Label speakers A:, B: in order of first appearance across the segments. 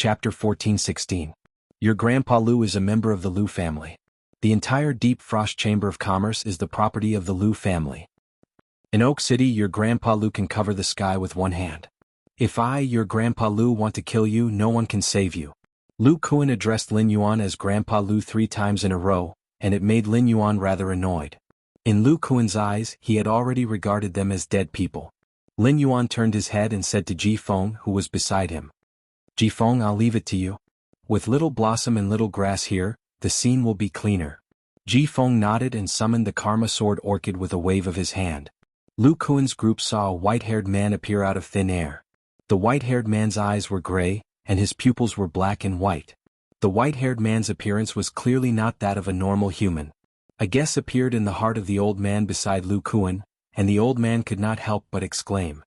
A: Chapter 14:16. Your Grandpa Lu is a member of the Lu family. The entire Deep Frost Chamber of Commerce is the property of the Lu family. In Oak City, your Grandpa Lu can cover the sky with one hand. If I, your Grandpa Lu, want to kill you, no one can save you. Lu Kuan addressed Lin Yuan as Grandpa Lu 3 times in a row, and it made Lin Yuan rather annoyed. In Lu Kuan's eyes, he had already regarded them as dead people. Lin Yuan turned his head and said to Ji Feng, who was beside him, "Ji Feng, I'll leave it to you. With little blossom and little grass here, the scene will be cleaner." Ji Feng nodded and summoned the Karma Sword Orchid with a wave of his hand. Lu Kuan's group saw a white-haired man appear out of thin air. The white-haired man's eyes were gray, and his pupils were black and white. The white-haired man's appearance was clearly not that of a normal human. A guess appeared in the heart of the old man beside Lu Kuan, and the old man could not help but exclaim,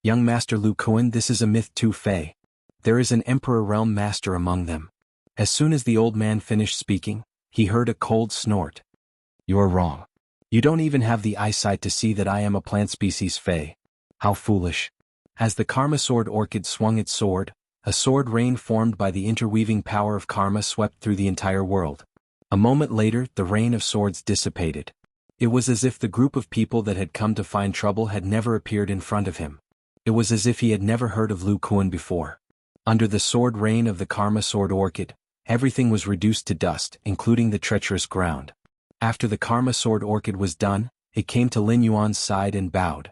A: "Young Master Lu Kuan, this is a myth too fey. There is an Emperor Realm Master among them." As soon as the old man finished speaking, he heard a cold snort. "You're wrong. You don't even have the eyesight to see that I am a plant species fey. How foolish." As the Karma Sword Orchid swung its sword, a sword rain formed by the interweaving power of karma swept through the entire world. A moment later, the rain of swords dissipated. It was as if the group of people that had come to find trouble had never appeared in front of him. It was as if he had never heard of Lu Kuan before. Under the sword rain of the Karma Sword Orchid, everything was reduced to dust, including the treacherous ground. After the Karma Sword Orchid was done, it came to Lin Yuan's side and bowed.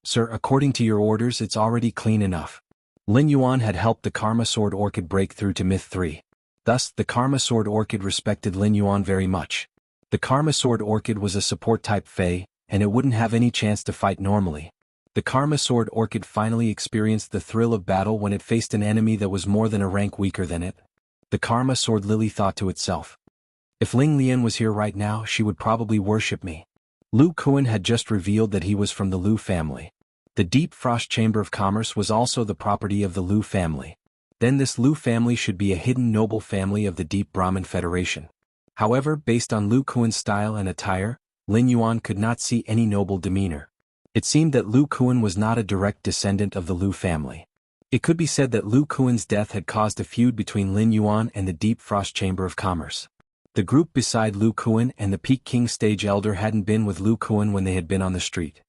A: "Sir, according to your orders, it's already clean enough." Lin Yuan had helped the Karma Sword Orchid break through to Myth 3. Thus, the Karma Sword Orchid respected Lin Yuan very much. The Karma Sword Orchid was a support-type fey, and it wouldn't have any chance to fight normally. The Karma Sword Orchid finally experienced the thrill of battle when it faced an enemy that was more than a rank weaker than it. The Karma Sword Lily thought to itself, "If Ling Lian was here right now, she would probably worship me." Lu Kuan had just revealed that he was from the Lu family. The Deep Frost Chamber of Commerce was also the property of the Lu family. Then this Lu family should be a hidden noble family of the Deep Brahmin Federation. However, based on Lu Kuan's style and attire, Lin Yuan could not see any noble demeanor. It seemed that Lu Kuan was not a direct descendant of the Lu family. It could be said that Lu Kuan's death had caused a feud between Lin Yuan and the Deep Frost Chamber of Commerce. The group beside Lu Kuan and the Peak King Stage Elder hadn't been with Lu Kuan when they had been on the street.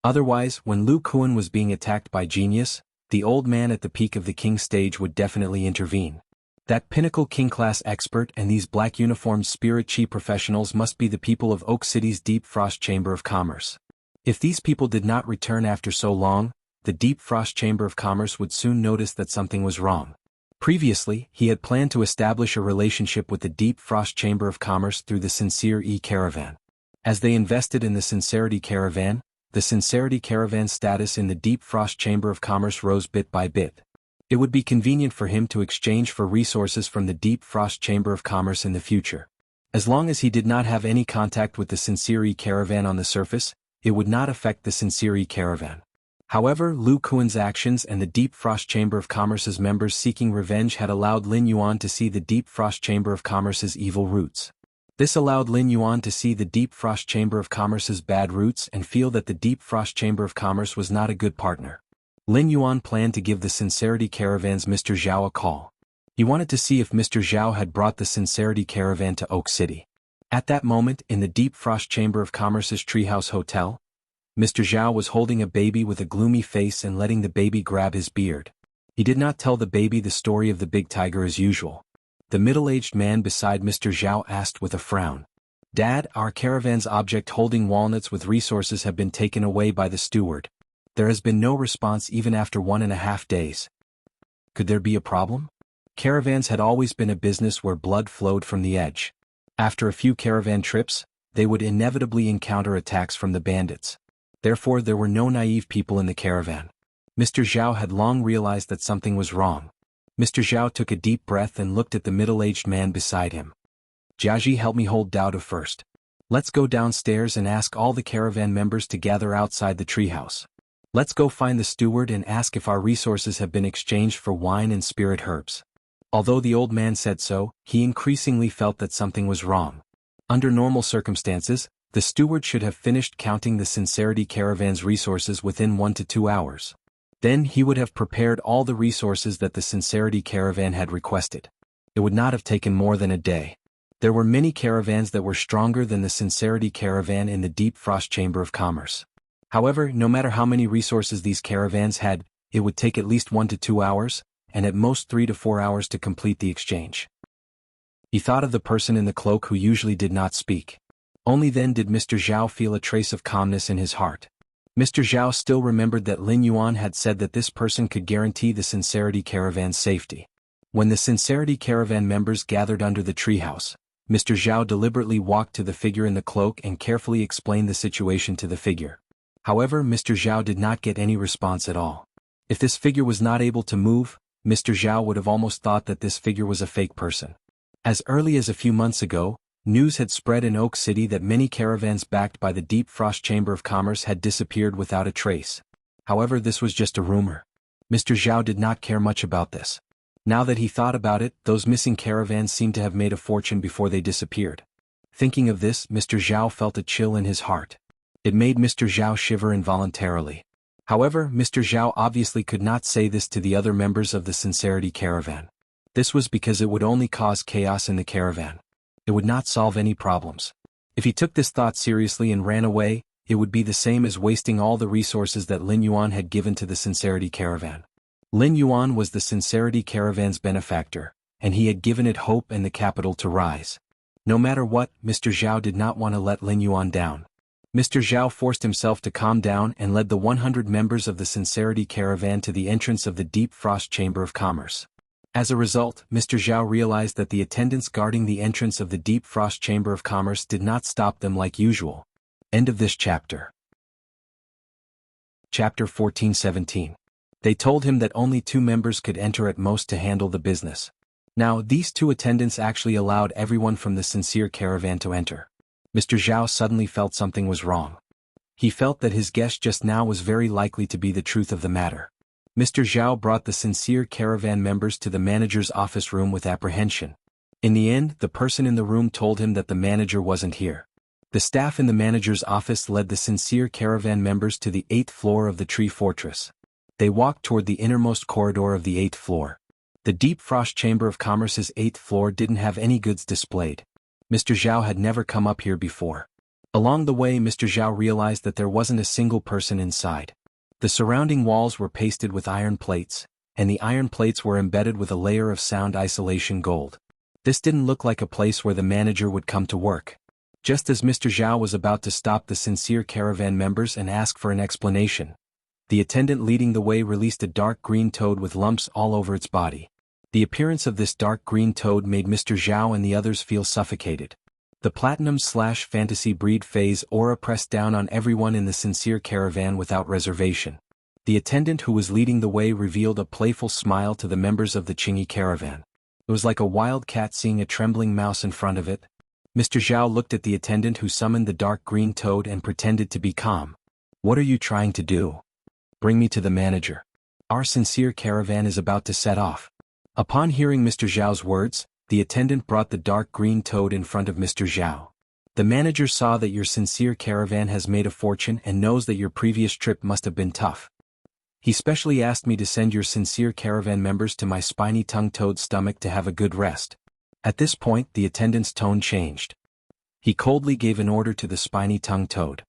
A: Otherwise, when Lu Kuan was being attacked by Genius, the old man at the peak of the King Stage would definitely intervene. That pinnacle King-class expert and these black-uniformed spirit chi professionals must be the people of Oak City's Deep Frost Chamber of Commerce. If these people did not return after so long, the Deep Frost Chamber of Commerce would soon notice that something was wrong. Previously, he had planned to establish a relationship with the Deep Frost Chamber of Commerce through the Sincere Caravan. As they invested in the Sincerity Caravan, the Sincerity Caravan's status in the Deep Frost Chamber of Commerce rose bit by bit. It would be convenient for him to exchange for resources from the Deep Frost Chamber of Commerce in the future. As long as he did not have any contact with the Sincere Caravan on the surface, it would not affect the Sincere Caravan. However, Lu Kuan's actions and the Deep Frost Chamber of Commerce's members seeking revenge had allowed Lin Yuan to see the Deep Frost Chamber of Commerce's evil roots. This allowed Lin Yuan to see the Deep Frost Chamber of Commerce's bad roots and feel that the Deep Frost Chamber of Commerce was not a good partner. Lin Yuan planned to give the Sincerity Caravan's Mr. Zhao a call. He wanted to see if Mr. Zhao had brought the Sincerity Caravan to Oak City. At that moment, in the Deep Frost Chamber of Commerce's Treehouse Hotel, Mr. Zhao was holding a baby with a gloomy face and letting the baby grab his beard. He did not tell the baby the story of the big tiger as usual. The middle-aged man beside Mr. Zhao asked with a frown, "Dad, our caravan's object holding walnuts with resources have been taken away by the steward. There has been no response even after 1.5 days. Could there be a problem?" Caravans had always been a business where blood flowed from the edge. After a few caravan trips, they would inevitably encounter attacks from the bandits. Therefore, there were no naive people in the caravan. Mr. Zhao had long realized that something was wrong. Mr. Zhao took a deep breath and looked at the middle-aged man beside him. "Jiaji, help me hold Dao first. Let's go downstairs and ask all the caravan members to gather outside the treehouse. Let's go find the steward and ask if our resources have been exchanged for wine and spirit herbs." Although the old man said so, he increasingly felt that something was wrong. Under normal circumstances, the steward should have finished counting the Sincerity Caravan's resources within 1 to 2 hours. Then he would have prepared all the resources that the Sincerity Caravan had requested. It would not have taken more than a day. There were many caravans that were stronger than the Sincerity Caravan in the Deep Frost Chamber of Commerce. However, no matter how many resources these caravans had, it would take at least 1 to 2 hours, and at most 3 to 4 hours to complete the exchange. He thought of the person in the cloak who usually did not speak. Only then did Mr. Zhao feel a trace of calmness in his heart. Mr. Zhao still remembered that Lin Yuan had said that this person could guarantee the Sincerity Caravan's safety. When the Sincerity Caravan members gathered under the treehouse, Mr. Zhao deliberately walked to the figure in the cloak and carefully explained the situation to the figure. However, Mr. Zhao did not get any response at all. If this figure was not able to move, Mr. Zhao would have almost thought that this figure was a fake person. As early as a few months ago, news had spread in Oak City that many caravans backed by the Deep Frost Chamber of Commerce had disappeared without a trace. However, this was just a rumor. Mr. Zhao did not care much about this. Now that he thought about it, those missing caravans seemed to have made a fortune before they disappeared. Thinking of this, Mr. Zhao felt a chill in his heart. It made Mr. Zhao shiver involuntarily. However, Mr. Zhao obviously could not say this to the other members of the Sincerity Caravan. This was because it would only cause chaos in the caravan. It would not solve any problems. If he took this thought seriously and ran away, it would be the same as wasting all the resources that Lin Yuan had given to the Sincerity Caravan. Lin Yuan was the Sincerity Caravan's benefactor, and he had given it hope and the capital to rise. No matter what, Mr. Zhao did not want to let Lin Yuan down. Mr. Zhao forced himself to calm down and led the 100 members of the Sincerity Caravan to the entrance of the Deep Frost Chamber of Commerce. As a result, Mr. Zhao realized that the attendants guarding the entrance of the Deep Frost Chamber of Commerce did not stop them like usual. End of this chapter. Chapter 14-17. They told him that only 2 members could enter at most to handle the business. Now, these 2 attendants actually allowed everyone from the Sincere Caravan to enter. Mr. Zhao suddenly felt something was wrong. He felt that his guess just now was very likely to be the truth of the matter. Mr. Zhao brought the Sincere Caravan members to the manager's office room with apprehension. In the end, the person in the room told him that the manager wasn't here. The staff in the manager's office led the Sincere Caravan members to the 8th floor of the Tree Fortress. They walked toward the innermost corridor of the 8th floor. The Deep Frost Chamber of Commerce's 8th floor didn't have any goods displayed. Mr. Zhao had never come up here before. Along the way, Mr. Zhao realized that there wasn't a single person inside. The surrounding walls were pasted with iron plates, and the iron plates were embedded with a layer of sound isolation gold. This didn't look like a place where the manager would come to work. Just as Mr. Zhao was about to stop the Sincere Caravan members and ask for an explanation, the attendant leading the way released a dark green toad with lumps all over its body. The appearance of this dark green toad made Mr. Zhao and the others feel suffocated. The platinum/fantasy breed phase aura pressed down on everyone in the Sincere Caravan without reservation. The attendant who was leading the way revealed a playful smile to the members of the Qingyi Caravan. It was like a wild cat seeing a trembling mouse in front of it. Mr. Zhao looked at the attendant who summoned the dark green toad and pretended to be calm. "What are you trying to do?" "Bring me to the manager. Our Sincere Caravan is about to set off." Upon hearing Mr. Zhao's words, the attendant brought the dark green toad in front of Mr. Zhao. "The manager saw that your Sincere Caravan has made a fortune and knows that your previous trip must have been tough. He specially asked me to send your Sincere Caravan members to my spiny-tongued toad's stomach to have a good rest." At this point, the attendant's tone changed. He coldly gave an order to the spiny-tongued toad.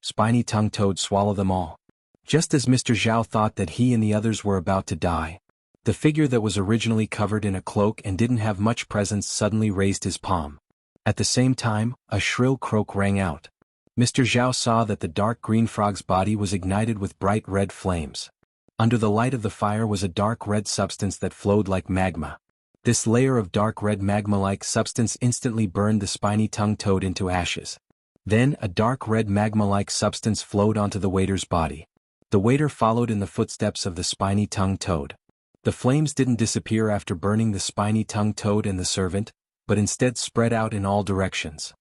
A: Spiny-tongued toad, swallow them all. Just as Mr. Zhao thought that he and the others were about to die, the figure that was originally covered in a cloak and didn't have much presence suddenly raised his palm. At the same time, a shrill croak rang out. Mr. Zhao saw that the dark green frog's body was ignited with bright red flames. Under the light of the fire was a dark red substance that flowed like magma. This layer of dark red magma-like substance instantly burned the spiny-tongued toad into ashes. Then, a dark red magma-like substance flowed onto the waiter's body. The waiter followed in the footsteps of the spiny-tongued toad. The flames didn't disappear after burning the spiny-tongued toad and the servant, but instead spread out in all directions.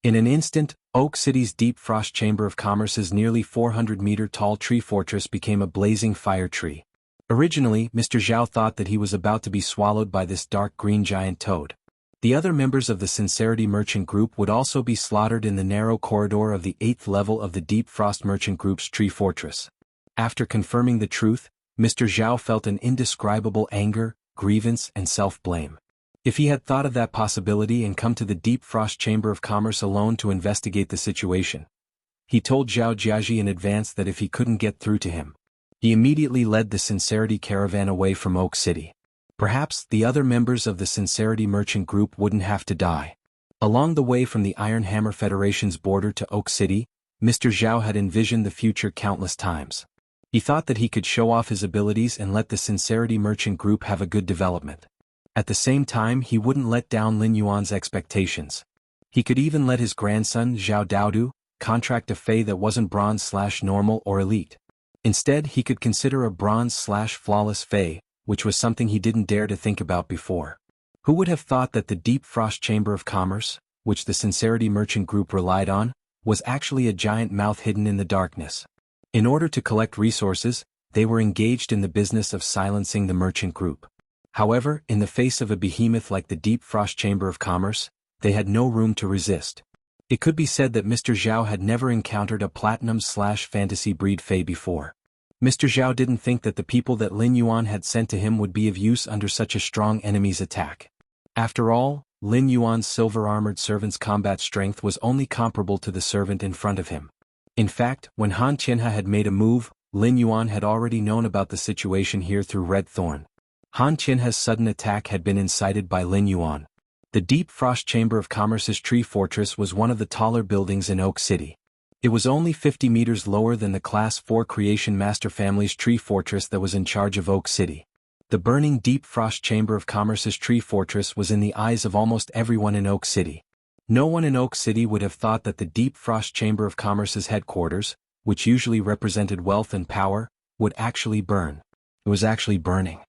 A: In an instant, Oak City's Deep Frost Chamber of Commerce's nearly 400-meter-tall tree fortress became a blazing fire tree. Originally, Mr. Zhao thought that he was about to be swallowed by this dark green giant toad. The other members of the Sincerity Merchant Group would also be slaughtered in the narrow corridor of the 8th level of the Deep Frost Merchant Group's tree fortress. After confirming the truth, Mr. Zhao felt an indescribable anger, grievance and self-blame. If he had thought of that possibility and come to the Deep Frost Chamber of Commerce alone to investigate the situation, he told Zhao Jiaji in advance that if he couldn't get through to him, he immediately led the Sincerity Caravan away from Oak City. Perhaps the other members of the Sincerity Merchant Group wouldn't have to die. Along the way from the Iron Hammer Federation's border to Oak City, Mr. Zhao had envisioned the future countless times. He thought that he could show off his abilities and let the Sincerity Merchant Group have a good development. At the same time, he wouldn't let down Lin Yuan's expectations. He could even let his grandson, Zhao Daodu, contract a Fey that wasn't bronze/normal or elite. Instead, he could consider a bronze/flawless Fey, which was something he didn't dare to think about before. Who would have thought that the Deep Frost Chamber of Commerce, which the Sincerity Merchant Group relied on, was actually a giant mouth hidden in the darkness? In order to collect resources, they were engaged in the business of silencing the merchant group. However, in the face of a behemoth like the Deep Frost Chamber of Commerce, they had no room to resist. It could be said that Mr. Zhao had never encountered a platinum/fantasy breed Fey before. Mr. Zhao didn't think that the people that Lin Yuan had sent to him would be of use under such a strong enemy's attack. After all, Lin Yuan's silver-armored servant's combat strength was only comparable to the servant in front of him. In fact, when Han Qianhe had made a move, Lin Yuan had already known about the situation here through Red Thorn. Han Qianhe's sudden attack had been incited by Lin Yuan. The Deep Frost Chamber of Commerce's Tree Fortress was one of the taller buildings in Oak City. It was only 50 meters lower than the Class 4 Creation Master Family's Tree Fortress that was in charge of Oak City. The burning Deep Frost Chamber of Commerce's Tree Fortress was in the eyes of almost everyone in Oak City. No one in Oak City would have thought that the Deep Frost Chamber of Commerce's headquarters, which usually represented wealth and power, would actually burn. It was actually burning.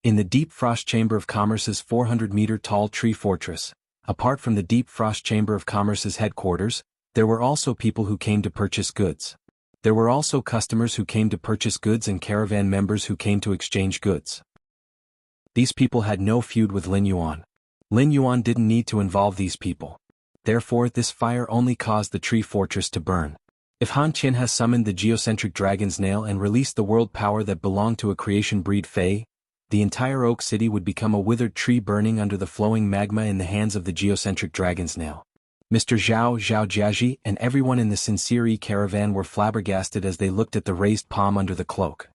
A: In the Deep Frost Chamber of Commerce's 400-meter-tall Tree Fortress, apart from the Deep Frost Chamber of Commerce's headquarters, there were also people who came to purchase goods. There were also customers who came to purchase goods and caravan members who came to exchange goods. These people had no feud with Lin Yuan. Lin Yuan didn't need to involve these people. Therefore, this fire only caused the Tree Fortress to burn. If Han Qianhe summoned the geocentric dragon's nail and released the world power that belonged to a creation breed Fey, the entire Oak City would become a withered tree burning under the flowing magma in the hands of the geocentric dragon's nail. Mr. Zhao Jiaji and everyone in the Sincerity Caravan were flabbergasted as they looked at the raised palm under the cloak.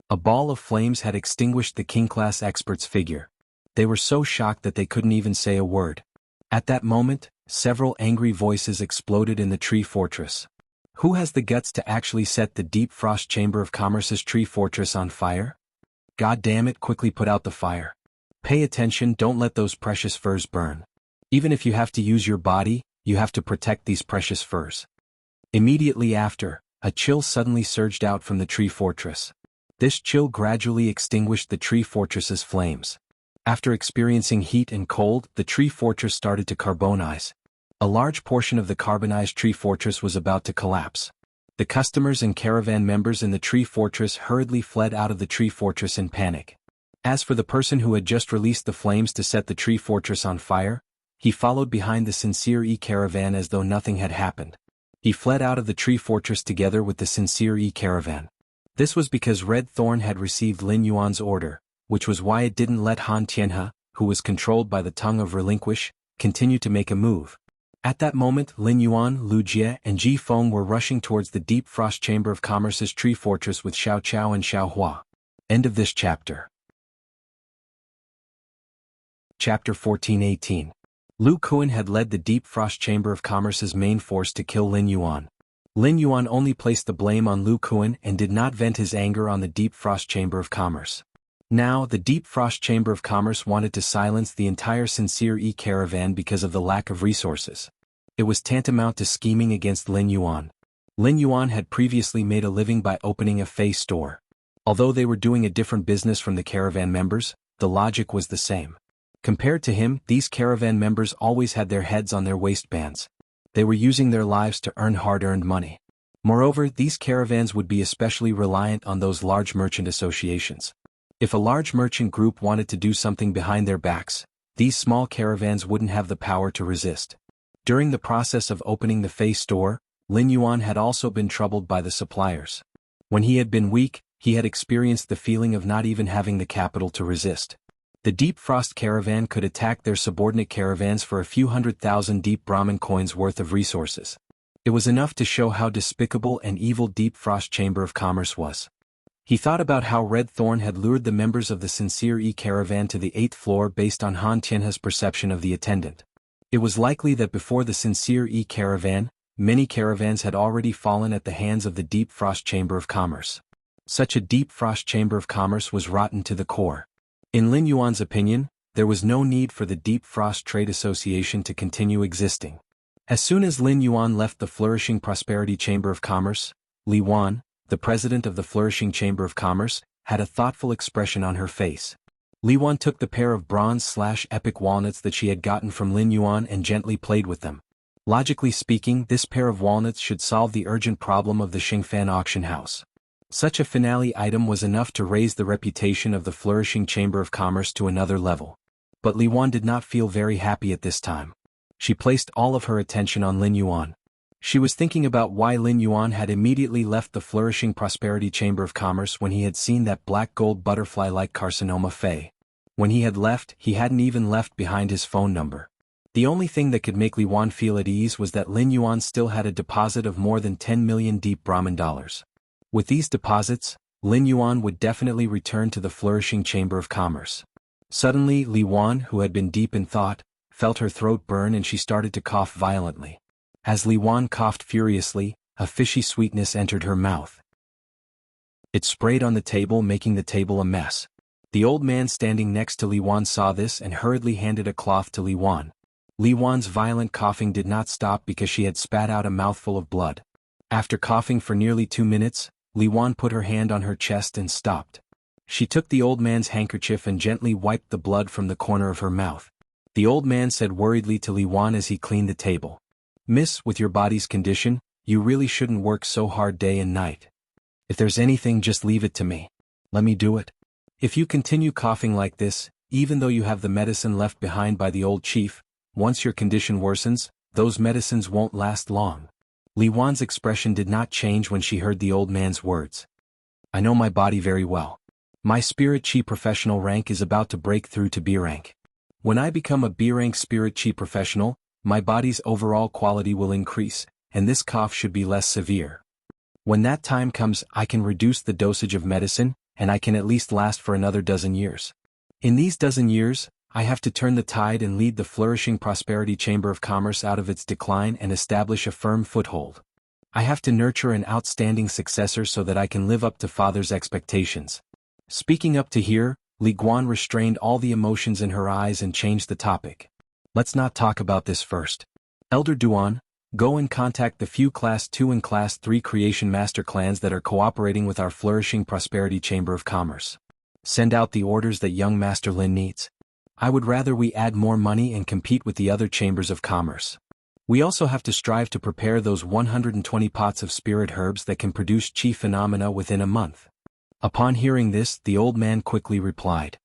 A: A ball of flames had extinguished the king-class expert's figure. They were so shocked that they couldn't even say a word. At that moment, several angry voices exploded in the Tree Fortress. Who has the guts to actually set the Deep Frost Chamber of Commerce's Tree Fortress on fire? God damn it, quickly put out the fire. Pay attention, don't let those precious furs burn. Even if you have to use your body, you have to protect these precious furs. Immediately after, a chill suddenly surged out from the Tree Fortress. This chill gradually extinguished the Tree Fortress's flames. After experiencing heat and cold, the Tree Fortress started to carbonize. A large portion of the carbonized Tree Fortress was about to collapse. The customers and caravan members in the Tree Fortress hurriedly fled out of the Tree Fortress in panic. As for the person who had just released the flames to set the Tree Fortress on fire, he followed behind the Sincerity Caravan as though nothing had happened. He fled out of the Tree Fortress together with the Sincerity Caravan. This was because Red Thorn had received Lin Yuan's order, which was why it didn't let Han Qianhe, who was controlled by the tongue of relinquish, continue to make a move. At that moment, Lin Yuan, Lu Jie, and Ji Feng were rushing towards the Deep Frost Chamber of Commerce's Tree Fortress with Xiao Chao and Xiao Hua. End of this chapter. Chapter 14-18. Lu Kuan had led the Deep Frost Chamber of Commerce's main force to kill Lin Yuan. Lin Yuan only placed the blame on Lu Kuan and did not vent his anger on the Deep Frost Chamber of Commerce. Now, the Deep Frost Chamber of Commerce wanted to silence the entire Sincerity Caravan because of the lack of resources. It was tantamount to scheming against Lin Yuan. Lin Yuan had previously made a living by opening a Fey store. Although they were doing a different business from the caravan members, the logic was the same. Compared to him, these caravan members always had their heads on their waistbands. They were using their lives to earn hard-earned money. Moreover, these caravans would be especially reliant on those large merchant associations. If a large merchant group wanted to do something behind their backs, these small caravans wouldn't have the power to resist. During the process of opening the Fey store, Lin Yuan had also been troubled by the suppliers. When he had been weak, he had experienced the feeling of not even having the capital to resist. The Deep Frost Caravan could attack their subordinate caravans for a few 100,000 deep Brahmin coins worth of resources. It was enough to show how despicable and evil Deep Frost Chamber of Commerce was. He thought about how Red Thorn had lured the members of the Sincere E Caravan to the 8th floor based on Han Tianhe's perception of the attendant. It was likely that before the Sincere E Caravan, many caravans had already fallen at the hands of the Deep Frost Chamber of Commerce. Such a Deep Frost Chamber of Commerce was rotten to the core. In Lin Yuan's opinion, there was no need for the Deep Frost Trade Association to continue existing. As soon as Lin Yuan left the Flourishing Prosperity Chamber of Commerce, Li Wan, the president of the Flourishing Chamber of Commerce, had a thoughtful expression on her face. Li Wan took the pair of bronze/epic walnuts that she had gotten from Lin Yuan and gently played with them. Logically speaking, this pair of walnuts should solve the urgent problem of the Xingfan auction house. Such a finale item was enough to raise the reputation of the Flourishing Chamber of Commerce to another level. But Li Wan did not feel very happy at this time. She placed all of her attention on Lin Yuan. She was thinking about why Lin Yuan had immediately left the Flourishing Prosperity Chamber of Commerce when he had seen that black gold butterfly-like carcinoma Fei. When he had left, he hadn't even left behind his phone number. The only thing that could make Li Wan feel at ease was that Lin Yuan still had a deposit of more than 10 million deep Brahmin dollars. With these deposits, Lin Yuan would definitely return to the Flourishing Chamber of Commerce. Suddenly, Li Wan, who had been deep in thought, felt her throat burn and she started to cough violently. As Li Wan coughed furiously, a fishy sweetness entered her mouth. It sprayed on the table, making the table a mess. The old man standing next to Li Wan saw this and hurriedly handed a cloth to Li Wan. Li Wan's violent coughing did not stop because she had spat out a mouthful of blood. After coughing for nearly 2 minutes, Li Wan put her hand on her chest and stopped. She took the old man's handkerchief and gently wiped the blood from the corner of her mouth. The old man said worriedly to Li Wan as he cleaned the table, "Miss, with your body's condition, you really shouldn't work so hard day and night. If there's anything, just leave it to me. Let me do it. If you continue coughing like this, even though you have the medicine left behind by the old chief, once your condition worsens, those medicines won't last long." Li Wan's expression did not change when she heard the old man's words. "I know my body very well. My Spirit Chi professional rank is about to break through to B rank. When I become a B rank Spirit Chi professional, my body's overall quality will increase, and this cough should be less severe. When that time comes, I can reduce the dosage of medicine, and I can at least last for another dozen years. In these dozen years, I have to turn the tide and lead the Flourishing Prosperity Chamber of Commerce out of its decline and establish a firm foothold. I have to nurture an outstanding successor so that I can live up to father's expectations." Speaking up to here, Li Guan restrained all the emotions in her eyes and changed the topic. "Let's not talk about this first. Elder Duan, go and contact the few Class 2 and Class 3 Creation Master clans that are cooperating with our Flourishing Prosperity Chamber of Commerce. Send out the orders that young Master Lin needs. I would rather we add more money and compete with the other chambers of commerce. We also have to strive to prepare those 120 pots of spirit herbs that can produce chi phenomena within a month." Upon hearing this, the old man quickly replied,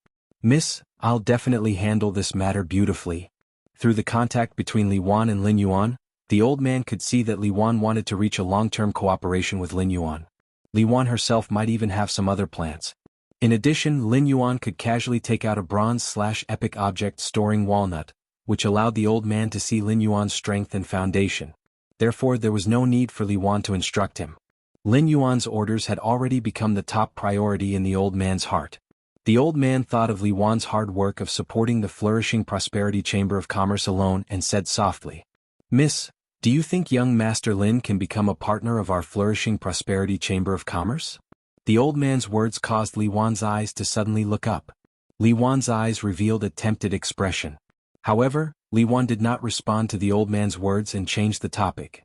A: "Miss, I'll definitely handle this matter beautifully." Through the contact between Li Wan and Lin Yuan, the old man could see that Li Wan wanted to reach a long-term cooperation with Lin Yuan. Li Wan herself might even have some other plans. In addition, Lin Yuan could casually take out a bronze/epic object storing walnut, which allowed the old man to see Lin Yuan's strength and foundation. Therefore, there was no need for Li Wan to instruct him. Lin Yuan's orders had already become the top priority in the old man's heart. The old man thought of Li Wan's hard work of supporting the Flourishing Prosperity Chamber of Commerce alone and said softly, "Miss, do you think young Master Lin can become a partner of our Flourishing Prosperity Chamber of Commerce?" The old man's words caused Li Wan's eyes to suddenly look up. Li Wan's eyes revealed a tempted expression. However, Li Wan did not respond to the old man's words and changed the topic.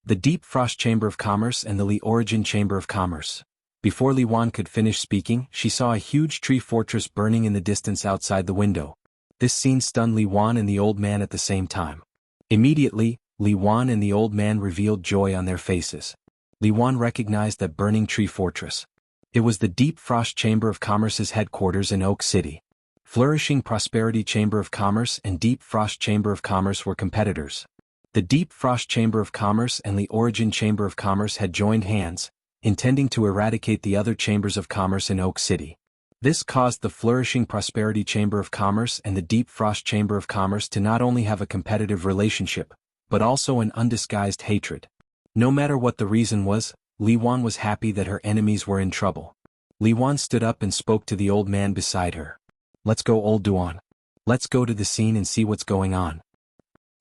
A: The Deep Frost Chamber of Commerce and the Li Origin Chamber of Commerce. Before Li Wan could finish speaking, she saw a huge tree fortress burning in the distance outside the window. This scene stunned Li Wan and the old man at the same time. Immediately, Li Wan and the old man revealed joy on their faces. Li Wan recognized that burning tree fortress. It was the Deep Frost Chamber of Commerce's headquarters in Oak City. Flourishing Prosperity Chamber of Commerce and Deep Frost Chamber of Commerce were competitors. The Deep Frost Chamber of Commerce and the Origin Chamber of Commerce had joined hands, intending to eradicate the other chambers of commerce in Oak City. This caused the flourishing Prosperity Chamber of Commerce and the Deep Frost Chamber of Commerce to not only have a competitive relationship, but also an undisguised hatred. No matter what the reason was, Li Wan was happy that her enemies were in trouble. Li Wan stood up and spoke to the old man beside her. "Let's go, old Duan. Let's go to the scene and see what's going on.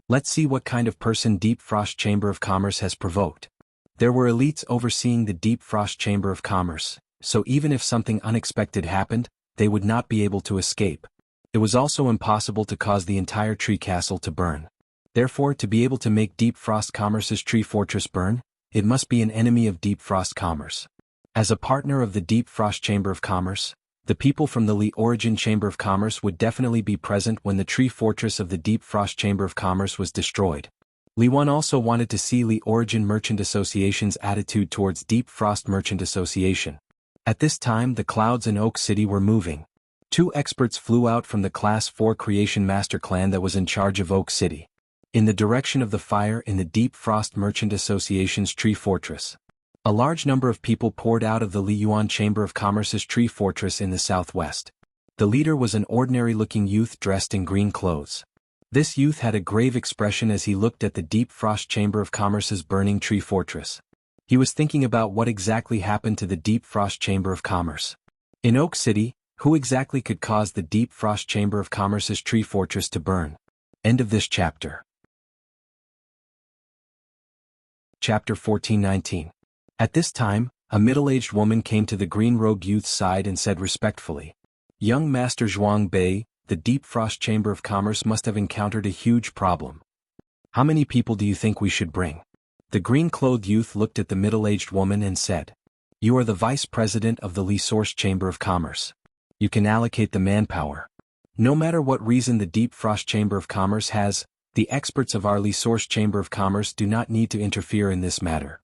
A: Let's see what kind of person Deep Frost Chamber of Commerce has provoked." There were elites overseeing the Deep Frost Chamber of Commerce, so even if something unexpected happened, they would not be able to escape. It was also impossible to cause the entire tree castle to burn. Therefore, to be able to make Deep Frost Commerce's tree fortress burn, it must be an enemy of Deep Frost Commerce. As a partner of the Deep Frost Chamber of Commerce, the people from the Li Origin Chamber of Commerce would definitely be present when the tree fortress of the Deep Frost Chamber of Commerce was destroyed. Li Wan also wanted to see Li Origin Merchant Association's attitude towards Deep Frost Merchant Association. At this time, the clouds in Oak City were moving. 2 experts flew out from the Class 4 Creation Master Clan that was in charge of Oak City, in the direction of the fire in the Deep Frost Merchant Association's tree fortress. A large number of people poured out of the Li Yuan Chamber of Commerce's tree fortress in the southwest. The leader was an ordinary-looking youth dressed in green clothes. This youth had a grave expression as he looked at the Deep Frost Chamber of Commerce's burning tree fortress. He was thinking about what exactly happened to the Deep Frost Chamber of Commerce. In Oak City, who exactly could cause the Deep Frost Chamber of Commerce's tree fortress to burn? End of this chapter. Chapter 14:19. At this time, a middle-aged woman came to the green-robed youth's side and said respectfully, "Young Master Zhuang Bei, the Deep Frost Chamber of Commerce must have encountered a huge problem. How many people do you think we should bring?" The green-clothed youth looked at the middle-aged woman and said, "You are the vice president of the Li Source Chamber of Commerce. You can allocate the manpower. No matter what reason the Deep Frost Chamber of Commerce has, the experts of our Li Source Chamber of Commerce do not need to interfere in this matter.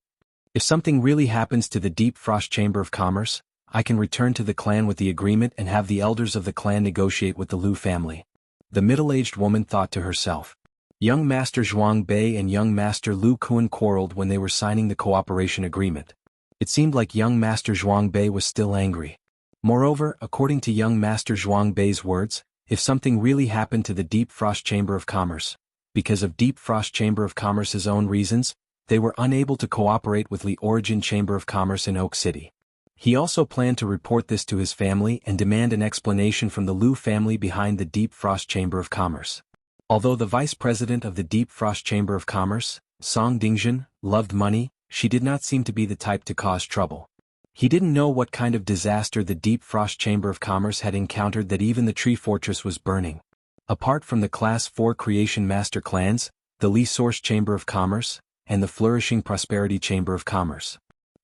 A: If something really happens to the Deep Frost Chamber of Commerce, I can return to the clan with the agreement and have the elders of the clan negotiate with the Lu family." The middle-aged woman thought to herself. Young Master Zhuang Bei and young Master Lu Kuan quarreled when they were signing the cooperation agreement. It seemed like young Master Zhuang Bei was still angry. Moreover, according to young Master Zhuang Bei's words, if something really happened to the Deep Frost Chamber of Commerce, because of Deep Frost Chamber of Commerce's own reasons, they were unable to cooperate with Li Origin Chamber of Commerce in Oak City. He also planned to report this to his family and demand an explanation from the Lu family behind the Deep Frost Chamber of Commerce. Although the vice president of the Deep Frost Chamber of Commerce, Song Dingjun, loved money, she did not seem to be the type to cause trouble. He didn't know what kind of disaster the Deep Frost Chamber of Commerce had encountered that even the tree fortress was burning. Apart from the Class 4 Creation Master Clans, the Li Source Chamber of Commerce, and the Flourishing Prosperity Chamber of Commerce,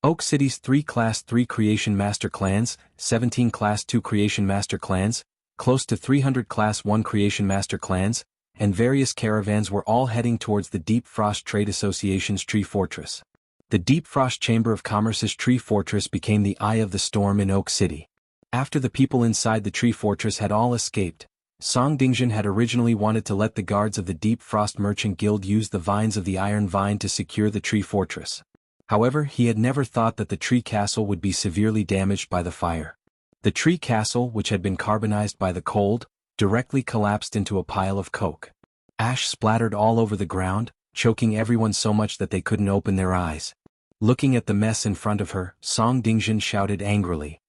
A: Oak City's 3 Class 3 Creation Master Clans, 17 Class 2 Creation Master Clans, close to 300 Class 1 Creation Master Clans, and various caravans were all heading towards the Deep Frost Trade Association's tree fortress. The Deep Frost Chamber of Commerce's tree fortress became the eye of the storm in Oak City. After the people inside the tree fortress had all escaped, Song Dingjun had originally wanted to let the guards of the Deep Frost Merchant Guild use the vines of the Iron Vine to secure the tree fortress. However, he had never thought that the tree castle would be severely damaged by the fire. The tree castle, which had been carbonized by the cold, directly collapsed into a pile of coke. Ash splattered all over the ground, choking everyone so much that they couldn't open their eyes. Looking at the mess in front of her, Song Dingjun shouted angrily,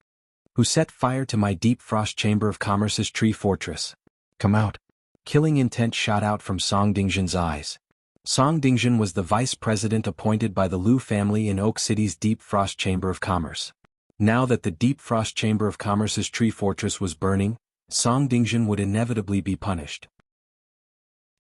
A: "Who set fire to my Deep Frost Chamber of Commerce's tree fortress? Come out." Killing intent shot out from Song Dingjun's eyes. Song Dingjun was the vice president appointed by the Lu family in Oak City's Deep Frost Chamber of Commerce. Now that the Deep Frost Chamber of Commerce's tree fortress was burning, Song Dingjun would inevitably be punished.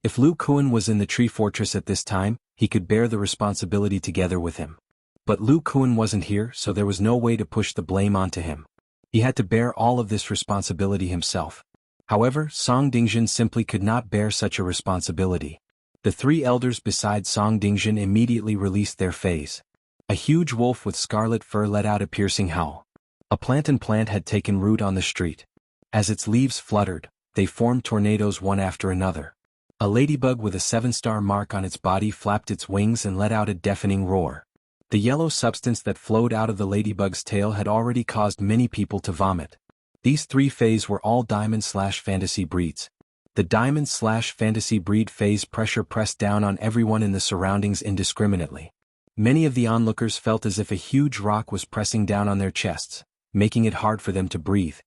A: If Lu Kuan was in the tree fortress at this time, he could bear the responsibility together with him. But Lu Kuan wasn't here, so there was no way to push the blame onto him. He had to bear all of this responsibility himself. However, Song Dingjun simply could not bear such a responsibility. The 3 elders beside Song Dingjun immediately released their phase. A huge wolf with scarlet fur let out a piercing howl. A plantain plant had taken root on the street. As its leaves fluttered, they formed tornadoes one after another. A ladybug with a 7-star mark on its body flapped its wings and let out a deafening roar. The yellow substance that flowed out of the ladybug's tail had already caused many people to vomit. These 3 fays were all diamond/fantasy breeds. The diamond/fantasy breed fays' pressure pressed down on everyone in the surroundings indiscriminately. Many of the onlookers felt as if a huge rock was pressing down on their chests, making it hard for them to breathe.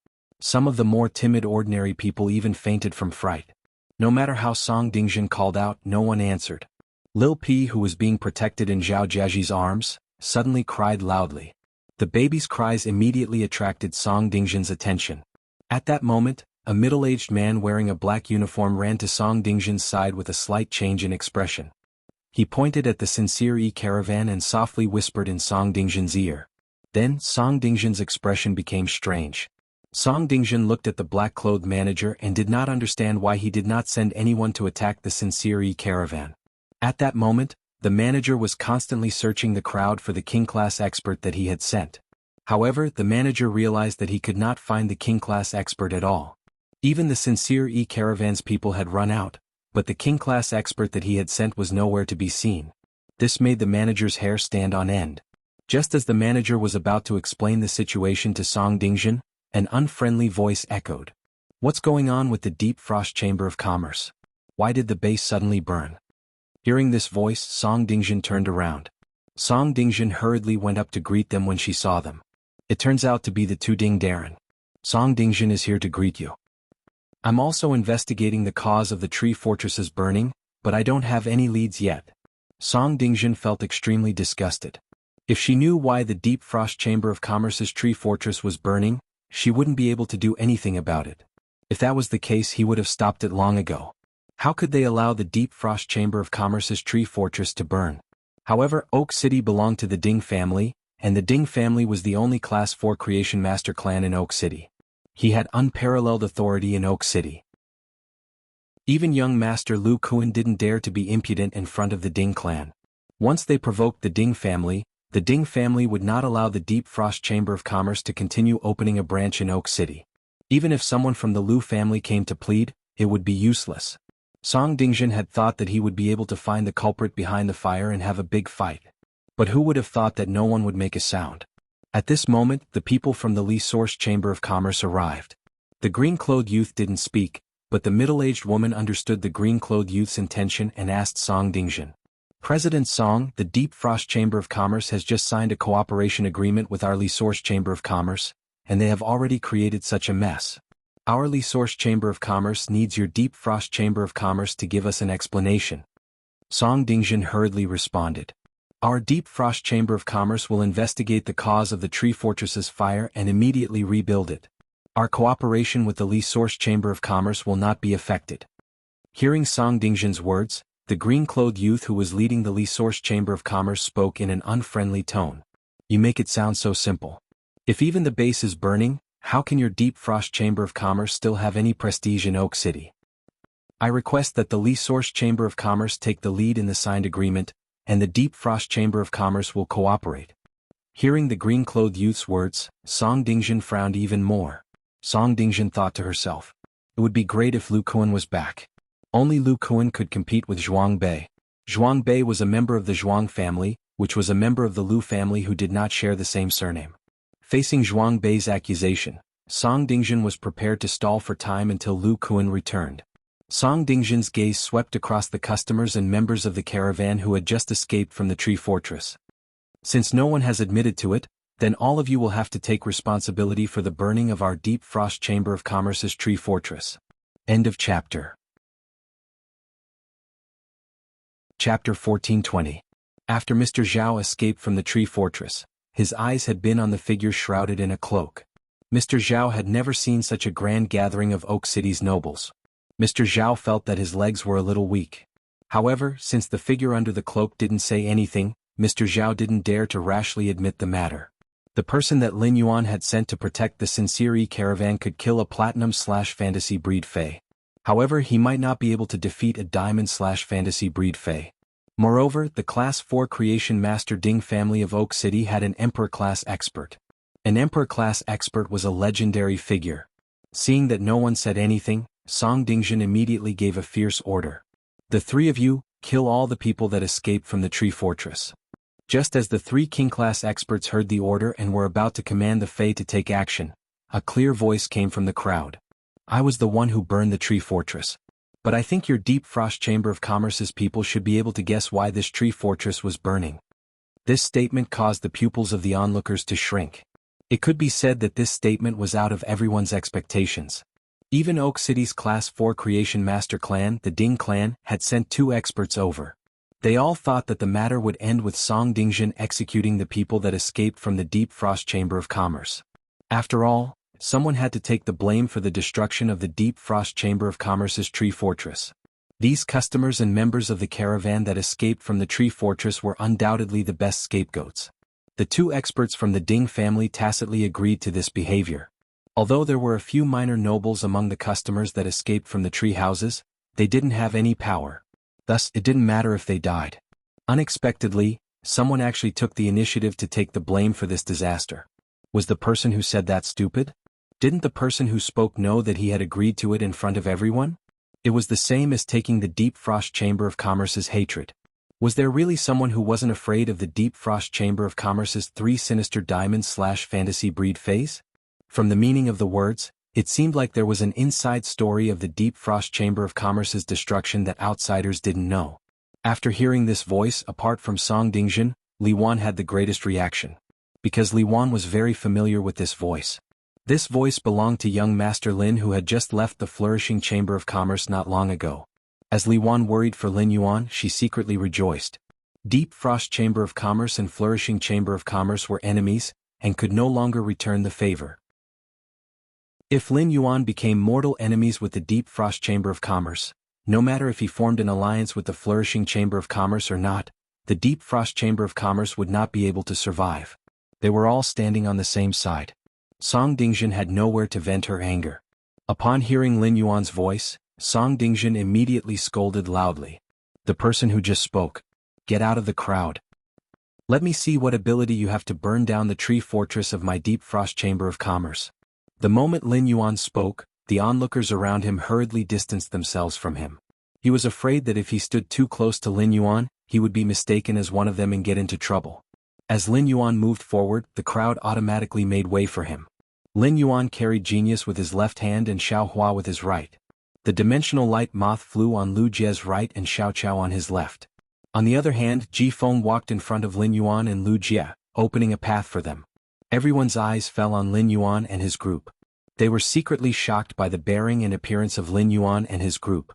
A: Some of the more timid ordinary people even fainted from fright. No matter how Song Dingjin called out, no one answered. Lil P, who was being protected in Zhao Jiaji's arms, suddenly cried loudly. The baby's cries immediately attracted Song Dingjin's attention. At that moment, a middle-aged man wearing a black uniform ran to Song Dingjin's side with a slight change in expression. He pointed at the Sincere caravan and softly whispered in Song Dingjin's ear. Then, Song Dingjin's expression became strange. Song Dingjin looked at the black-clothed manager and did not understand why he did not send anyone to attack the Sincere caravan. At that moment, the manager was constantly searching the crowd for the king-class expert that he had sent. However, the manager realized that he could not find the king-class expert at all. Even the Sincere caravan's people had run out, but the king-class expert that he had sent was nowhere to be seen. This made the manager's hair stand on end. Just as the manager was about to explain the situation to Song Dingjin, an unfriendly voice echoed. "What's going on with the Deep Frost Chamber of Commerce? Why did the base suddenly burn?" Hearing this voice, Song Dingjin turned around. Song Dingjin hurriedly went up to greet them when she saw them. "It turns out to be the 2 Ding Darren. Song Dingjin is here to greet you. I'm also investigating the cause of the tree fortress's burning, but I don't have any leads yet." Song Dingjin felt extremely disgusted. If she knew why the Deep Frost Chamber of Commerce's tree fortress was burning, she wouldn't be able to do anything about it. If that was the case, he would have stopped it long ago. How could they allow the Deep Frost Chamber of Commerce's tree fortress to burn? However, Oak City belonged to the Ding family, and the Ding family was the only Class 4 Creation Master clan in Oak City. He had unparalleled authority in Oak City. Even young Master Lu Kuan didn't dare to be impudent in front of the Ding clan. Once they provoked the Ding family would not allow the Deep Frost Chamber of Commerce to continue opening a branch in Oak City. Even if someone from the Lu family came to plead, it would be useless. Song Dingjin had thought that he would be able to find the culprit behind the fire and have a big fight. But who would have thought that no one would make a sound? At this moment, the people from the Li Source Chamber of Commerce arrived. The green-clothed youth didn't speak, but the middle-aged woman understood the green-clothed youth's intention and asked Song Dingjin. "President Song, the Deep Frost Chamber of Commerce has just signed a cooperation agreement with our Li Source Chamber of Commerce, and they have already created such a mess. Our Li Source Chamber of Commerce needs your Deep Frost Chamber of Commerce to give us an explanation." Song Dingjin hurriedly responded. "Our Deep Frost Chamber of Commerce will investigate the cause of the tree fortress's fire and immediately rebuild it. Our cooperation with the Li Source Chamber of Commerce will not be affected." Hearing Song Dingjin's words, the green-clothed youth who was leading the Li Source Chamber of Commerce spoke in an unfriendly tone. "You make it sound so simple. If even the base is burning, how can your Deep Frost Chamber of Commerce still have any prestige in Oak City? I request that the Li Source Chamber of Commerce take the lead in the signed agreement, and the Deep Frost Chamber of Commerce will cooperate." Hearing the green-clothed youth's words, Song Dingjin frowned even more. Song Dingjin thought to herself, "It would be great if Lu Kuan was back." Only Lu Kuan could compete with Zhuang Bei. Zhuang Bei was a member of the Zhuang family, which was a member of the Lu family who did not share the same surname. Facing Zhuang Bei's accusation, Song Dingjin was prepared to stall for time until Lu Kuan returned. Song Dingjin's gaze swept across the customers and members of the caravan who had just escaped from the tree fortress. "Since no one has admitted to it, then all of you will have to take responsibility for the burning of our Deep Frost Chamber of Commerce's tree fortress." End of chapter. Chapter 1420. After Mr. Zhao escaped from the tree fortress, his eyes had been on the figure shrouded in a cloak. Mr. Zhao had never seen such a grand gathering of Oak City's nobles. Mr. Zhao felt that his legs were a little weak. However, since the figure under the cloak didn't say anything, Mr. Zhao didn't dare to rashly admit the matter. The person that Lin Yuan had sent to protect the Sincere caravan could kill a platinum/fantasy breed Fey. However, he might not be able to defeat a diamond/fantasy breed Fey. Moreover, the Class 4 Creation Master Ding family of Oak City had an Emperor-class expert. An Emperor-class expert was a legendary figure. Seeing that no one said anything, Song Dingjin immediately gave a fierce order. "The 3 of you, kill all the people that escaped from the tree fortress." Just as the three king-class experts heard the order and were about to command the Fae to take action, a clear voice came from the crowd. I was the one who burned the tree fortress. But I think your Deep Frost Chamber of Commerce's people should be able to guess why this tree fortress was burning. This statement caused the pupils of the onlookers to shrink. It could be said that this statement was out of everyone's expectations. Even Oak City's Class 4 Creation Master Clan, the Ding Clan, had sent 2 experts over. They all thought that the matter would end with Song Dingjin executing the people that escaped from the Deep Frost Chamber of Commerce. After all, someone had to take the blame for the destruction of the Deep Frost Chamber of Commerce's tree fortress. These customers and members of the caravan that escaped from the tree fortress were undoubtedly the best scapegoats. The 2 experts from the Ding family tacitly agreed to this behavior. Although there were a few minor nobles among the customers that escaped from the tree houses, they didn't have any power. Thus, it didn't matter if they died. Unexpectedly, someone actually took the initiative to take the blame for this disaster. Was the person who said that stupid? Didn't the person who spoke know that he had agreed to it in front of everyone? It was the same as taking the Deep Frost Chamber of Commerce's hatred. Was there really someone who wasn't afraid of the Deep Frost Chamber of Commerce's 3 sinister diamond/fantasy breed phase? From the meaning of the words, it seemed like there was an inside story of the Deep Frost Chamber of Commerce's destruction that outsiders didn't know. After hearing this voice, apart from Song Dingjin, Li Wan had the greatest reaction. Because Li Wan was very familiar with this voice. This voice belonged to young Master Lin, who had just left the Flourishing Chamber of Commerce not long ago. As Li Wan worried for Lin Yuan, she secretly rejoiced. Deep Frost Chamber of Commerce and Flourishing Chamber of Commerce were enemies, and could no longer return the favor. If Lin Yuan became mortal enemies with the Deep Frost Chamber of Commerce, no matter if he formed an alliance with the Flourishing Chamber of Commerce or not, the Deep Frost Chamber of Commerce would not be able to survive. They were all standing on the same side. Song Dingjin had nowhere to vent her anger. Upon hearing Lin Yuan's voice, Song Dingjin immediately scolded loudly. The person who just spoke. Get out of the crowd. Let me see what ability you have to burn down the tree fortress of my Deep Frost Chamber of Commerce. The moment Lin Yuan spoke, the onlookers around him hurriedly distanced themselves from him. He was afraid that if he stood too close to Lin Yuan, he would be mistaken as one of them and get into trouble. As Lin Yuan moved forward, the crowd automatically made way for him. Lin Yuan carried Genius with his left hand and Xiao Hua with his right. The dimensional light moth flew on Lu Jie's right and Xiao Chao on his left. On the other hand, Ji Feng walked in front of Lin Yuan and Lu Jie, opening a path for them. Everyone's eyes fell on Lin Yuan and his group. They were secretly shocked by the bearing and appearance of Lin Yuan and his group.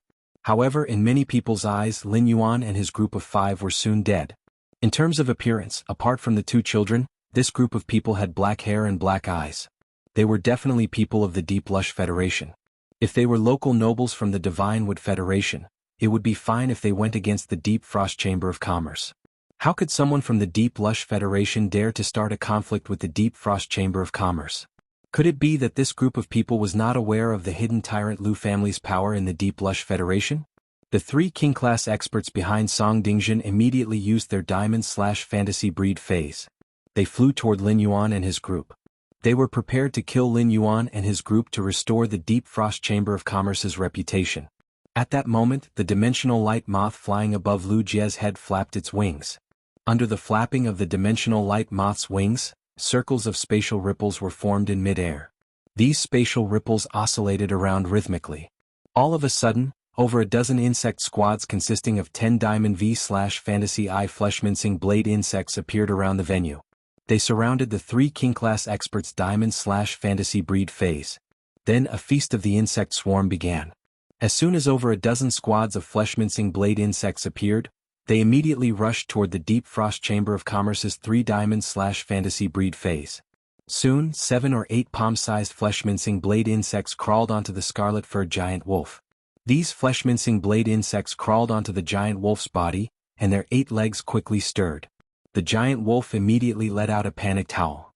A: However, in many people's eyes, Lin Yuan and his group of 5 were soon dead. In terms of appearance, apart from the 2 children, this group of people had black hair and black eyes. They were definitely people of the Deep Lush Federation. If they were local nobles from the Divine Wood Federation, it would be fine if they went against the Deep Frost Chamber of Commerce. How could someone from the Deep Lush Federation dare to start a conflict with the Deep Frost Chamber of Commerce? Could it be that this group of people was not aware of the hidden Tyrant Lu family's power in the Deep Lush Federation? The 3 king-class experts behind Song Dingjin immediately used their diamond/fantasy breed phase. They flew toward Lin Yuan and his group. They were prepared to kill Lin Yuan and his group to restore the Deep Frost Chamber of Commerce's reputation. At that moment, the dimensional light moth flying above Lu Jie's head flapped its wings. Under the flapping of the dimensional light moth's wings, circles of spatial ripples were formed in mid-air. These spatial ripples oscillated around rhythmically. All of a sudden, over a dozen insect squads consisting of 10 Diamond V/Fantasy Eye Fleshmincing Blade insects appeared around the venue. They surrounded the 3 king-class experts' diamond/fantasy breed phase. Then a feast of the insect swarm began. As soon as over a dozen squads of fleshmincing blade insects appeared, they immediately rushed toward the Deep Frost Chamber of Commerce's 3 diamond/fantasy breed phase. Soon, 7 or 8 palm-sized fleshmincing blade insects crawled onto the scarlet-furred giant wolf. These fleshmincing blade insects crawled onto the giant wolf's body, and their 8 legs quickly stirred. The giant wolf immediately let out a panicked howl.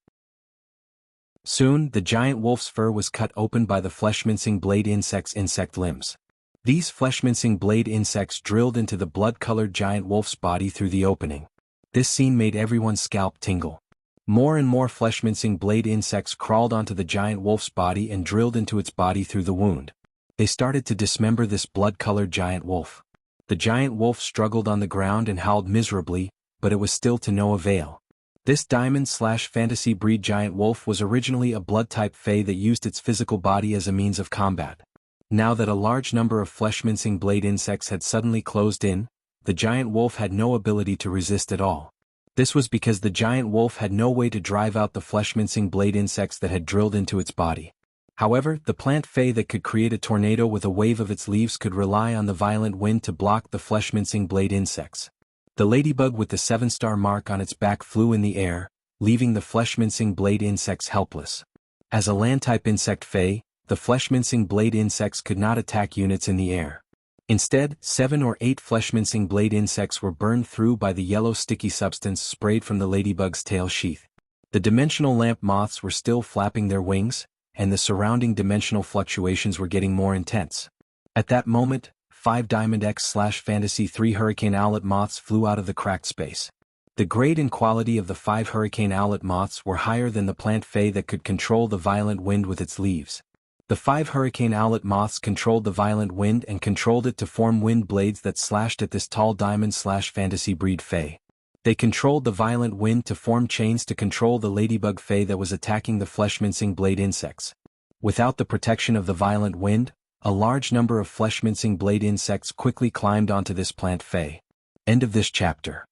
A: Soon, the giant wolf's fur was cut open by the fleshmincing blade insects' insect limbs. These fleshmincing blade insects drilled into the blood-colored giant wolf's body through the opening. This scene made everyone's scalp tingle. More and more fleshmincing blade insects crawled onto the giant wolf's body and drilled into its body through the wound. They started to dismember this blood-colored giant wolf. The giant wolf struggled on the ground and howled miserably, but it was still to no avail. This diamond/fantasy breed giant wolf was originally a blood-type fae that used its physical body as a means of combat. Now that a large number of flesh-mincing blade insects had suddenly closed in, the giant wolf had no ability to resist at all. This was because the giant wolf had no way to drive out the flesh-mincing blade insects that had drilled into its body. However, the plant fae that could create a tornado with a wave of its leaves could rely on the violent wind to block the flesh-mincing blade insects. The ladybug with the 7-star mark on its back flew in the air, leaving the flesh-mincing blade insects helpless. As a land-type insect fae, the flesh-mincing blade insects could not attack units in the air. Instead, 7 or 8 flesh-mincing blade insects were burned through by the yellow sticky substance sprayed from the ladybug's tail sheath. The dimensional lamp moths were still flapping their wings, and the surrounding dimensional fluctuations were getting more intense. At that moment, 5 Diamond X/Fantasy 3 Hurricane Owlet moths flew out of the cracked space. The grade and quality of the 5 Hurricane Owlet moths were higher than the plant fae that could control the violent wind with its leaves. The 5 Hurricane Owlet moths controlled the violent wind and controlled it to form wind blades that slashed at this tall diamond/fantasy breed fae. They controlled the violent wind to form chains to control the ladybug fae that was attacking the flesh-mincing blade insects. Without the protection of the violent wind, a large number of flesh-mincing blade insects quickly climbed onto this plant fae. End of this chapter.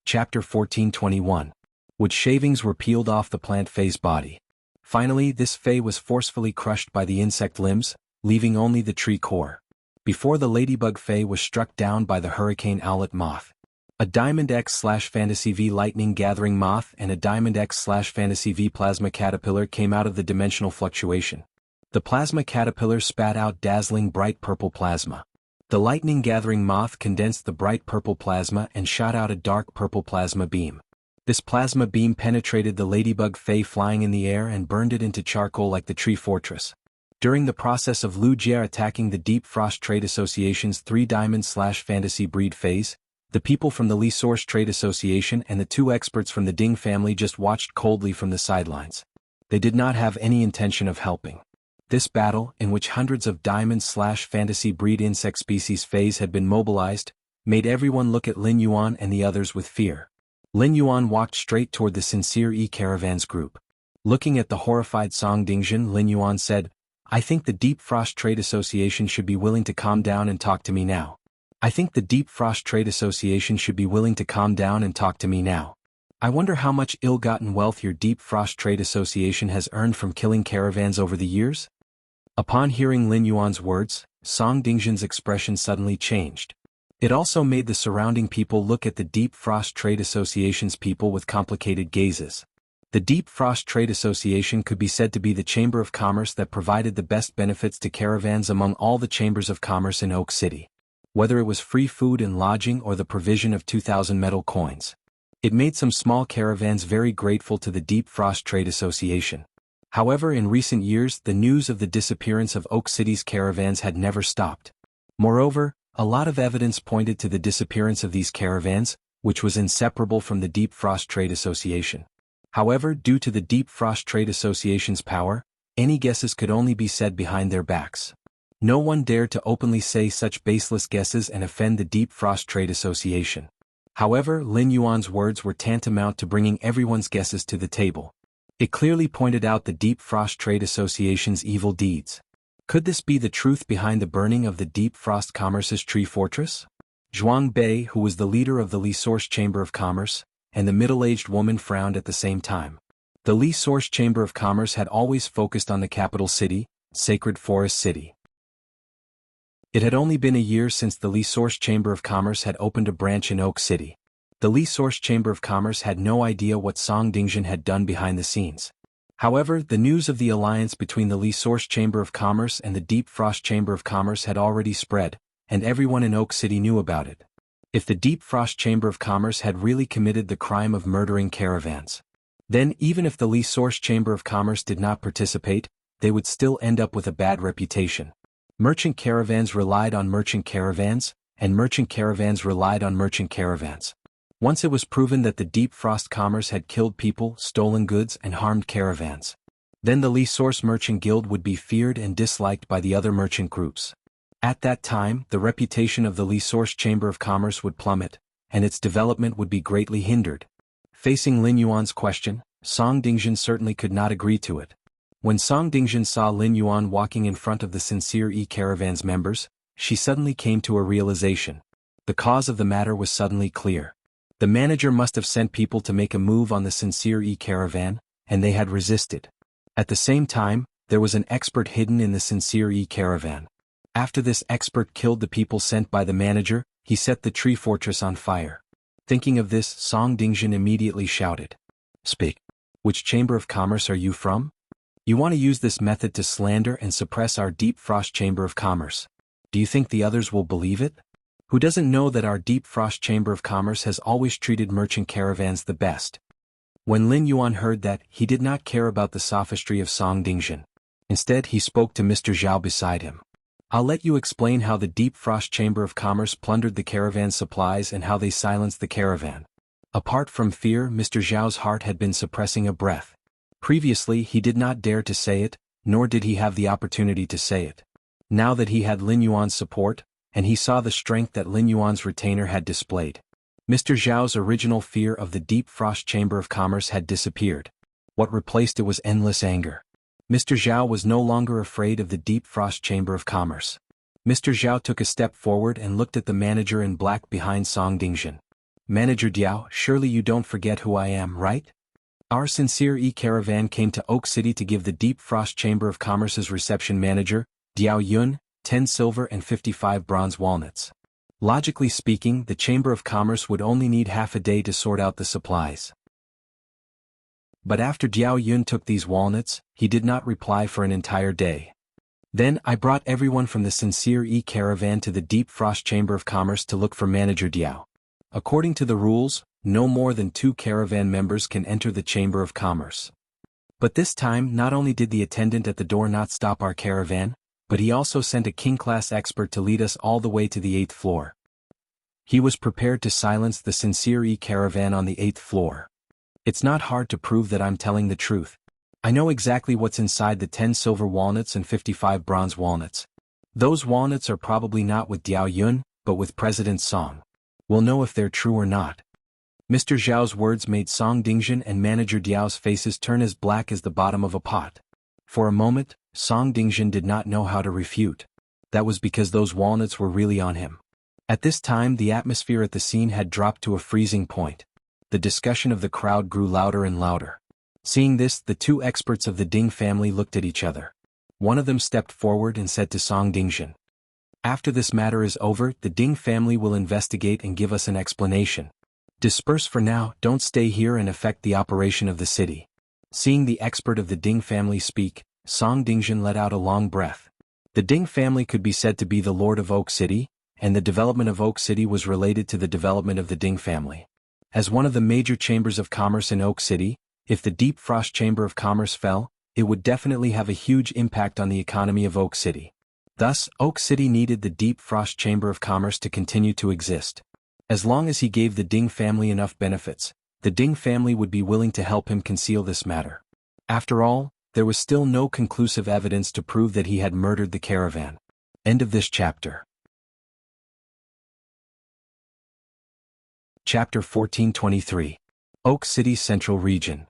A: Chapter 14:21. Wood shavings were peeled off the plant fae's body. Finally, this fae was forcefully crushed by the insect limbs, leaving only the tree core. Before the ladybug fae was struck down by the Hurricane Owlet moth. A Diamond X/Fantasy V lightning gathering moth and a Diamond X/Fantasy V plasma caterpillar came out of the dimensional fluctuation. The plasma caterpillar spat out dazzling bright purple plasma. The lightning gathering moth condensed the bright purple plasma and shot out a dark purple plasma beam. This plasma beam penetrated the ladybug fae flying in the air and burned it into charcoal like the tree fortress. During the process of Lu Jie attacking the Deep Frost Trade Association's 3 Diamond/Fantasy breed faes, the people from the Lee Source Trade Association and the 2 experts from the Ding family just watched coldly from the sidelines. They did not have any intention of helping. This battle, in which hundreds of Diamond/Fantasy breed insect species faes had been mobilized, made everyone look at Lin Yuan and the others with fear. Lin Yuan walked straight toward the Sincere E-Caravans group. Looking at the horrified Song Dingjin, Lin Yuan said, "I think the Deep Frost Trade Association should be willing to calm down and talk to me now. I think the Deep Frost Trade Association should be willing to calm down and talk to me now. I wonder how much ill-gotten wealth your Deep Frost Trade Association has earned from killing caravans over the years?" Upon hearing Lin Yuan's words, Song Dingjin's expression suddenly changed. It also made the surrounding people look at the Deep Frost Trade Association's people with complicated gazes. The Deep Frost Trade Association could be said to be the chamber of commerce that provided the best benefits to caravans among all the chambers of commerce in Oak City. Whether it was free food and lodging or the provision of 2,000 metal coins. It made some small caravans very grateful to the Deep Frost Trade Association. However, in recent years the news of the disappearance of Oak City's caravans had never stopped. Moreover, a lot of evidence pointed to the disappearance of these caravans, which was inseparable from the Deep Frost Trade Association. However, due to the Deep Frost Trade Association's power, any guesses could only be said behind their backs. No one dared to openly say such baseless guesses and offend the Deep Frost Trade Association. However, Lin Yuan's words were tantamount to bringing everyone's guesses to the table. It clearly pointed out the Deep Frost Trade Association's evil deeds. Could this be the truth behind the burning of the Deep Frost Commerce's tree fortress? Zhuang Bei, who was the leader of the Lee Source Chamber of Commerce, and the middle-aged woman frowned at the same time. The Lee Source Chamber of Commerce had always focused on the capital city, Sacred Forest City. It had only been a year since the Lee Source Chamber of Commerce had opened a branch in Oak City. The Lee Source Chamber of Commerce had no idea what Song Dingjin had done behind the scenes. However, the news of the alliance between the Lee Source Chamber of Commerce and the Deep Frost Chamber of Commerce had already spread, and everyone in Oak City knew about it. If the Deep Frost Chamber of Commerce had really committed the crime of murdering caravans, then even if the Lee Source Chamber of Commerce did not participate, they would still end up with a bad reputation. Merchant caravans relied on merchant caravans, and merchant caravans relied on merchant caravans. Once it was proven that the Deep Frost Commerce had killed people, stolen goods, and harmed caravans, then the Lee Source Merchant Guild would be feared and disliked by the other merchant groups. At that time, the reputation of the Li Source Chamber of Commerce would plummet, and its development would be greatly hindered. Facing Lin Yuan's question, Song Dingjun certainly could not agree to it. When Song Dingjun saw Lin Yuan walking in front of the Sincere E-Caravan's members, she suddenly came to a realization. The cause of the matter was suddenly clear. The manager must have sent people to make a move on the Sincere E-Caravan, and they had resisted. At the same time, there was an expert hidden in the Sincere E-Caravan. After this expert killed the people sent by the manager, he set the tree fortress on fire. Thinking of this, Song Dingjun immediately shouted, "Speak. Which chamber of commerce are you from? You want to use this method to slander and suppress our Deep Frost Chamber of Commerce. Do you think the others will believe it? Who doesn't know that our Deep Frost Chamber of Commerce has always treated merchant caravans the best?" When Lin Yuan heard that, he did not care about the sophistry of Song Dingjun. Instead, he spoke to Mr. Zhao beside him. "I'll let you explain how the Deep Frost Chamber of Commerce plundered the caravan's supplies and how they silenced the caravan." Apart from fear, Mr. Zhao's heart had been suppressing a breath. Previously, he did not dare to say it, nor did he have the opportunity to say it. Now that he had Lin Yuan's support, and he saw the strength that Lin Yuan's retainer had displayed, Mr. Zhao's original fear of the Deep Frost Chamber of Commerce had disappeared. What replaced it was endless anger. Mr. Zhao was no longer afraid of the Deep Frost Chamber of Commerce. Mr. Zhao took a step forward and looked at the manager in black behind Song Dingjun. "Manager Diao, surely you don't forget who I am, right? Our Sincere E-Caravan came to Oak City to give the Deep Frost Chamber of Commerce's reception manager, Diao Yun, 10 silver and 55 bronze walnuts. Logically speaking, the Chamber of Commerce would only need half a day to sort out the supplies." But after Diao Yun took these walnuts, he did not reply for an entire day. "Then I brought everyone from the Sincere E-Caravan to the Deep Frost Chamber of Commerce to look for Manager Diao. According to the rules, no more than 2 caravan members can enter the Chamber of Commerce. But this time, not only did the attendant at the door not stop our caravan, but he also sent a king-class expert to lead us all the way to the 8th floor. He was prepared to silence the Sincere E-Caravan on the 8th floor. It's not hard to prove that I'm telling the truth. I know exactly what's inside the 10 silver walnuts and 55 bronze walnuts. Those walnuts are probably not with Diao Yun, but with President Song. We'll know if they're true or not." Mr. Zhao's words made Song Dingjun and Manager Diao's faces turn as black as the bottom of a pot. For a moment, Song Dingjun did not know how to refute. That was because those walnuts were really on him. At this time, the atmosphere at the scene had dropped to a freezing point. The discussion of the crowd grew louder and louder. Seeing this, the 2 experts of the Ding family looked at each other. One of them stepped forward and said to Song Dingjun, "After this matter is over, the Ding family will investigate and give us an explanation. Disperse for now, don't stay here and affect the operation of the city." Seeing the expert of the Ding family speak, Song Dingjun let out a long breath. The Ding family could be said to be the Lord of Oak City, and the development of Oak City was related to the development of the Ding family. As one of the major chambers of commerce in Oak City, if the Deep Frost Chamber of Commerce fell, it would definitely have a huge impact on the economy of Oak City. Thus, Oak City needed the Deep Frost Chamber of Commerce to continue to exist. As long as he gave the Ding family enough benefits, the Ding family would be willing to help him conceal this matter. After all, there was still no conclusive evidence to prove that he had murdered the caravan. End of this chapter. Chapter 1423. Oak City Central Region.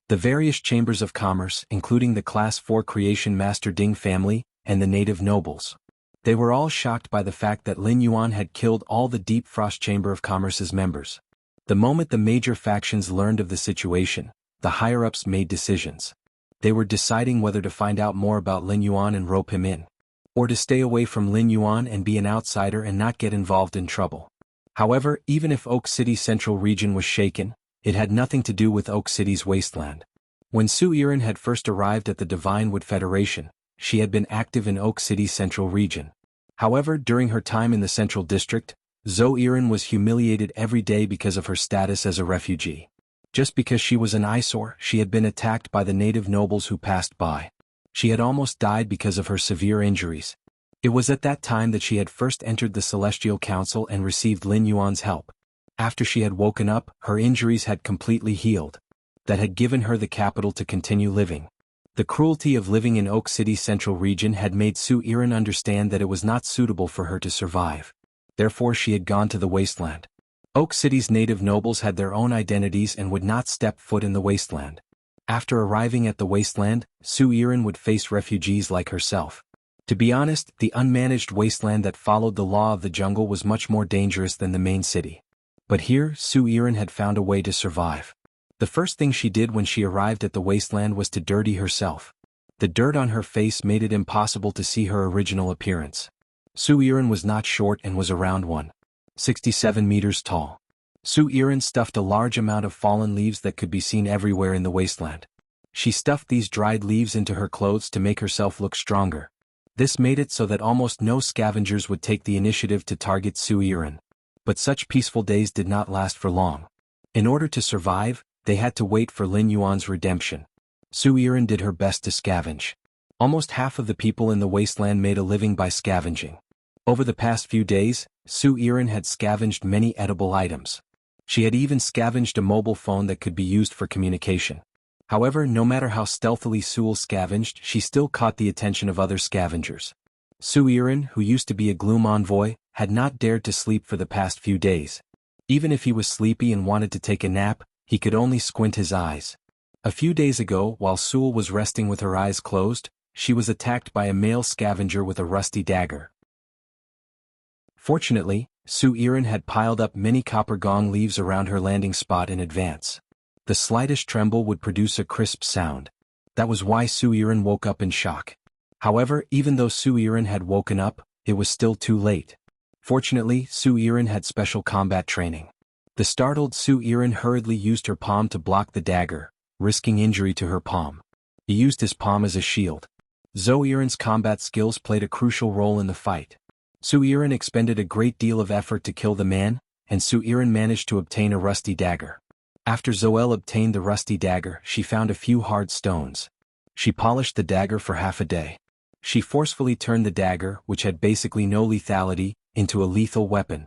A: The various chambers of commerce, including the Class 4 Creation Master Ding family, and the native nobles. They were all shocked by the fact that Lin Yuan had killed all the Deep Frost Chamber of Commerce's members. The moment the major factions learned of the situation, the higher-ups made decisions. They were deciding whether to find out more about Lin Yuan and rope him in, or to stay away from Lin Yuan and be an outsider and not get involved in trouble. However, even if Oak City Central Region was shaken, it had nothing to do with Oak City's wasteland. When Su Yiren had first arrived at the Divine Wood Federation, she had been active in Oak City Central Region. However, during her time in the Central District, Zhou Yiren was humiliated every day because of her status as a refugee. Just because she was an eyesore, she had been attacked by the native nobles who passed by. She had almost died because of her severe injuries. It was at that time that she had first entered the Celestial Council and received Lin Yuan's help. After she had woken up, her injuries had completely healed. That had given her the capital to continue living. The cruelty of living in Oak City's central region had made Su Iren understand that it was not suitable for her to survive. Therefore she had gone to the wasteland. Oak City's native nobles had their own identities and would not step foot in the wasteland. After arriving at the wasteland, Su Iren would face refugees like herself. To be honest, the unmanaged wasteland that followed the law of the jungle was much more dangerous than the main city. But here, Su Iren had found a way to survive. The first thing she did when she arrived at the wasteland was to dirty herself. The dirt on her face made it impossible to see her original appearance. Su Iren was not short and was around 1.67 meters tall. Su Iren stuffed a large amount of fallen leaves that could be seen everywhere in the wasteland. She stuffed these dried leaves into her clothes to make herself look stronger. This made it so that almost no scavengers would take the initiative to target Su Iren. But such peaceful days did not last for long. In order to survive, they had to wait for Lin Yuan's redemption. Su Iren did her best to scavenge. Almost half of the people in the wasteland made a living by scavenging. Over the past few days, Su Iren had scavenged many edible items. She had even scavenged a mobile phone that could be used for communication. However, no matter how stealthily Su'ul scavenged, she still caught the attention of other scavengers. Su Iren, who used to be a gloom envoy, had not dared to sleep for the past few days. Even if he was sleepy and wanted to take a nap, he could only squint his eyes. A few days ago, while Su'ul was resting with her eyes closed, she was attacked by a male scavenger with a rusty dagger. Fortunately, Su Iren had piled up many copper gong leaves around her landing spot in advance. The slightest tremble would produce a crisp sound. That was why Su Iren woke up in shock. However, even though Su Iren had woken up, it was still too late. Fortunately, Su Iren had special combat training. The startled Su Iren hurriedly used her palm to block the dagger, risking injury to her palm. He used his palm as a shield. Zo Iren's combat skills played a crucial role in the fight. Su Iren expended a great deal of effort to kill the man, and Su Iren managed to obtain a rusty dagger. After Zoel obtained the rusty dagger, she found a few hard stones. She polished the dagger for half a day. She forcefully turned the dagger, which had basically no lethality, into a lethal weapon.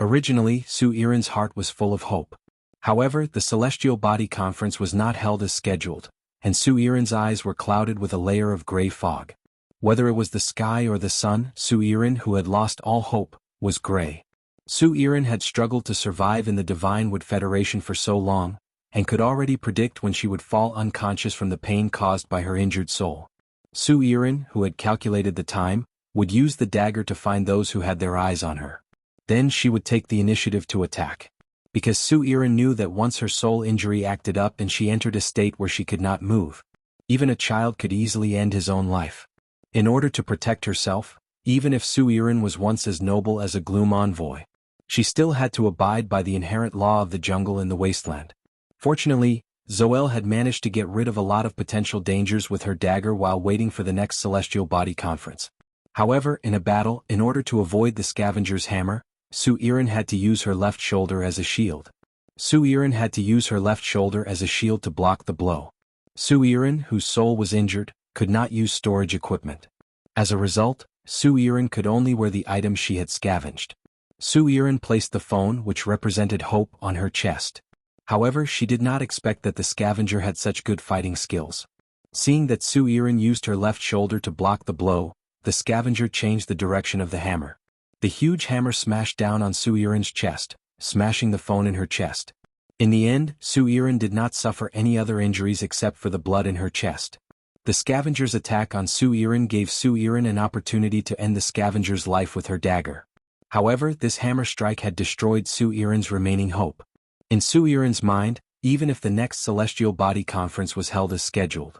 A: Originally, Su Iren's heart was full of hope. However, the Celestial Body Conference was not held as scheduled, and Su Iren's eyes were clouded with a layer of gray fog. Whether it was the sky or the sun, Su Iren, who had lost all hope, was gray. Su Iren had struggled to survive in the Divine Wood Federation for so long, and could already predict when she would fall unconscious from the pain caused by her injured soul. Su Iren, who had calculated the time, would use the dagger to find those who had their eyes on her. Then she would take the initiative to attack. Because Su Iren knew that once her soul injury acted up and she entered a state where she could not move, even a child could easily end his own life. In order to protect herself, even if Su Iren was once as noble as a gloom envoy, she still had to abide by the inherent law of the jungle in the wasteland. Fortunately, Zoel had managed to get rid of a lot of potential dangers with her dagger while waiting for the next Celestial Body Conference. However, in a battle, in order to avoid the scavenger's hammer, Su Iren had to use her left shoulder as a shield. Su Iren had to use her left shoulder as a shield to block the blow. Su Iren, whose soul was injured, could not use storage equipment. As a result, Su Iren could only wear the items she had scavenged. Su Iren placed the phone, which represented hope, on her chest. However, she did not expect that the scavenger had such good fighting skills. Seeing that Su Iren used her left shoulder to block the blow, the scavenger changed the direction of the hammer. The huge hammer smashed down on Su Iren's chest, smashing the phone in her chest. In the end, Su Iren did not suffer any other injuries except for the blood in her chest. The scavenger's attack on Su Iren gave Su Iren an opportunity to end the scavenger's life with her dagger. However, this hammer strike had destroyed Su Iren's remaining hope. In Su Iren's mind, even if the next Celestial Body Conference was held as scheduled.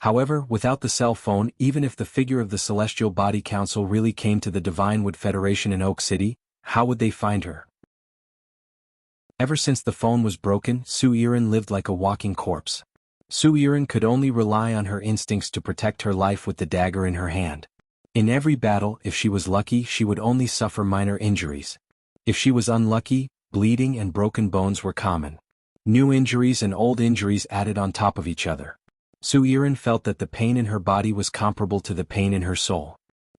A: However, without the cell phone, even if the figure of the Celestial Body Council really came to the Divine Wood Federation in Oak City, how would they find her? Ever since the phone was broken, Su Iren lived like a walking corpse. Su Iren could only rely on her instincts to protect her life with the dagger in her hand. In every battle, if she was lucky, she would only suffer minor injuries. If she was unlucky, bleeding and broken bones were common. New injuries and old injuries added on top of each other. Su Iren felt that the pain in her body was comparable to the pain in her soul.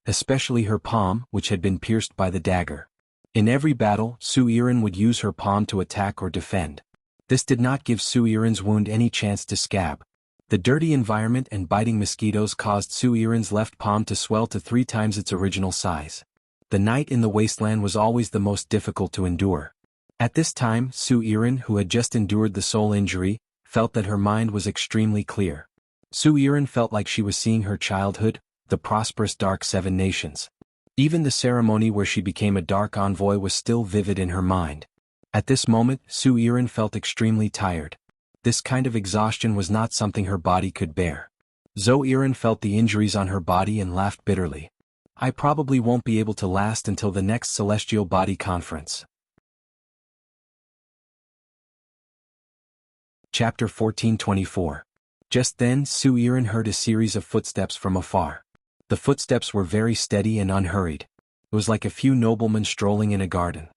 A: Especially her palm, which had been pierced by the dagger. In every battle, Su Iren would use her palm to attack or defend. This did not give Su Iren's wound any chance to scab. The dirty environment and biting mosquitoes caused Su Yiren's left palm to swell to 3 times its original size. The night in the wasteland was always the most difficult to endure. At this time, Su Yiren, who had just endured the soul injury, felt that her mind was extremely clear. Su Yiren felt like she was seeing her childhood, the prosperous Dark Seven Nations. Even the ceremony where she became a Dark Envoy was still vivid in her mind. At this moment, Su Yiren felt extremely tired. This kind of exhaustion was not something her body could bear. Zhou Yiren felt the injuries on her body and laughed bitterly. I probably won't be able to last until the next Celestial Body Conference. Chapter 1424. Just then, Su Yiren heard a series of footsteps from afar. The footsteps were very steady and unhurried. It was like a few noblemen strolling in a garden.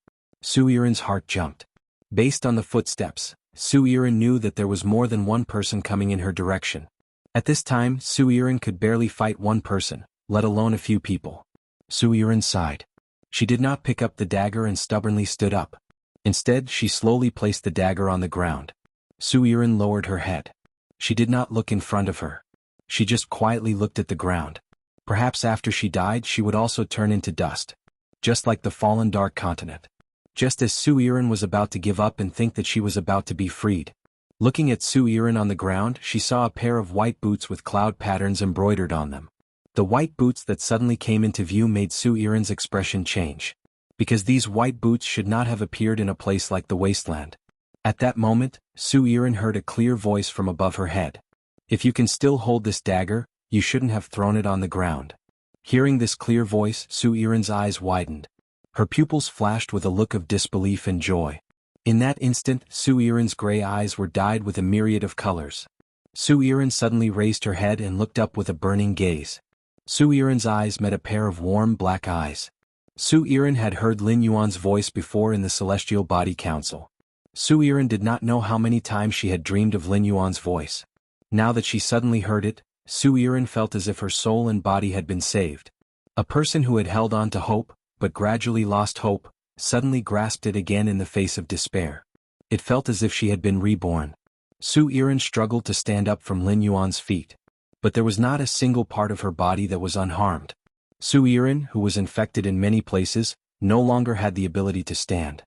A: Su Yiren's heart jumped. Based on the footsteps, Su Yiren knew that there was more than one person coming in her direction. At this time, Su Yiren could barely fight one person, let alone a few people. Su Yiren sighed. She did not pick up the dagger and stubbornly stood up. Instead, she slowly placed the dagger on the ground. Su Yiren lowered her head. She did not look in front of her. She just quietly looked at the ground. Perhaps after she died she would also turn into dust. Just like the fallen Dark Continent. Just as Su Yiren was about to give up and think that she was about to be freed. Looking at Su Yiren on the ground, she saw a pair of white boots with cloud patterns embroidered on them. The white boots that suddenly came into view made Su Yiren's expression change. Because these white boots should not have appeared in a place like the wasteland. At that moment, Su Yiren heard a clear voice from above her head. If you can still hold this dagger, you shouldn't have thrown it on the ground. Hearing this clear voice, Su Yiren's eyes widened. Her pupils flashed with a look of disbelief and joy. In that instant, Su Yiren's gray eyes were dyed with a myriad of colors. Su Yiren suddenly raised her head and looked up with a burning gaze. Su Yiren's eyes met a pair of warm black eyes. Su Yiren had heard Lin Yuan's voice before in the Celestial Body Council. Su Yiren did not know how many times she had dreamed of Lin Yuan's voice. Now that she suddenly heard it, Su Yiren felt as if her soul and body had been saved. A person who had held on to hope, but gradually lost hope, suddenly grasped it again in the face of despair. It felt as if she had been reborn. Su Yiren struggled to stand up from Lin Yuan's feet. But there was not a single part of her body that was unharmed. Su Yiren, who was infected in many places, no longer had the ability to stand.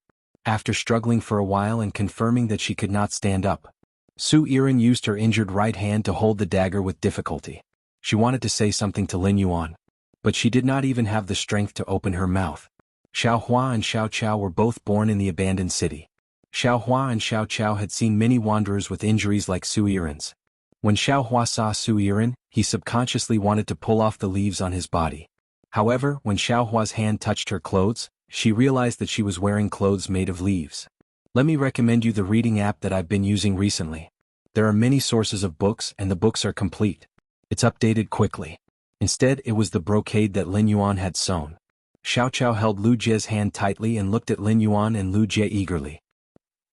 A: After struggling for a while and confirming that she could not stand up, Su Yiren used her injured right hand to hold the dagger with difficulty. She wanted to say something to Lin Yuan. But she did not even have the strength to open her mouth. Xiao Hua and Xiao Chao were both born in the abandoned city. Xiao Hua and Xiao Chao had seen many wanderers with injuries like Su Yiren's. When Xiao Hua saw Su Yiren, he subconsciously wanted to pull off the leaves on his body. However, when Xiao Hua's hand touched her clothes, she realized that she was wearing clothes made of leaves. Let me recommend you the reading app that I've been using recently. There are many sources of books and the books are complete. It's updated quickly. Instead, it was the brocade that Lin Yuan had sewn. Xiao Chao held Lu Jie's hand tightly and looked at Lin Yuan and Lu Jie eagerly.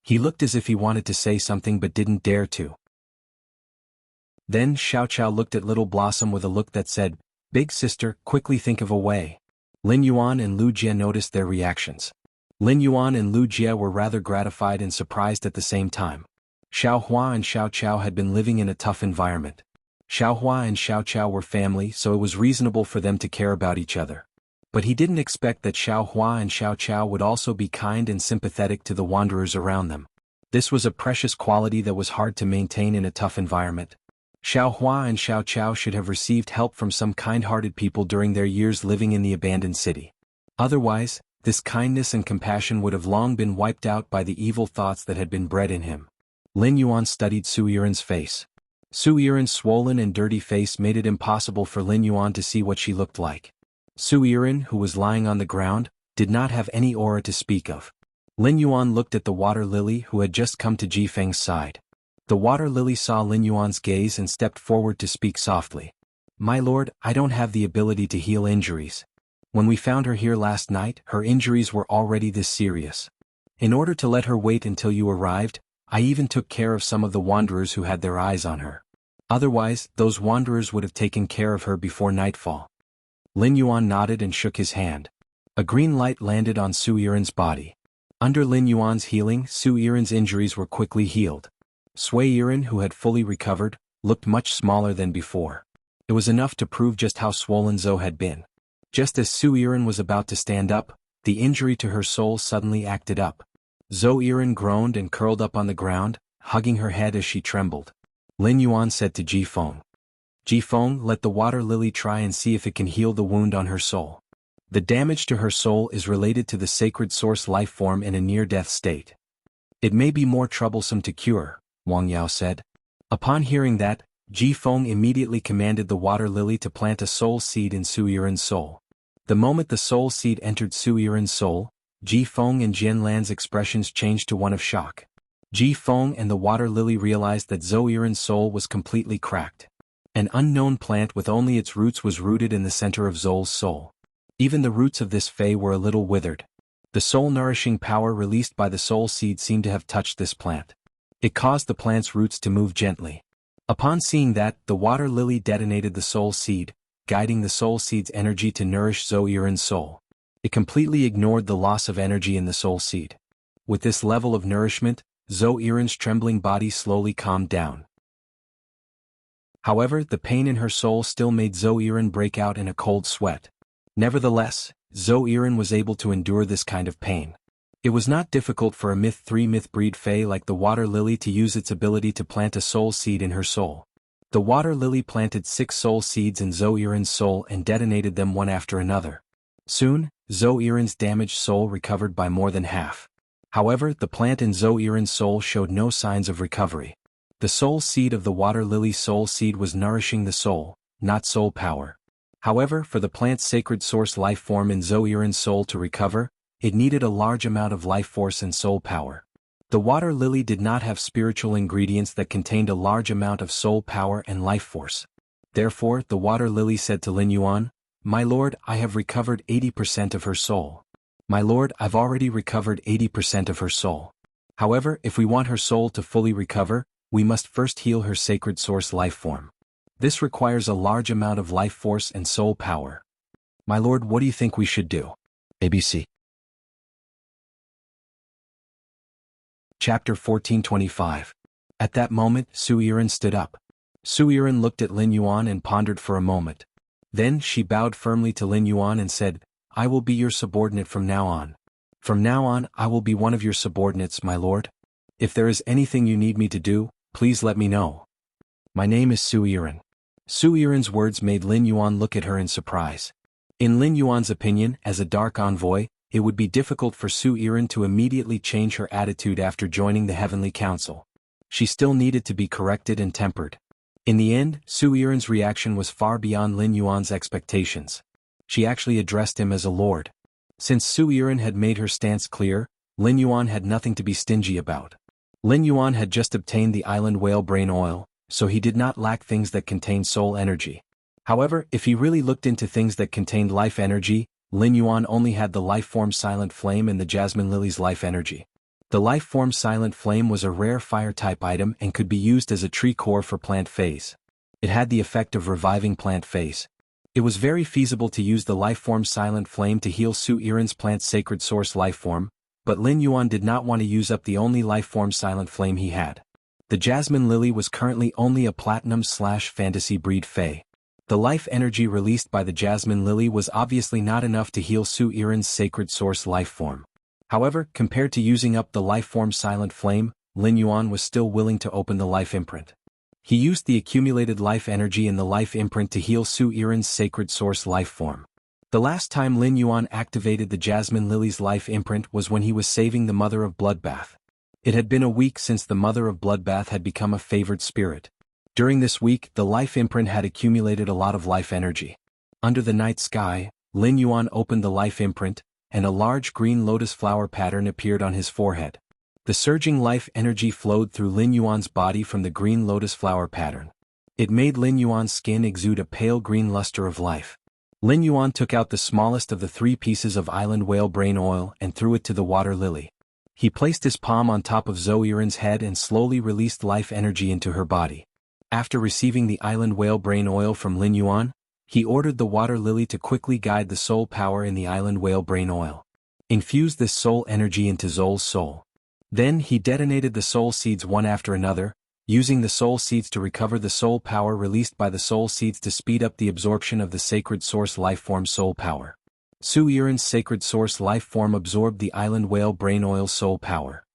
A: He looked as if he wanted to say something but didn't dare to. Then Xiao Chao looked at Little Blossom with a look that said, "Big sister, quickly think of a way." Lin Yuan and Lu Jie noticed their reactions. Lin Yuan and Lu Jie were rather gratified and surprised at the same time. Xiao Hua and Xiao Chao had been living in a tough environment. Xiao Hua and Xiao Chao were family, so it was reasonable for them to care about each other. But he didn't expect that Xiao Hua and Xiao Chao would also be kind and sympathetic to the wanderers around them. This was a precious quality that was hard to maintain in a tough environment. Xiao Hua and Xiao Chao should have received help from some kind-hearted people during their years living in the abandoned city. Otherwise, this kindness and compassion would have long been wiped out by the evil thoughts that had been bred in him. Lin Yuan studied Su Yiren's face. Su Yiren's swollen and dirty face made it impossible for Lin Yuan to see what she looked like. Su Yiren, who was lying on the ground, did not have any aura to speak of. Lin Yuan looked at the water lily who had just come to Ji Feng's side. The water lily saw Lin Yuan's gaze and stepped forward to speak softly. "My lord, I don't have the ability to heal injuries. When we found her here last night, her injuries were already this serious. In order to let her wait until you arrived, I even took care of some of the wanderers who had their eyes on her. Otherwise, those wanderers would have taken care of her before nightfall." Lin Yuan nodded and shook his hand. A green light landed on Su Yiren's body. Under Lin Yuan's healing, Su Yiren's injuries were quickly healed. Sui Yiren, who had fully recovered, looked much smaller than before. It was enough to prove just how swollen Zhou had been. Just as Su Yiren was about to stand up, the injury to her soul suddenly acted up. Zhou Yiren groaned and curled up on the ground, hugging her head as she trembled. Lin Yuan said to Ji Feng, "Ji Feng, let the water lily try and see if it can heal the wound on her soul. The damage to her soul is related to the sacred source life form in a near-death state. It may be more troublesome to cure," Wang Yao said. Upon hearing that, Ji Feng immediately commanded the water lily to plant a soul seed in Su Yiren's soul. The moment the soul seed entered Su Yiren's soul, Ji Feng and Jian Lan's expressions changed to one of shock. Ji Feng and the water lily realized that Zhou Yiren's soul was completely cracked. An unknown plant with only its roots was rooted in the center of Zhou's soul. Even the roots of this fei were a little withered. The soul-nourishing power released by the soul seed seemed to have touched this plant. It caused the plant's roots to move gently. Upon seeing that, the water lily detonated the soul seed, guiding the soul seed's energy to nourish Zhou Yiren's soul. It completely ignored the loss of energy in the soul seed. With this level of nourishment, Zhou Yiren's trembling body slowly calmed down. However, the pain in her soul still made Zhou Yiren break out in a cold sweat. Nevertheless, Zhou Yiren was able to endure this kind of pain. It was not difficult for a myth breed fei like the water lily to use its ability to plant a soul seed in her soul. The water lily planted 6 soul seeds in Zhou Yiren's soul and detonated them one after another. Soon, Zhou Yiren's damaged soul recovered by more than half. However, the plant in Zhou Yiren's soul showed no signs of recovery. The soul seed of the water lily's soul seed was nourishing the soul, not soul power. However, for the plant's sacred source life form in Zhou Yiren's soul to recover, it needed a large amount of life force and soul power. The water lily did not have spiritual ingredients that contained a large amount of soul power and life force. Therefore, the water lily said to Lin Yuan, "My lord, I have recovered 80% of her soul. My lord, I've already recovered 80% of her soul. However, if we want her soul to fully recover, we must first heal her sacred source life form. This requires a large amount of life force and soul power. My lord, what do you think we should do?" ABC. Chapter 1425. At that moment, Su Yiren stood up. Su Yiren looked at Lin Yuan and pondered for a moment. Then she bowed firmly to Lin Yuan and said, "I will be your subordinate from now on. From now on, I will be one of your subordinates, my lord. If there is anything you need me to do, please let me know. My name is Su Yiren." Su Yiren's words made Lin Yuan look at her in surprise. In Lin Yuan's opinion, as a dark envoy, it would be difficult for Su Yiren to immediately change her attitude after joining the Heavenly Council. She still needed to be corrected and tempered. In the end, Su Yiren's reaction was far beyond Lin Yuan's expectations. She actually addressed him as a lord. Since Su Yiren had made her stance clear, Lin Yuan had nothing to be stingy about. Lin Yuan had just obtained the island whale brain oil, so he did not lack things that contained soul energy. However, if he really looked into things that contained life energy, Lin Yuan only had the life form Silent Flame and the Jasmine Lily's life energy. The life form Silent Flame was a rare fire-type item and could be used as a tree core for plant phase. It had the effect of reviving plant phase. It was very feasible to use the life form Silent Flame to heal Su Yiren's plant's sacred source life form, but Lin Yuan did not want to use up the only life form Silent Flame he had. The Jasmine Lily was currently only a platinum/fantasy breed fei. The life energy released by the Jasmine Lily was obviously not enough to heal Su Yiren's sacred source life form. However, compared to using up the life form Silent Flame, Lin Yuan was still willing to open the life imprint. He used the accumulated life energy in the life imprint to heal Su Yiren's sacred source life form. The last time Lin Yuan activated the Jasmine Lily's life imprint was when he was saving the Mother of Bloodbath. It had been a week since the Mother of Bloodbath had become a favored spirit. During this week, the life imprint had accumulated a lot of life energy. Under the night sky, Lin Yuan opened the life imprint, and a large green lotus flower pattern appeared on his forehead. The surging life energy flowed through Lin Yuan's body from the green lotus flower pattern. It made Lin Yuan's skin exude a pale green luster of life. Lin Yuan took out the smallest of the 3 pieces of island whale brain oil and threw it to the water lily. He placed his palm on top of Zhou Yiren's head and slowly released life energy into her body. After receiving the island whale brain oil from Lin Yuan, he ordered the water lily to quickly guide the soul power in the island whale brain oil. Infuse this soul energy into Zhou's soul. Then he detonated the soul seeds one after another, using the soul seeds to recover the soul power released by the soul seeds to speed up the absorption of the sacred source lifeform soul power. Su Yiren's sacred source lifeform absorbed the island whale brain oil soul power.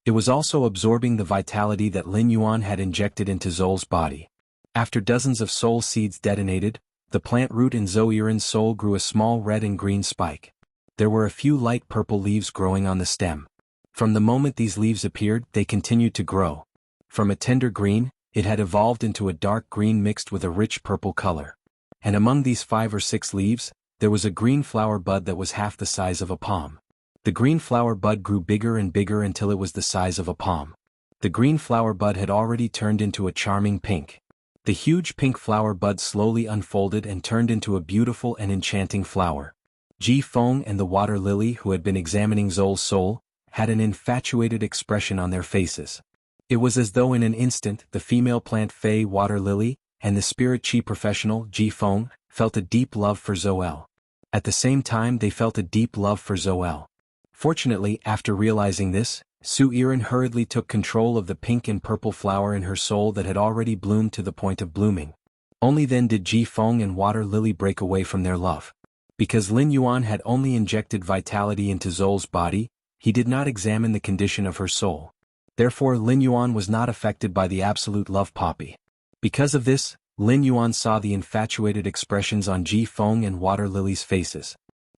A: It was also absorbing the vitality that Lin Yuan had injected into Zol's body. After dozens of soul seeds detonated, the plant root in Zhou Yiren's soul grew a small red and green spike. There were a few light purple leaves growing on the stem. From the moment these leaves appeared, they continued to grow. From a tender green, it had evolved into a dark green mixed with a rich purple color. And among these 5 or 6 leaves, there was a green flower bud that was half the size of a palm. The green flower bud grew bigger and bigger until it was the size of a palm. The green flower bud had already turned into a charming pink. The huge pink flower bud slowly unfolded and turned into a beautiful and enchanting flower. Ji Feng and the water lily, who had been examining Zol's soul, had an infatuated expression on their faces. It was as though in an instant the female plant Fei water lily and the spirit chi professional Ji Feng felt a deep love for Zoel. At the same time they felt a deep love for Zoel. Fortunately, after realizing this, Su Yiren hurriedly took control of the pink and purple flower in her soul that had already bloomed to the point of blooming. Only then did Ji Feng and water lily break away from their love. Because Lin Yuan had only injected vitality into Zol's body, he did not examine the condition of her soul. Therefore Lin Yuan was not affected by the absolute love poppy. Because of this, Lin Yuan saw the infatuated expressions on Ji Feng and water lily's faces.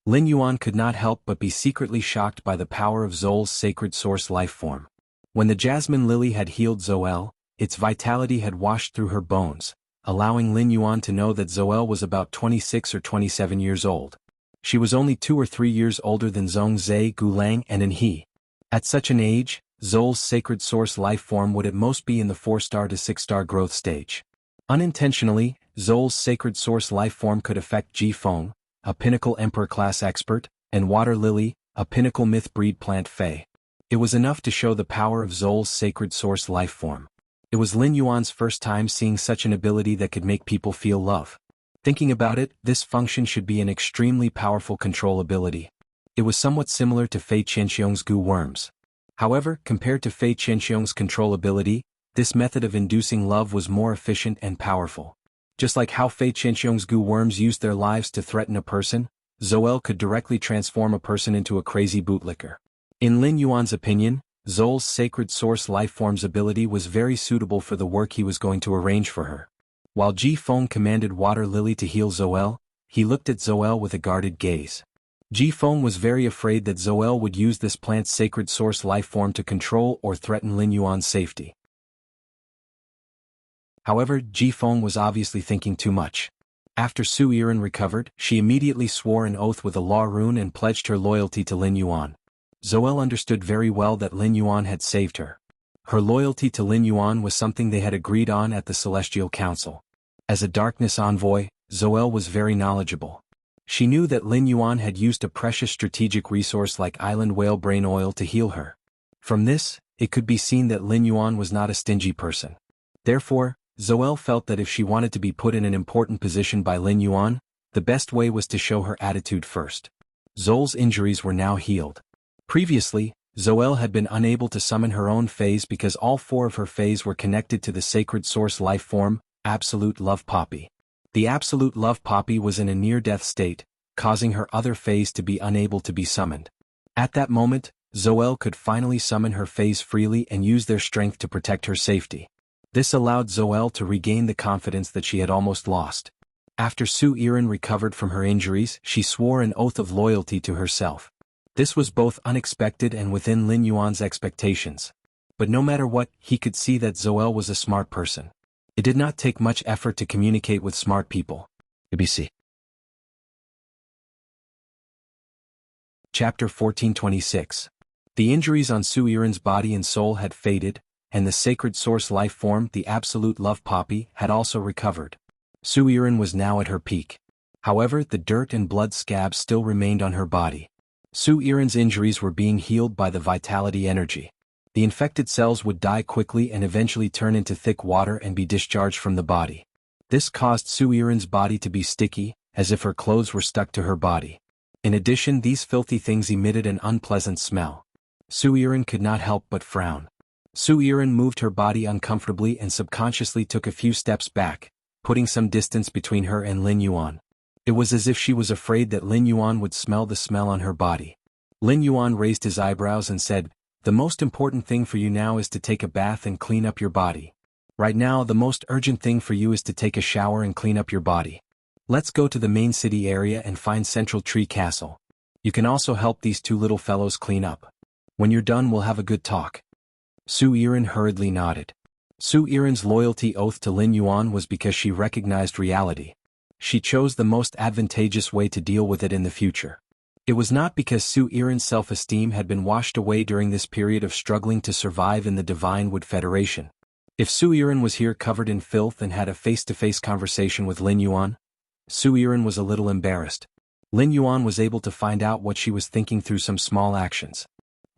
A: Lin Yuan could not help but be secretly shocked by the power of Zol's sacred source lifeform. When the jasmine lily had healed Zoel, its vitality had washed through her bones, allowing Lin Yuan to know that Zoel was about 26 or 27 years old. She was only 2 or 3 years older than Zhong Zhe Gulang and He. At such an age, Zol's sacred source lifeform would at most be in the 4-star to 6-star growth stage. Unintentionally, Zol's sacred source lifeform could affect Ji Feng, a pinnacle emperor class expert, and water lily, a pinnacle myth breed plant Fei. It was enough to show the power of Zol's sacred source lifeform. It was Lin Yuan's first time seeing such an ability that could make people feel love. Thinking about it, this function should be an extremely powerful control ability. It was somewhat similar to Fei Qianxiong's goo worms. However, compared to Fei Qianxiong's control ability, this method of inducing love was more efficient and powerful. Just like how Fei Qianxiong's goo worms used their lives to threaten a person, Zoel could directly transform a person into a crazy bootlicker. In Lin Yuan's opinion, Zol's sacred source lifeform's ability was very suitable for the work he was going to arrange for her. While Ji Feng commanded water lily to heal Zoel, he looked at Zoel with a guarded gaze. Ji Feng was very afraid that Zoel would use this plant's sacred source lifeform to control or threaten Lin Yuan's safety. However, Ji Feng was obviously thinking too much. After Su Yiren recovered, she immediately swore an oath with a law rune and pledged her loyalty to Lin Yuan. Zoel understood very well that Lin Yuan had saved her. Her loyalty to Lin Yuan was something they had agreed on at the Celestial Council. As a darkness envoy, Zoel was very knowledgeable. She knew that Lin Yuan had used a precious strategic resource like island whale brain oil to heal her. From this, it could be seen that Lin Yuan was not a stingy person. Therefore, Zoel felt that if she wanted to be put in an important position by Lin Yuan, the best way was to show her attitude first. Zol's injuries were now healed. Previously, Zoel had been unable to summon her own phase because all 4 of her phase were connected to the sacred source lifeform, Absolute Love Poppy. The Absolute Love Poppy was in a near-death state, causing her other phase to be unable to be summoned. At that moment, Zoel could finally summon her phase freely and use their strength to protect her safety. This allowed Zoel to regain the confidence that she had almost lost. After Su Yiren recovered from her injuries, she swore an oath of loyalty to herself. This was both unexpected and within Lin Yuan's expectations. But no matter what, he could see that Zoel was a smart person. It did not take much effort to communicate with smart people. ABC. Chapter 1426. The injuries on Su Yiren's body and soul had faded, and the sacred source life form, the Absolute Love Poppy, had also recovered. Su Yiren was now at her peak. However, the dirt and blood scabs still remained on her body. Su Yiren's injuries were being healed by the vitality energy. The infected cells would die quickly and eventually turn into thick water and be discharged from the body. This caused Su Yiren's body to be sticky, as if her clothes were stuck to her body. In addition, these filthy things emitted an unpleasant smell. Su Yiren could not help but frown. Su Yiren moved her body uncomfortably and subconsciously took a few steps back, putting some distance between her and Lin Yuan. It was as if she was afraid that Lin Yuan would smell the smell on her body. Lin Yuan raised his eyebrows and said, "The most important thing for you now is to take a bath and clean up your body. Right now the most urgent thing for you is to take a shower and clean up your body. Let's go to the main city area and find Central Tree Castle. You can also help these two little fellows clean up. When you're done we'll have a good talk." Su Yiren hurriedly nodded. Su Yiren's loyalty oath to Lin Yuan was because she recognized reality. She chose the most advantageous way to deal with it in the future. It was not because Su Yiren's self-esteem had been washed away during this period of struggling to survive in the Divine Wood Federation. If Su Yiren was here covered in filth and had a face-to-face conversation with Lin Yuan, Su Yiren was a little embarrassed. Lin Yuan was able to find out what she was thinking through some small actions.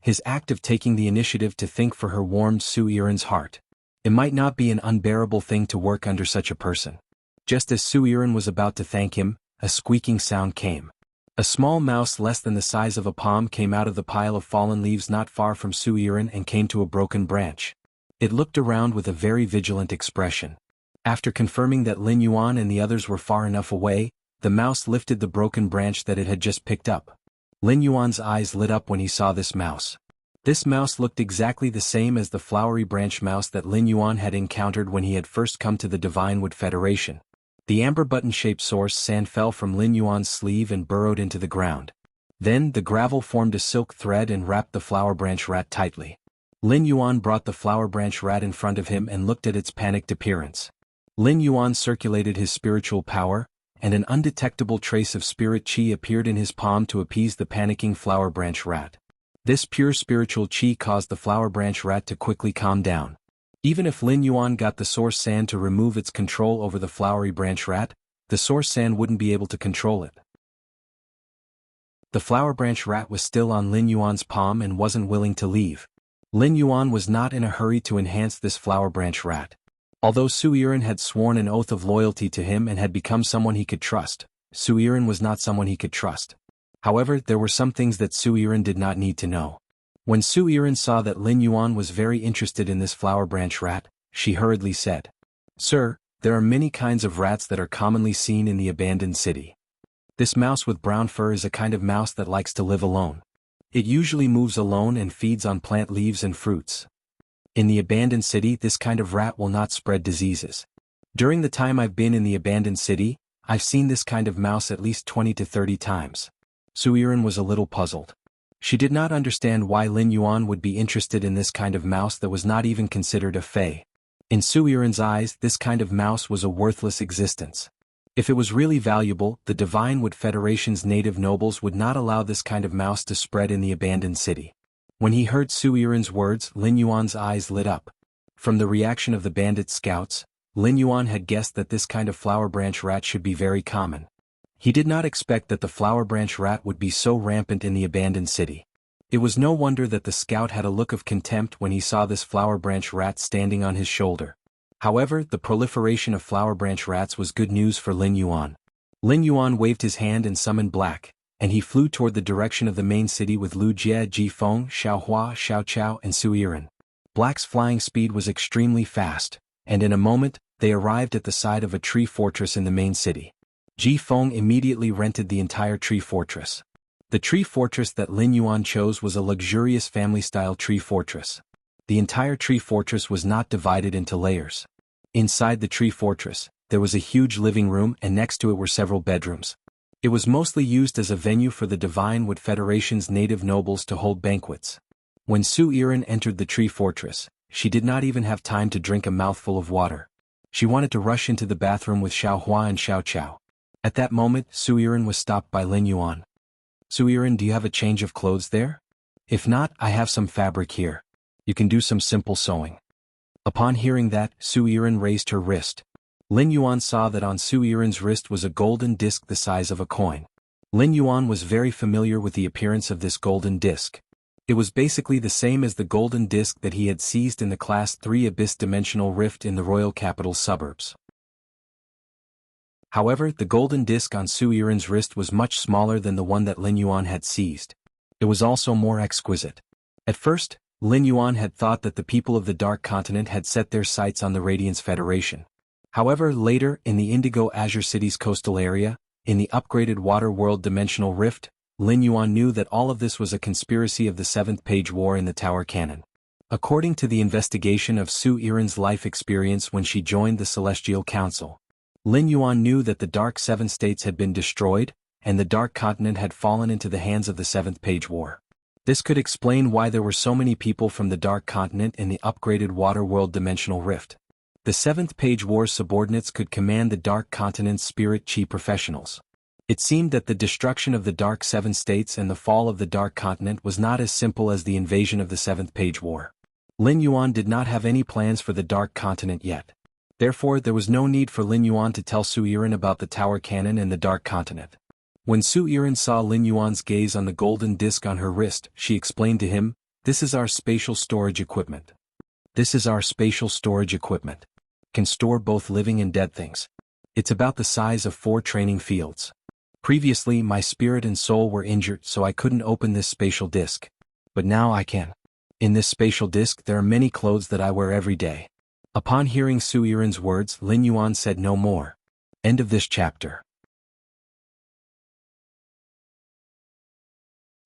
A: His act of taking the initiative to think for her warmed Su Yiren's heart. It might not be an unbearable thing to work under such a person. Just as Su Yiren was about to thank him, a squeaking sound came. A small mouse less than the size of a palm came out of the pile of fallen leaves not far from Su Yiren and came to a broken branch. It looked around with a very vigilant expression. After confirming that Lin Yuan and the others were far enough away, the mouse lifted the broken branch that it had just picked up. Lin Yuan's eyes lit up when he saw this mouse. This mouse looked exactly the same as the flowery branch mouse that Lin Yuan had encountered when he had first come to the Divine Wood Federation. The amber button-shaped source sand fell from Lin Yuan's sleeve and burrowed into the ground. Then the gravel formed a silk thread and wrapped the flower branch rat tightly. Lin Yuan brought the flower branch rat in front of him and looked at its panicked appearance. Lin Yuan circulated his spiritual power, and an undetectable trace of spirit qi appeared in his palm to appease the panicking flower branch rat. This pure spiritual qi caused the flower branch rat to quickly calm down. Even if Lin Yuan got the source sand to remove its control over the flowery branch rat, the source sand wouldn't be able to control it. The flower branch rat was still on Lin Yuan's palm and wasn't willing to leave. Lin Yuan was not in a hurry to enhance this flower branch rat. Although Su Yiren had sworn an oath of loyalty to him and had become someone he could trust, Su Yiren was not someone he could trust. However, there were some things that Su Yiren did not need to know. When Su Yiren saw that Lin Yuan was very interested in this flower branch rat, she hurriedly said, "Sir, there are many kinds of rats that are commonly seen in the abandoned city. This mouse with brown fur is a kind of mouse that likes to live alone. It usually moves alone and feeds on plant leaves and fruits. In the abandoned city, this kind of rat will not spread diseases. During the time I've been in the abandoned city, I've seen this kind of mouse at least 20 to 30 times. Su Yiren was a little puzzled. She did not understand why Lin Yuan would be interested in this kind of mouse that was not even considered a fey. In Su Yiren's eyes, this kind of mouse was a worthless existence. If it was really valuable, the Divine Wood Federation's native nobles would not allow this kind of mouse to spread in the abandoned city. When he heard Su Yiren's words, Lin Yuan's eyes lit up. From the reaction of the bandit scouts, Lin Yuan had guessed that this kind of flower branch rat should be very common. He did not expect that the flower branch rat would be so rampant in the abandoned city. It was no wonder that the scout had a look of contempt when he saw this flower branch rat standing on his shoulder. However, the proliferation of flower branch rats was good news for Lin Yuan. Lin Yuan waved his hand and summoned Black, and he flew toward the direction of the main city with Lu Jie, Ji Feng, Xiao Hua, Xiao Chao and Su Yiren. Black's flying speed was extremely fast, and in a moment, they arrived at the side of a tree fortress in the main city. Ji Feng immediately rented the entire tree fortress. The tree fortress that Lin Yuan chose was a luxurious family-style tree fortress. The entire tree fortress was not divided into layers. Inside the tree fortress, there was a huge living room and next to it were several bedrooms. It was mostly used as a venue for the Divine Wood Federation's native nobles to hold banquets. When Su Yiren entered the tree fortress, she did not even have time to drink a mouthful of water. She wanted to rush into the bathroom with Xiao Hua and Xiao Chao. At that moment, Su Yiren was stopped by Lin Yuan. "Su Yiren, do you have a change of clothes there? If not, I have some fabric here. You can do some simple sewing." Upon hearing that, Su Yiren raised her wrist. Lin Yuan saw that on Su Yiren's wrist was a golden disc the size of a coin. Lin Yuan was very familiar with the appearance of this golden disc. It was basically the same as the golden disc that he had seized in the Class 3 Abyss Dimensional Rift in the royal capital suburbs. However, the golden disc on Su Yiren's wrist was much smaller than the one that Lin Yuan had seized. It was also more exquisite. At first, Lin Yuan had thought that the people of the Dark Continent had set their sights on the Radiance Federation. However, later, in the Indigo Azure City's coastal area, in the upgraded Water World Dimensional Rift, Lin Yuan knew that all of this was a conspiracy of the Seventh Page War in the Tower Cannon. According to the investigation of Su Yiren's life experience when she joined the Celestial Council, Lin Yuan knew that the Dark Seven States had been destroyed, and the Dark Continent had fallen into the hands of the Seventh Page War. This could explain why there were so many people from the Dark Continent in the upgraded Water World Dimensional Rift. The Seventh Page War's subordinates could command the Dark Continent's spirit chi professionals. It seemed that the destruction of the Dark Seven States and the fall of the Dark Continent was not as simple as the invasion of the Seventh Page War. Lin Yuan did not have any plans for the Dark Continent yet. Therefore, there was no need for Lin Yuan to tell Su Yiren about the Tower Cannon and the Dark Continent. When Su Yiren saw Lin Yuan's gaze on the golden disc on her wrist, she explained to him, "This is our spatial storage equipment. This is our spatial storage equipment. Can store both living and dead things. It's about the size of 4 training fields. Previously, my spirit and soul were injured, so I couldn't open this spatial disc. But now I can. In this spatial disc there are many clothes that I wear every day." Upon hearing Su Yiren's words, Lin Yuan said no more. End of this chapter.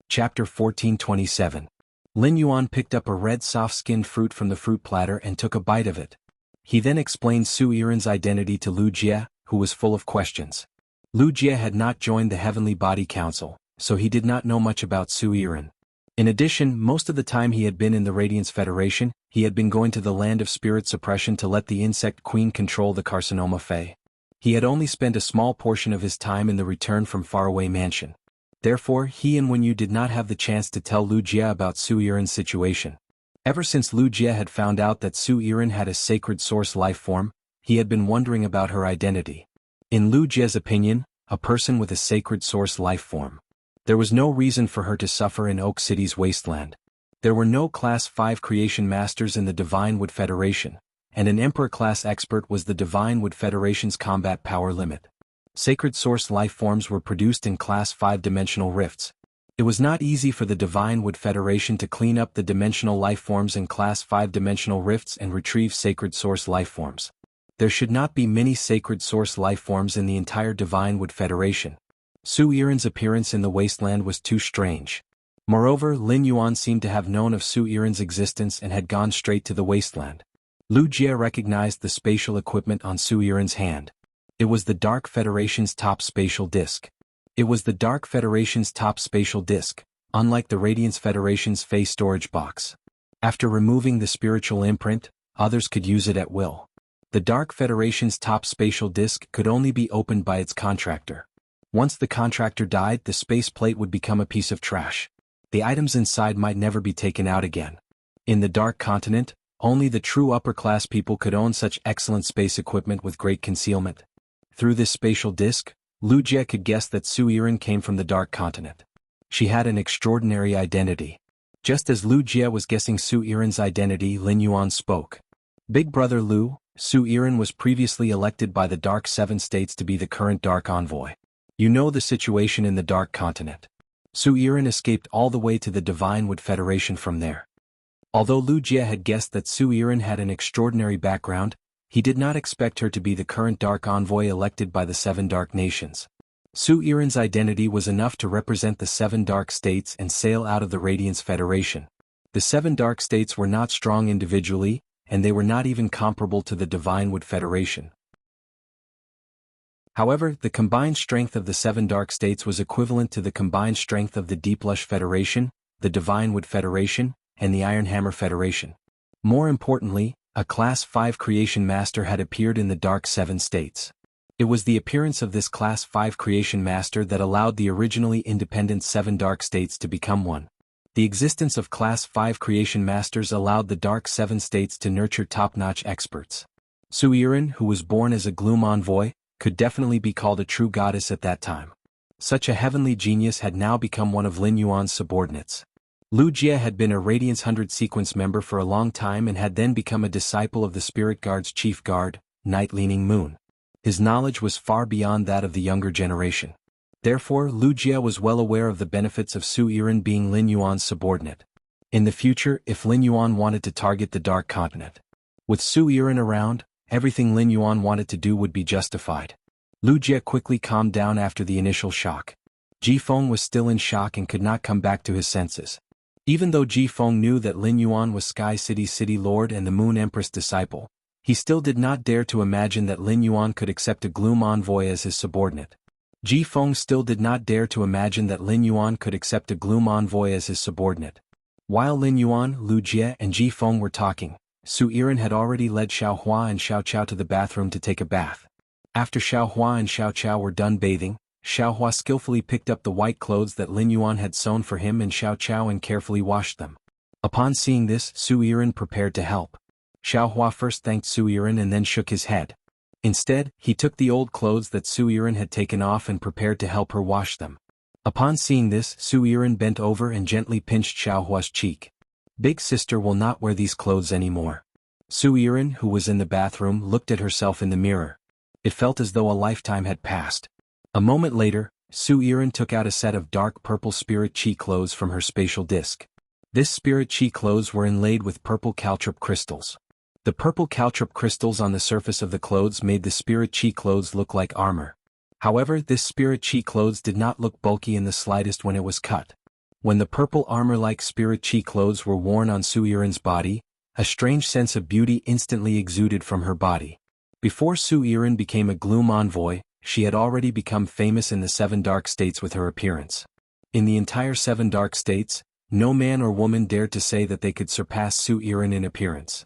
A: Chapter 1427. Lin Yuan picked up a red soft-skinned fruit from the fruit platter and took a bite of it. He then explained Su Yiren's identity to Lu Jie, who was full of questions. Lu Jie had not joined the Heavenly Body Council, so he did not know much about Su Yiren. In addition, most of the time he had been in the Radiance Federation, he had been going to the land of spirit suppression to let the Insect Queen control the Carcinoma Fae. He had only spent a small portion of his time in the Return from Faraway Mansion. Therefore, he and Wenyu did not have the chance to tell Lu Jie about Su Yiren's situation. Ever since Lu Jie had found out that Su Yiren had a sacred source life form, he had been wondering about her identity. In Lu Jie's opinion, a person with a sacred source life form. There was no reason for her to suffer in Oak City's wasteland. There were no Class 5 creation masters in the Divine Wood Federation, and an Emperor-class expert was the Divine Wood Federation's combat power limit. Sacred source life forms were produced in Class 5 dimensional rifts. It was not easy for the Divine Wood Federation to clean up the dimensional life forms in Class 5 dimensional rifts and retrieve sacred source life forms. There should not be many sacred source life forms in the entire Divine Wood Federation. Su Yiren's appearance in the wasteland was too strange. Moreover, Lin Yuan seemed to have known of Su Yiren's existence and had gone straight to the wasteland. Lu Jie recognized the spatial equipment on Su Yiren's hand. It was the Dark Federation's top spatial disc. It was the Dark Federation's top spatial disc, unlike the Radiance Federation's Fae storage box. After removing the spiritual imprint, others could use it at will. The Dark Federation's top spatial disc could only be opened by its contractor. Once the contractor died, the space plate would become a piece of trash. The items inside might never be taken out again. In the Dark Continent, only the true upper-class people could own such excellent space equipment with great concealment. Through this spatial disc, Lu Jie could guess that Su Yiren came from the Dark Continent. She had an extraordinary identity. Just as Lu Jie was guessing Su Yiren's identity, Lin Yuan spoke. "Big Brother Lu, Su Yiren was previously elected by the Dark Seven States to be the current Dark Envoy. You know the situation in the Dark Continent. Su Yiren escaped all the way to the Divine Wood Federation from there." Although Lu Jie had guessed that Su Yiren had an extraordinary background, he did not expect her to be the current Dark Envoy elected by the 7 Dark Nations. Su Yiren's identity was enough to represent the 7 Dark States and sail out of the Radiance Federation. The 7 Dark States were not strong individually, and they were not even comparable to the Divine Wood Federation. However, the combined strength of the 7 Dark States was equivalent to the combined strength of the Deep Lush Federation, the Divine Wood Federation, and the Iron Hammer Federation. More importantly, a Class 5 Creation Master had appeared in the Dark 7 States. It was the appearance of this Class 5 Creation Master that allowed the originally independent 7 Dark States to become one. The existence of Class 5 Creation Masters allowed the Dark 7 States to nurture top-notch experts. Su Yiren, who was born as a Gloom Envoy, could definitely be called a true goddess at that time. Such a heavenly genius had now become one of Lin Yuan's subordinates. Lu Jie had been a Radiance 100 sequence member for a long time and had then become a disciple of the Spirit Guard's chief guard, Night Leaning Moon. His knowledge was far beyond that of the younger generation. Therefore, Lu Jie was well aware of the benefits of Su Yiren being Lin Yuan's subordinate. In the future, if Lin Yuan wanted to target the Dark Continent. With Su Yiren around, everything Lin Yuan wanted to do would be justified. Lu Jie quickly calmed down after the initial shock. Ji Feng was still in shock and could not come back to his senses. Even though Ji Feng knew that Lin Yuan was Sky City's city lord and the Moon Empress disciple, he still did not dare to imagine that Lin Yuan could accept a Gloom envoy as his subordinate. Ji Feng still did not dare to imagine that Lin Yuan could accept a Gloom envoy as his subordinate. While Lin Yuan, Lu Jie and Ji Feng were talking, Su Yiren had already led Xiao Hua and Xiao Chao to the bathroom to take a bath. After Xiao Hua and Xiao Chao were done bathing, Xiao Hua skillfully picked up the white clothes that Lin Yuan had sewn for him and Xiao Chao and carefully washed them. Upon seeing this, Su Yiren prepared to help. Xiao Hua first thanked Su Yiren and then shook his head. Instead, he took the old clothes that Su Yiren had taken off and prepared to help her wash them. Upon seeing this, Su Yiren bent over and gently pinched Xiao Hua's cheek. Big sister will not wear these clothes anymore. Su Yiren, who was in the bathroom, looked at herself in the mirror. It felt as though a lifetime had passed. A moment later, Su Yiren took out a set of dark purple spirit chi clothes from her spatial disc. This spirit chi clothes were inlaid with purple caltrop crystals. The purple caltrop crystals on the surface of the clothes made the spirit chi clothes look like armor. However, this spirit chi clothes did not look bulky in the slightest when it was cut. When the purple armor-like spirit chi clothes were worn on Su Yiren's body, a strange sense of beauty instantly exuded from her body. Before Su Yiren became a Gloom envoy, she had already become famous in the 7 dark states with her appearance. In the entire 7 dark states, no man or woman dared to say that they could surpass Su Yiren in appearance.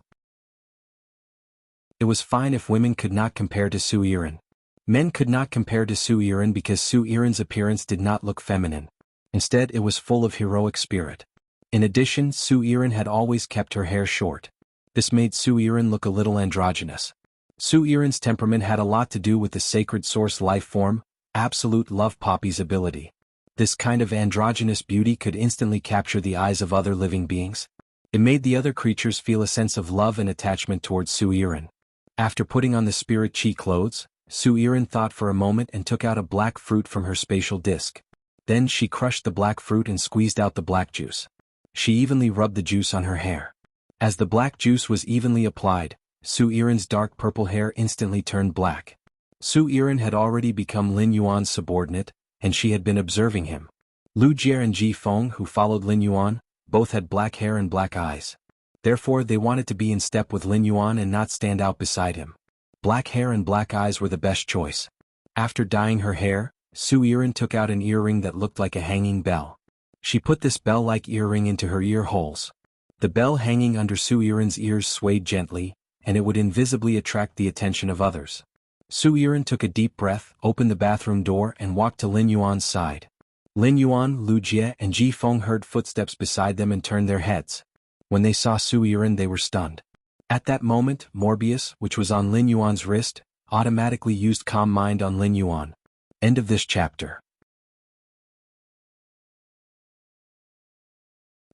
A: It was fine if women could not compare to Su Yiren. Men could not compare to Su Yiren because Su Yiren's appearance did not look feminine. Instead, it was full of heroic spirit. In addition, Su Yiren had always kept her hair short. This made Su Yiren look a little androgynous. Su Yiren's temperament had a lot to do with the sacred source life form, absolute love Poppy's ability. This kind of androgynous beauty could instantly capture the eyes of other living beings. It made the other creatures feel a sense of love and attachment towards Su Yiren. After putting on the spirit chi clothes, Su Yiren thought for a moment and took out a black fruit from her spatial disc. Then she crushed the black fruit and squeezed out the black juice. She evenly rubbed the juice on her hair. As the black juice was evenly applied, Su Yiren's dark purple hair instantly turned black. Su Yiren had already become Lin Yuan's subordinate, and she had been observing him. Lu Jie and Ji Feng, who followed Lin Yuan, both had black hair and black eyes. Therefore they wanted to be in step with Lin Yuan and not stand out beside him. Black hair and black eyes were the best choice. After dyeing her hair, Su Yiren took out an earring that looked like a hanging bell. She put this bell-like earring into her ear holes. The bell hanging under Su Yiren's ears swayed gently, and it would invisibly attract the attention of others. Su Yiren took a deep breath, opened the bathroom door and walked to Lin Yuan's side. Lin Yuan, Lu Jie and Ji Feng heard footsteps beside them and turned their heads. When they saw Su Yiren they were stunned. At that moment, Morbius, which was on Lin Yuan's wrist, automatically used Calm Mind on Lin Yuan. End of this chapter.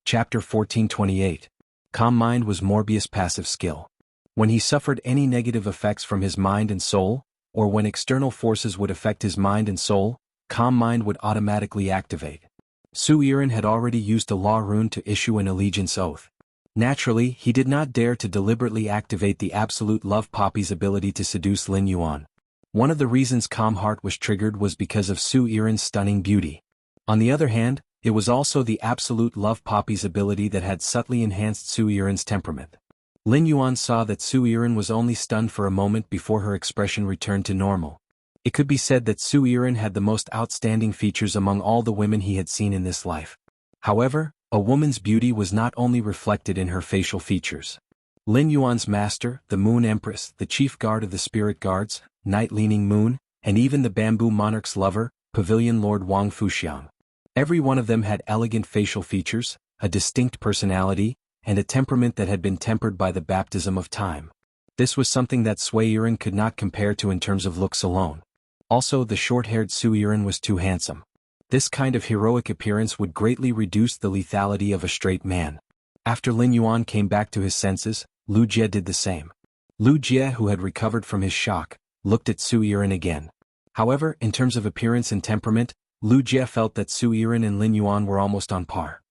A: Chapter 1428. Calm Mind was Morbius' passive skill. When he suffered any negative effects from his mind and soul, or when external forces would affect his mind and soul, Calm Mind would automatically activate. Su Yiren had already used a law rune to issue an allegiance oath. Naturally, he did not dare to deliberately activate the absolute love Poppy's ability to seduce Lin Yuan. One of the reasons Calm Heart was triggered was because of Su Yiren's stunning beauty. On the other hand, it was also the absolute love Poppy's ability that had subtly enhanced Su Yiren's temperament. Lin Yuan saw that Su Yiren was only stunned for a moment before her expression returned to normal. It could be said that Su Yiren had the most outstanding features among all the women he had seen in this life. However, a woman's beauty was not only reflected in her facial features. Lin Yuan's master, the Moon Empress, the chief guard of the spirit guards, Night-Leaning Moon, and even the Bamboo Monarch's lover, Pavilion Lord Wang Fuxiang. Every one of them had elegant facial features, a distinct personality, and a temperament that had been tempered by the baptism of time. This was something that Sui Yiren could not compare to in terms of looks alone. Also, the short-haired Su Yiren was too handsome. This kind of heroic appearance would greatly reduce the lethality of a straight man. After Lin Yuan came back to his senses, Lu Jie did the same. Lu Jie, who had recovered from his shock, looked at Su Yiren again. However, in terms of appearance and temperament, Lu Jie felt that Su Yiren and Lin Yuan were almost on par.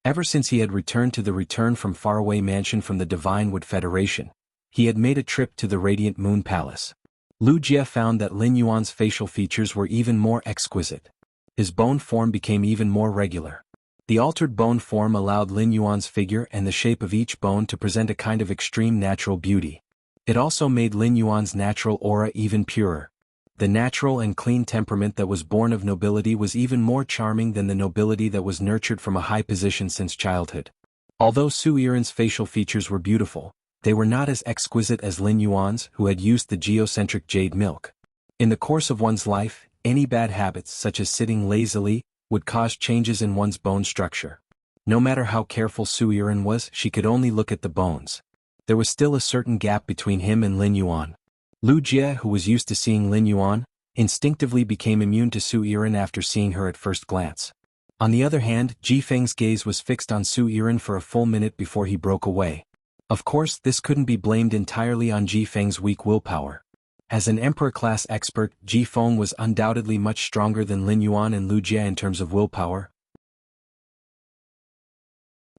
A: Ever since he had returned to the return from faraway mansion from the Divine Wood Federation, he had made a trip to the Radiant Moon Palace. Lu Jie found that Lin Yuan's facial features were even more exquisite. His bone form became even more regular. The altered bone form allowed Lin Yuan's figure and the shape of each bone to present a kind of extreme natural beauty. It also made Lin Yuan's natural aura even purer. The natural and clean temperament that was born of nobility was even more charming than the nobility that was nurtured from a high position since childhood. Although Su Yiren's facial features were beautiful, they were not as exquisite as Lin Yuan's, who had used the geocentric jade milk. In the course of one's life, any bad habits such as sitting lazily would cause changes in one's bone structure. No matter how careful Su Yiren was, she could only look at the bones. There was still a certain gap between him and Lin Yuan. Lu Jie, who was used to seeing Lin Yuan, instinctively became immune to Su Yiren after seeing her at first glance. On the other hand, Ji Feng's gaze was fixed on Su Yiren for a full minute before he broke away. Of course, this couldn't be blamed entirely on Ji Feng's weak willpower. As an emperor-class expert, Ji Feng was undoubtedly much stronger than Lin Yuan and Lu Jie in terms of willpower.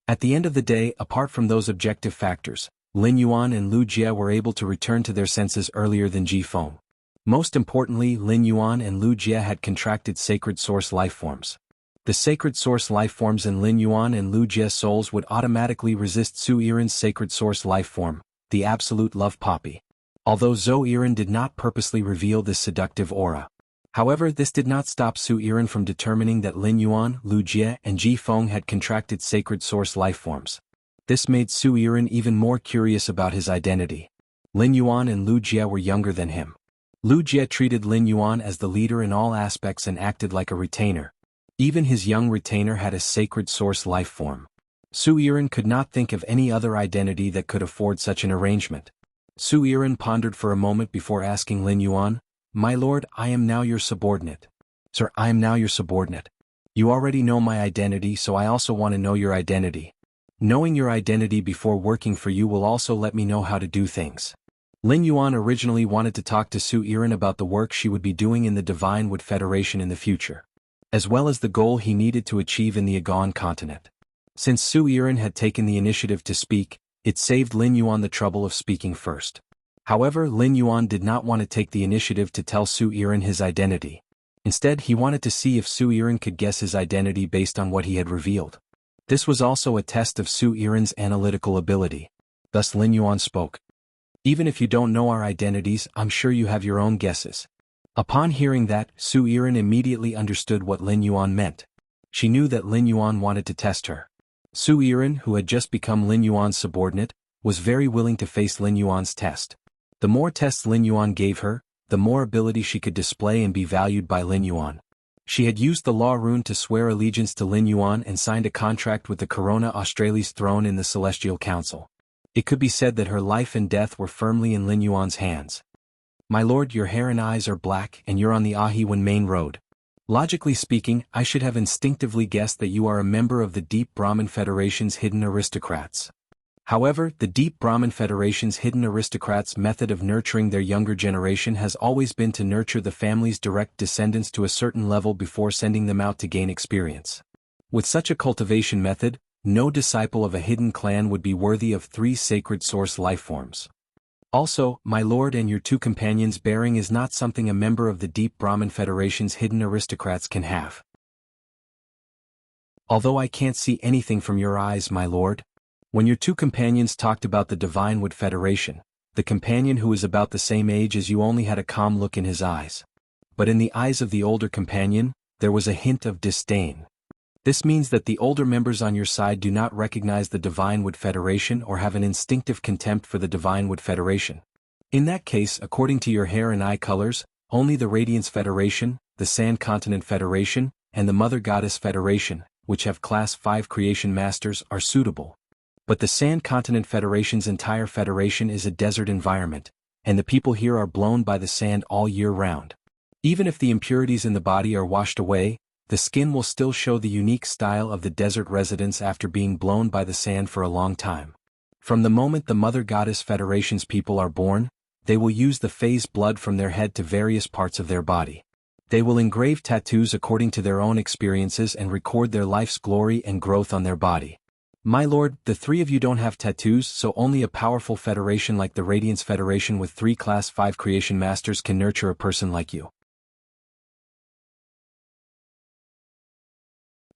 A: At the end of the day, apart from those objective factors, Lin Yuan and Lu Jie were able to return to their senses earlier than Ji Feng. Most importantly, Lin Yuan and Lu Jie had contracted sacred source lifeforms. The sacred source lifeforms in Lin Yuan and Lu Jie's souls would automatically resist Su Yiren's sacred source lifeform, the absolute love poppy. Although Zhou Yiren did not purposely reveal this seductive aura. However, this did not stop Su Yiren from determining that Lin Yuan, Lu Jie, and Ji Feng had contracted sacred source lifeforms. This made Su Yiren even more curious about his identity. Lin Yuan and Lu Jie were younger than him. Lu Jie treated Lin Yuan as the leader in all aspects and acted like a retainer. Even his young retainer had a sacred source lifeform. Su Yiren could not think of any other identity that could afford such an arrangement. Su Yiren pondered for a moment before asking Lin Yuan, "My lord, I am now your subordinate." "Sir, I am now your subordinate. You already know my identity, so I also want to know your identity. Knowing your identity before working for you will also let me know how to do things." Lin Yuan originally wanted to talk to Su Yiren about the work she would be doing in the Divine Wood Federation in the future, as well as the goal he needed to achieve in the Agon continent. Since Su Yiren had taken the initiative to speak, it saved Lin Yuan the trouble of speaking first. However, Lin Yuan did not want to take the initiative to tell Su Yiren his identity. Instead, he wanted to see if Su Yiren could guess his identity based on what he had revealed. This was also a test of Su Yiren's analytical ability. Thus Lin Yuan spoke. "Even if you don't know our identities, I'm sure you have your own guesses." Upon hearing that, Su Yiren immediately understood what Lin Yuan meant. She knew that Lin Yuan wanted to test her. Su Yiren, who had just become Lin Yuan's subordinate, was very willing to face Lin Yuan's test. The more tests Lin Yuan gave her, the more ability she could display and be valued by Lin Yuan. She had used the law rune to swear allegiance to Lin Yuan and signed a contract with the Corona Australis throne in the Celestial Council. It could be said that her life and death were firmly in Lin Yuan's hands. "My lord, your hair and eyes are black and you're on the Ahiwan main road. Logically speaking, I should have instinctively guessed that you are a member of the Deep Brahmin Federation's hidden aristocrats. However, the Deep Brahmin Federation's hidden aristocrats' method of nurturing their younger generation has always been to nurture the family's direct descendants to a certain level before sending them out to gain experience. With such a cultivation method, no disciple of a hidden clan would be worthy of 3 sacred source lifeforms. Also, my lord, and your 2 companions' bearing is not something a member of the Deep Brahmin Federation's hidden aristocrats can have. Although I can't see anything from your eyes, my lord." When your 2 companions talked about the Divine Wood Federation, the companion who was about the same age as you only had a calm look in his eyes. But in the eyes of the older companion, there was a hint of disdain. This means that the older members on your side do not recognize the Divine Wood Federation or have an instinctive contempt for the Divine Wood Federation. In that case, according to your hair and eye colors, only the Radiance Federation, the Sand Continent Federation, and the Mother Goddess Federation, which have Class 5 Creation Masters, are suitable. But the Sand Continent Federation's entire federation is a desert environment, and the people here are blown by the sand all year round. Even if the impurities in the body are washed away, the skin will still show the unique style of the desert residents after being blown by the sand for a long time. From the moment the Mother Goddess Federation's people are born, they will use the phase blood from their head to various parts of their body. They will engrave tattoos according to their own experiences and record their life's glory and growth on their body. My lord, the three of you don't have tattoos, so only a powerful federation like the Radiance Federation with 3 Class 5 creation masters can nurture a person like you.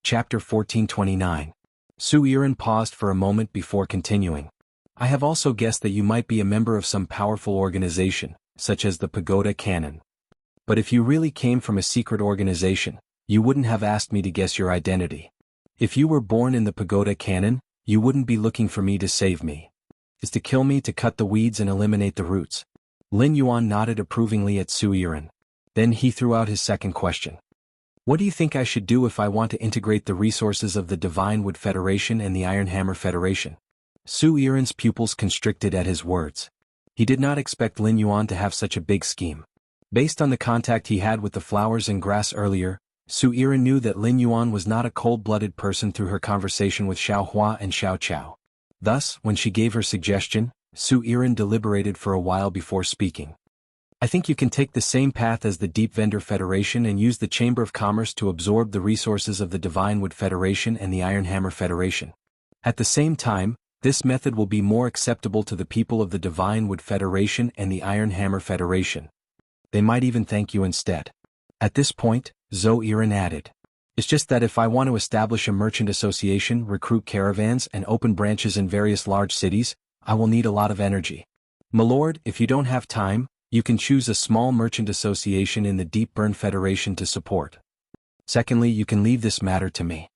A: Chapter 1429. Su Yiren paused for a moment before continuing. I have also guessed that you might be a member of some powerful organization, such as the Pagoda Canon. But if you really came from a secret organization, you wouldn't have asked me to guess your identity. If you were born in the Pagoda Canon, you wouldn't be looking for me to save me. Is to kill me to cut the weeds and eliminate the roots. Lin Yuan nodded approvingly at Su Yiren. Then he threw out his second question. What do you think I should do if I want to integrate the resources of the Divine Wood Federation and the Iron Hammer Federation? Su Yiren's pupils constricted at his words. He did not expect Lin Yuan to have such a big scheme. Based on the contact he had with the flowers and grass earlier, Su Yiren knew that Lin Yuan was not a cold-blooded person through her conversation with Xiao Hua and Xiao Chao. Thus, when she gave her suggestion, Su Yiren deliberated for a while before speaking. I think you can take the same path as the Deep Vendor Federation and use the Chamber of Commerce to absorb the resources of the Divine Wood Federation and the Iron Hammer Federation. At the same time, this method will be more acceptable to the people of the Divine Wood Federation and the Iron Hammer Federation. They might even thank you instead. At this point, Zhou Yiren added. It's just that if I want to establish a merchant association, recruit caravans, and open branches in various large cities, I will need a lot of energy. My lord, if you don't have time, you can choose a small merchant association in the Deep Burn Federation to support. Secondly, you can leave this matter to me.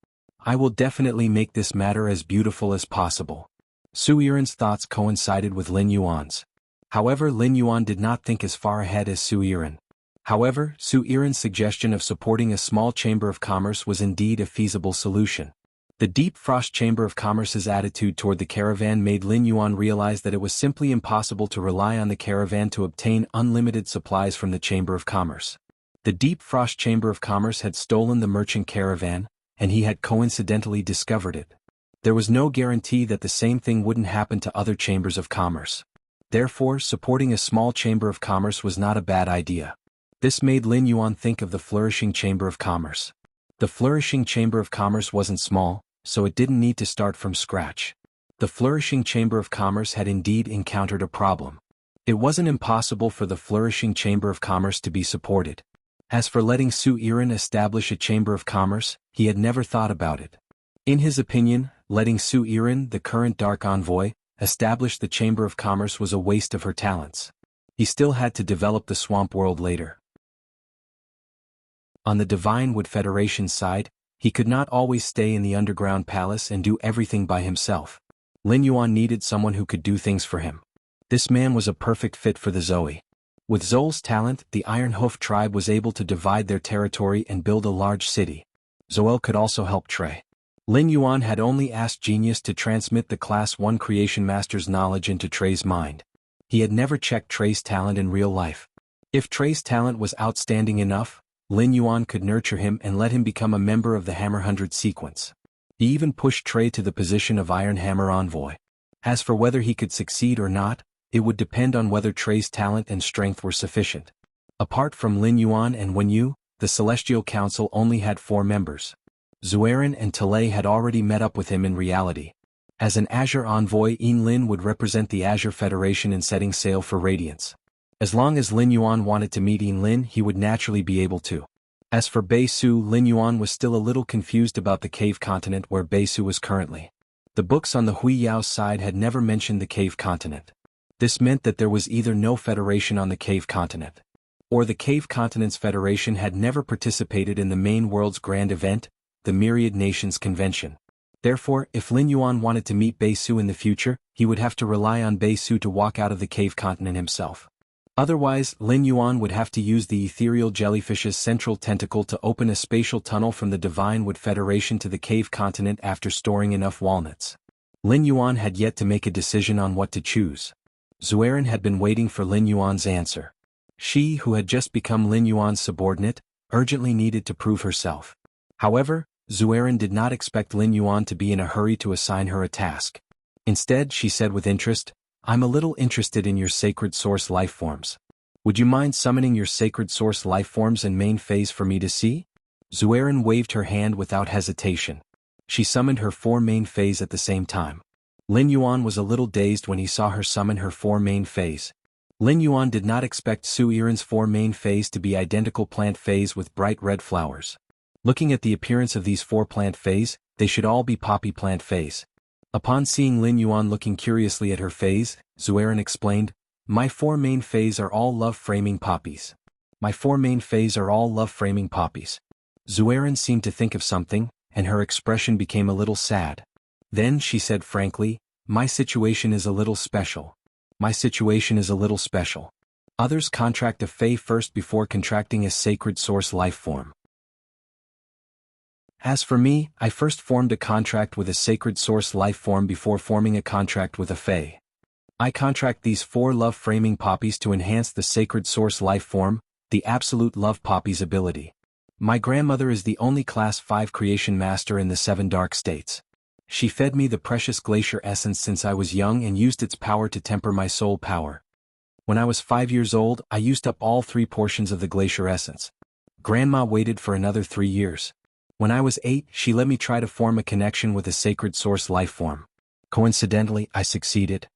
A: I will definitely make this matter as beautiful as possible. Su Yiren's thoughts coincided with Lin Yuan's. However, Lin Yuan did not think as far ahead as Su Yiren. However, Su Yiren's suggestion of supporting a small chamber of commerce was indeed a feasible solution. The Deep Frost Chamber of Commerce's attitude toward the caravan made Lin Yuan realize that it was simply impossible to rely on the caravan to obtain unlimited supplies from the Chamber of Commerce. The Deep Frost Chamber of Commerce had stolen the merchant caravan, and he had coincidentally discovered it. There was no guarantee that the same thing wouldn't happen to other chambers of commerce. Therefore, supporting a small chamber of commerce was not a bad idea. This made Lin Yuan think of the Flourishing Chamber of Commerce. The Flourishing Chamber of Commerce wasn't small, so it didn't need to start from scratch. The Flourishing Chamber of Commerce had indeed encountered a problem. It wasn't impossible for the Flourishing Chamber of Commerce to be supported. As for letting Su Yiren establish a Chamber of Commerce, he had never thought about it. In his opinion, letting Su Yiren, the current Dark Envoy, establish the Chamber of Commerce was a waste of her talents. He still had to develop the Swamp World later. On the Divine Wood Federation's side, he could not always stay in the underground palace and do everything by himself. Lin Yuan needed someone who could do things for him. This man was a perfect fit for the Zoe. With Zol's talent, the Iron Hoof tribe was able to divide their territory and build a large city. Zoel could also help Trey. Lin Yuan had only asked Genius to transmit the Class 1 Creation Master's knowledge into Trey's mind. He had never checked Trey's talent in real life. If Trey's talent was outstanding enough, Lin Yuan could nurture him and let him become a member of the Hammer 100 sequence. He even pushed Trey to the position of Iron Hammer Envoy. As for whether he could succeed or not, it would depend on whether Trey's talent and strength were sufficient. Apart from Lin Yuan and Wenyu, the Celestial Council only had 4 members. Zuerin and Talay had already met up with him in reality. As an Azure Envoy, Yin Lin would represent the Azure Federation in setting sail for Radiance. As long as Lin Yuan wanted to meet Yin Lin, he would naturally be able to. As for Bei Su, Lin Yuan was still a little confused about the cave continent where Bei Su was currently. The books on the Hui Yao's side had never mentioned the cave continent. This meant that there was either no federation on the cave continent, or the cave continent's federation had never participated in the main world's grand event, the Myriad Nations Convention. Therefore, if Lin Yuan wanted to meet Bei Su in the future, he would have to rely on Bei Su to walk out of the cave continent himself. Otherwise, Lin Yuan would have to use the ethereal jellyfish's central tentacle to open a spatial tunnel from the Divine Wood Federation to the cave continent after storing enough walnuts. Lin Yuan had yet to make a decision on what to choose. Zuerin had been waiting for Lin Yuan's answer. She, who had just become Lin Yuan's subordinate, urgently needed to prove herself. However, Zuerin did not expect Lin Yuan to be in a hurry to assign her a task. Instead, she said with interest, "I'm a little interested in your sacred source life forms. Would you mind summoning your sacred source life forms in main phase for me to see?" Zuerin waved her hand without hesitation. She summoned her 4 main phase at the same time. Lin Yuan was a little dazed when he saw her summon her 4 main phase. Lin Yuan did not expect Su Yiren's 4 main phase to be identical plant phase with bright red flowers. Looking at the appearance of these 4 plant phase, they should all be poppy plant phase. Upon seeing Lin Yuan looking curiously at her phase, Su Yiren explained, "My 4 main phase are all love-framing poppies. My 4 main phase are all love-framing poppies." Su Yiren seemed to think of something, and her expression became a little sad. Then she said frankly, "My situation is a little special. My situation is a little special. Others contract a Fey first before contracting a sacred source life form. As for me, I first formed a contract with a sacred source life form before forming a contract with a Fey. I contract these 4 love-framing poppies to enhance the sacred source life form, the absolute love poppy's ability. My grandmother is the only Class 5 creation master in the 7 dark states. She fed me the precious glacier essence since I was young and used its power to temper my soul power. When I was 5 years old, I used up all 3 portions of the glacier essence. Grandma waited for another 3 years. When I was 8, she let me try to form a connection with a sacred source life form. Coincidentally, I succeeded.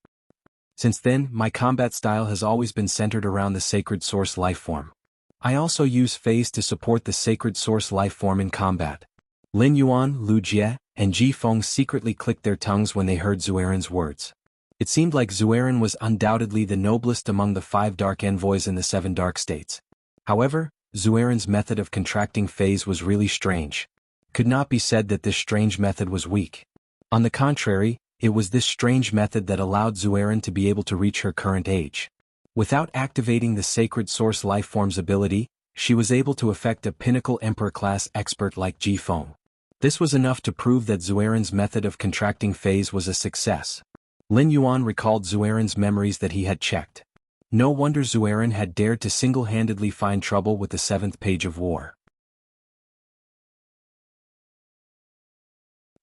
A: Since then, my combat style has always been centered around the sacred source life form. I also use phase to support the sacred source life form in combat." Lin Yuan, Lu Jie, and Ji Feng secretly clicked their tongues when they heard Su Yiren's words. It seemed like Su Yiren was undoubtedly the noblest among the 5 dark envoys in the 7 dark states. However, Su Yiren's method of contracting phase was really strange. Could not be said that this strange method was weak. On the contrary, it was this strange method that allowed Su Yiren to be able to reach her current age. Without activating the sacred source lifeform's ability, she was able to affect a pinnacle emperor-class expert like Ji Feng. This was enough to prove that Su Yiren's method of contracting phase was a success. Lin Yuan recalled Su Yiren's memories that he had checked. No wonder Su Yiren had dared to single-handedly find trouble with the 7th page of war.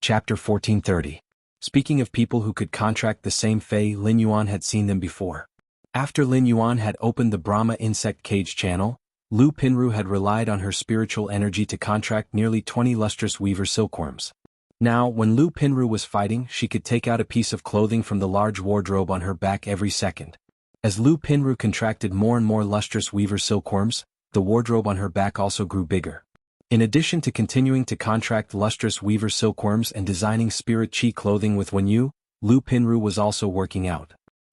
A: Chapter 1430. Speaking of people who could contract the same Fey, Lin Yuan had seen them before. After Lin Yuan had opened the Brahma insect cage channel, Lu Pinru had relied on her spiritual energy to contract nearly 20 lustrous weaver silkworms. Now, when Lu Pinru was fighting, she could take out a piece of clothing from the large wardrobe on her back every second. As Lu Pinru contracted more and more lustrous weaver silkworms, the wardrobe on her back also grew bigger. In addition to continuing to contract lustrous weaver silkworms and designing spirit chi clothing with Wenyu, Lu Pinru was also working out.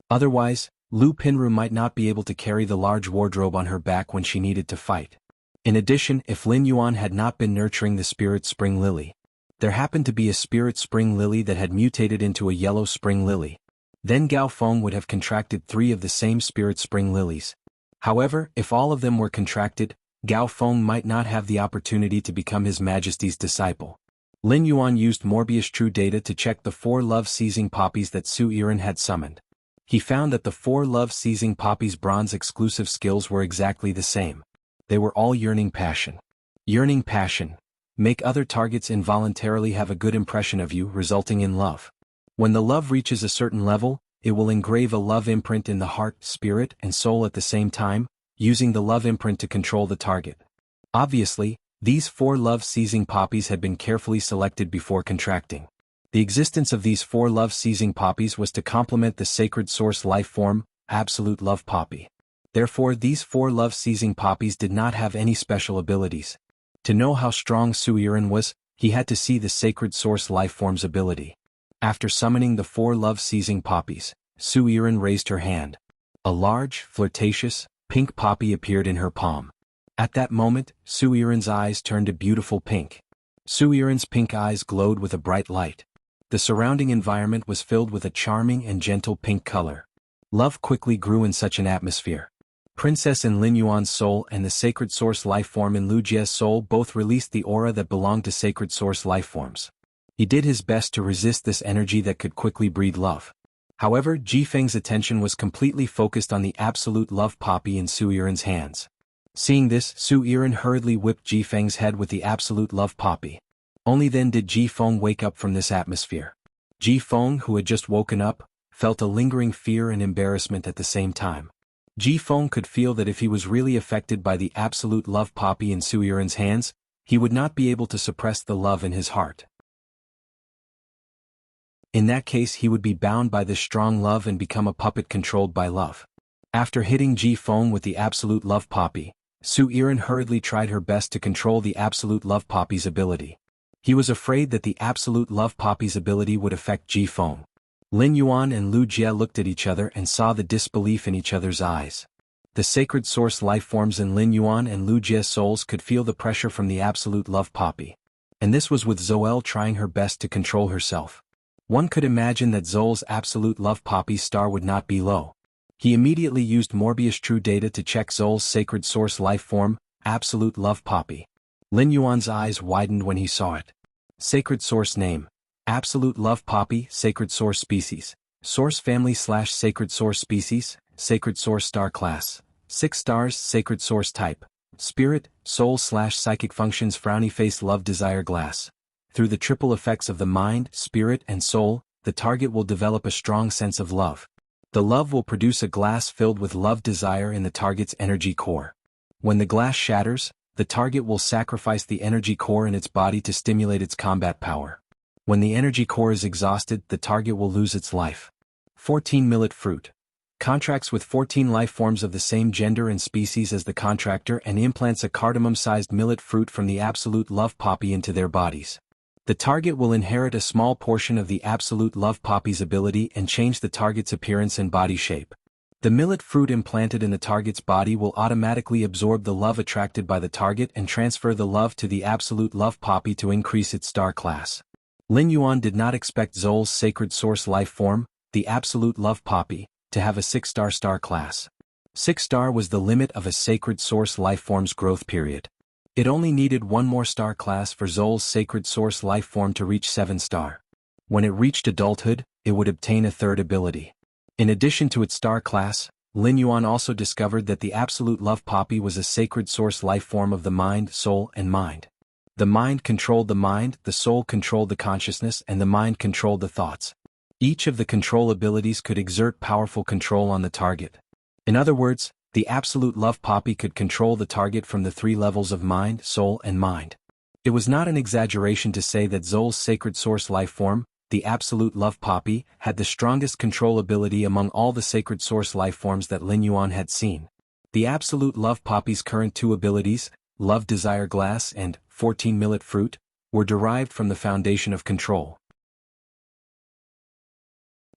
A: Otherwise, Lu Pinru might not be able to carry the large wardrobe on her back when she needed to fight. In addition, if Lin Yuan had not been nurturing the spirit spring lily, there happened to be a spirit spring lily that had mutated into a yellow spring lily. Then Gao Feng would have contracted 3 of the same spirit spring lilies. However, if all of them were contracted, Gao Feng might not have the opportunity to become His Majesty's disciple. Lin Yuan used Morbius True Data to check the 4 love-seizing poppies that Su Yiren had summoned. He found that the 4 love-seizing poppies' bronze-exclusive skills were exactly the same. They were all yearning passion. Yearning passion. Make other targets involuntarily have a good impression of you, resulting in love. When the love reaches a certain level, it will engrave a love imprint in the heart, spirit, and soul at the same time, using the love imprint to control the target. Obviously, these 4 love-seizing poppies had been carefully selected before contracting. The existence of these 4 love-seizing poppies was to complement the sacred source life form, absolute love poppy. Therefore, these 4 love-seizing poppies did not have any special abilities. To know how strong Su Yiren was, he had to see the sacred source life form's ability. After summoning the 4 love-seizing poppies, Su Yiren raised her hand. A large, flirtatious, pink poppy appeared in her palm. At that moment, Su Yiren's eyes turned a beautiful pink. Su Yiren's pink eyes glowed with a bright light. The surrounding environment was filled with a charming and gentle pink color. Love quickly grew in such an atmosphere. Princess in Lin Yuan's soul and the sacred source life form in Lu Jie's soul both released the aura that belonged to sacred source life forms. He did his best to resist this energy that could quickly breed love. However, Ji Feng's attention was completely focused on the absolute love poppy in Su Yiren's hands. Seeing this, Su Yiren hurriedly whipped Ji Feng's head with the absolute love poppy. Only then did Ji Feng wake up from this atmosphere. Ji Feng, who had just woken up, felt a lingering fear and embarrassment at the same time. Ji Feng could feel that if he was really affected by the absolute love poppy in Su Yiren's hands, he would not be able to suppress the love in his heart. In that case he would be bound by this strong love and become a puppet controlled by love. After hitting Ji-Feng with the Absolute Love Poppy, Su Yiren hurriedly tried her best to control the Absolute Love Poppy's ability. He was afraid that the Absolute Love Poppy's ability would affect Ji-Feng. Lin Yuan and Lu Jie looked at each other and saw the disbelief in each other's eyes. The sacred source life forms in Lin Yuan and Lu Jie's souls could feel the pressure from the Absolute Love Poppy. And this was with Zoel trying her best to control herself. One could imagine that Zoel's Absolute Love Poppy's star would not be low. He immediately used Morbius True Data to check Zoel's sacred source life form, Absolute Love Poppy. Lin Yuan's eyes widened when he saw it. Sacred source name: Absolute Love Poppy. Sacred source species: Source family / sacred source species. Sacred source star class: 6 stars. Sacred source type: Spirit, Soul / Psychic functions: Frowny face, Love desire glass. Through the triple effects of the mind, spirit and soul, the target will develop a strong sense of love. The love will produce a glass filled with love desire in the target's energy core. When the glass shatters, the target will sacrifice the energy core in its body to stimulate its combat power. When the energy core is exhausted, the target will lose its life. 14 millet fruit. Contracts with 14 life forms of the same gender and species as the contractor and implants a cardamom-sized millet fruit from the Absolute Love Poppy into their bodies. The target will inherit a small portion of the Absolute Love Poppy's ability and change the target's appearance and body shape. The millet fruit implanted in the target's body will automatically absorb the love attracted by the target and transfer the love to the Absolute Love Poppy to increase its star class. Lin Yuan did not expect Zoel's sacred source life form, the Absolute Love Poppy, to have a 6-star star class. 6-star was the limit of a sacred source life form's growth period. It only needed one more star class for Zoel's sacred source life form to reach 7-star. When it reached adulthood, it would obtain a third ability. In addition to its star class, Lin Yuan also discovered that the Absolute Love Poppy was a sacred source life form of the mind, soul, and mind. The mind controlled the mind, the soul controlled the consciousness, and the mind controlled the thoughts. Each of the control abilities could exert powerful control on the target. In other words, the Absolute Love Poppy could control the target from the 3 levels of mind, soul, and mind. It was not an exaggeration to say that Zoel's sacred source life form, the Absolute Love Poppy, had the strongest control ability among all the sacred source life forms that Lin Yuan had seen. The Absolute Love Poppy's current 2 abilities, Love Desire Glass and 14 Millet Fruit, were derived from the foundation of control.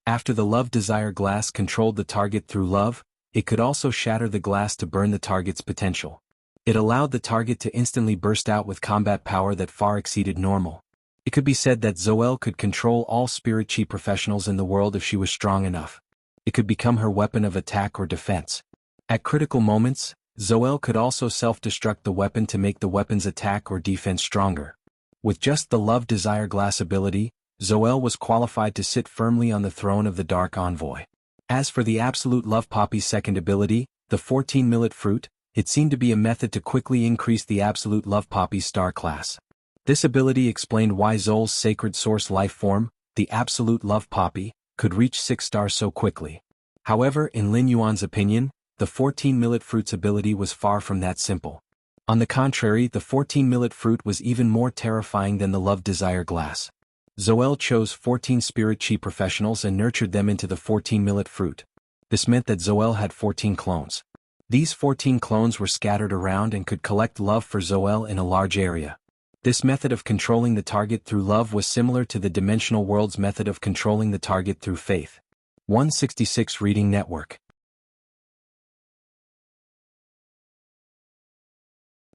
A: After the Love Desire Glass controlled the target through love, it could also shatter the glass to burn the target's potential. It allowed the target to instantly burst out with combat power that far exceeded normal. It could be said that Zoel could control all spirit chi professionals in the world if she was strong enough. It could become her weapon of attack or defense. At critical moments, Zoel could also self-destruct the weapon to make the weapon's attack or defense stronger. With just the Love Desire Glass ability, Zoel was qualified to sit firmly on the throne of the Dark Envoy. As for the Absolute Love Poppy's second ability, the 14 Millet Fruit, it seemed to be a method to quickly increase the Absolute Love Poppy's star class. This ability explained why Zoel's sacred source life form, the Absolute Love Poppy, could reach 6 stars so quickly. However, in Lin Yuan's opinion, the 14 Millet Fruit's ability was far from that simple. On the contrary, the 14 Millet Fruit was even more terrifying than the Love Desire Glass. Zoel chose 14 spirit chi professionals and nurtured them into the 14 Millet Fruit. This meant that Zoel had 14 clones. These 14 clones were scattered around and could collect love for Zoel in a large area. This method of controlling the target through love was similar to the Dimensional World's method of controlling the target through faith. 166 Reading Network.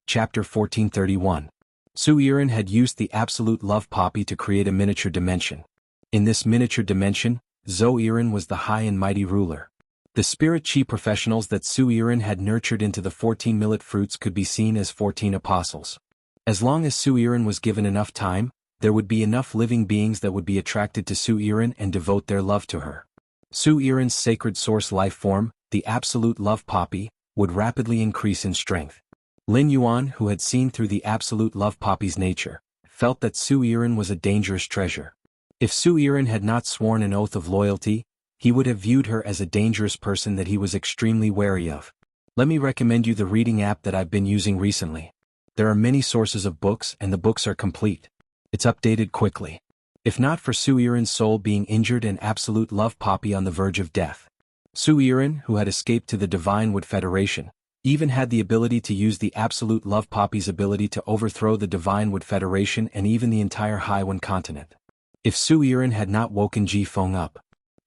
A: Chapter 1431. Su Yiren had used the Absolute Love Poppy to create a miniature dimension. In this miniature dimension, Su Yiren was the high and mighty ruler. The spirit chi professionals that Su Yiren had nurtured into the 14 Millet Fruits could be seen as 14 apostles. As long as Su Yiren was given enough time, there would be enough living beings that would be attracted to Su Yiren and devote their love to her. Su Yiren's sacred source life form, the Absolute Love Poppy, would rapidly increase in strength. Lin Yuan, who had seen through the Absolute Love Poppy's nature, felt that Su Yiren was a dangerous treasure. If Su Yiren had not sworn an oath of loyalty, he would have viewed her as a dangerous person that he was extremely wary of. Let me recommend you the reading app that I've been using recently. There are many sources of books and the books are complete. It's updated quickly. if not for Su Yiren's soul being injured and absolute love poppy on the verge of death. Su Yiren, who had escaped to the Divine Wood Federation, even had the ability to use the absolute love poppy's ability to overthrow the Divine Wood Federation and even the entire Haiwan continent. If Su Yiren had not woken Ji Feng up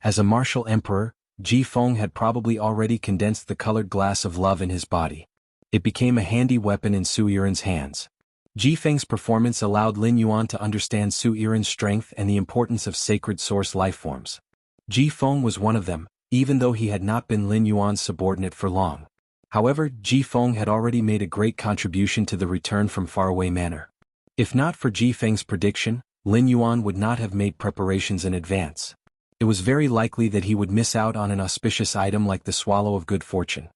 A: as a martial emperor, Ji Feng had probably already condensed the colored glass of love in his body. It became a handy weapon in Su Yiren's hands. Ji Feng's performance allowed Lin Yuan to understand Su Yiren's strength and the importance of sacred source lifeforms. Ji Feng was one of them, even though he had not been Lin Yuan's subordinate for long. However, Ji Feng had already made a great contribution to the return from faraway manor. If not for Ji Feng's prediction, Lin Yuan would not have made preparations in advance. It was very likely that he would miss out on an auspicious item like the Swallow of Good Fortune.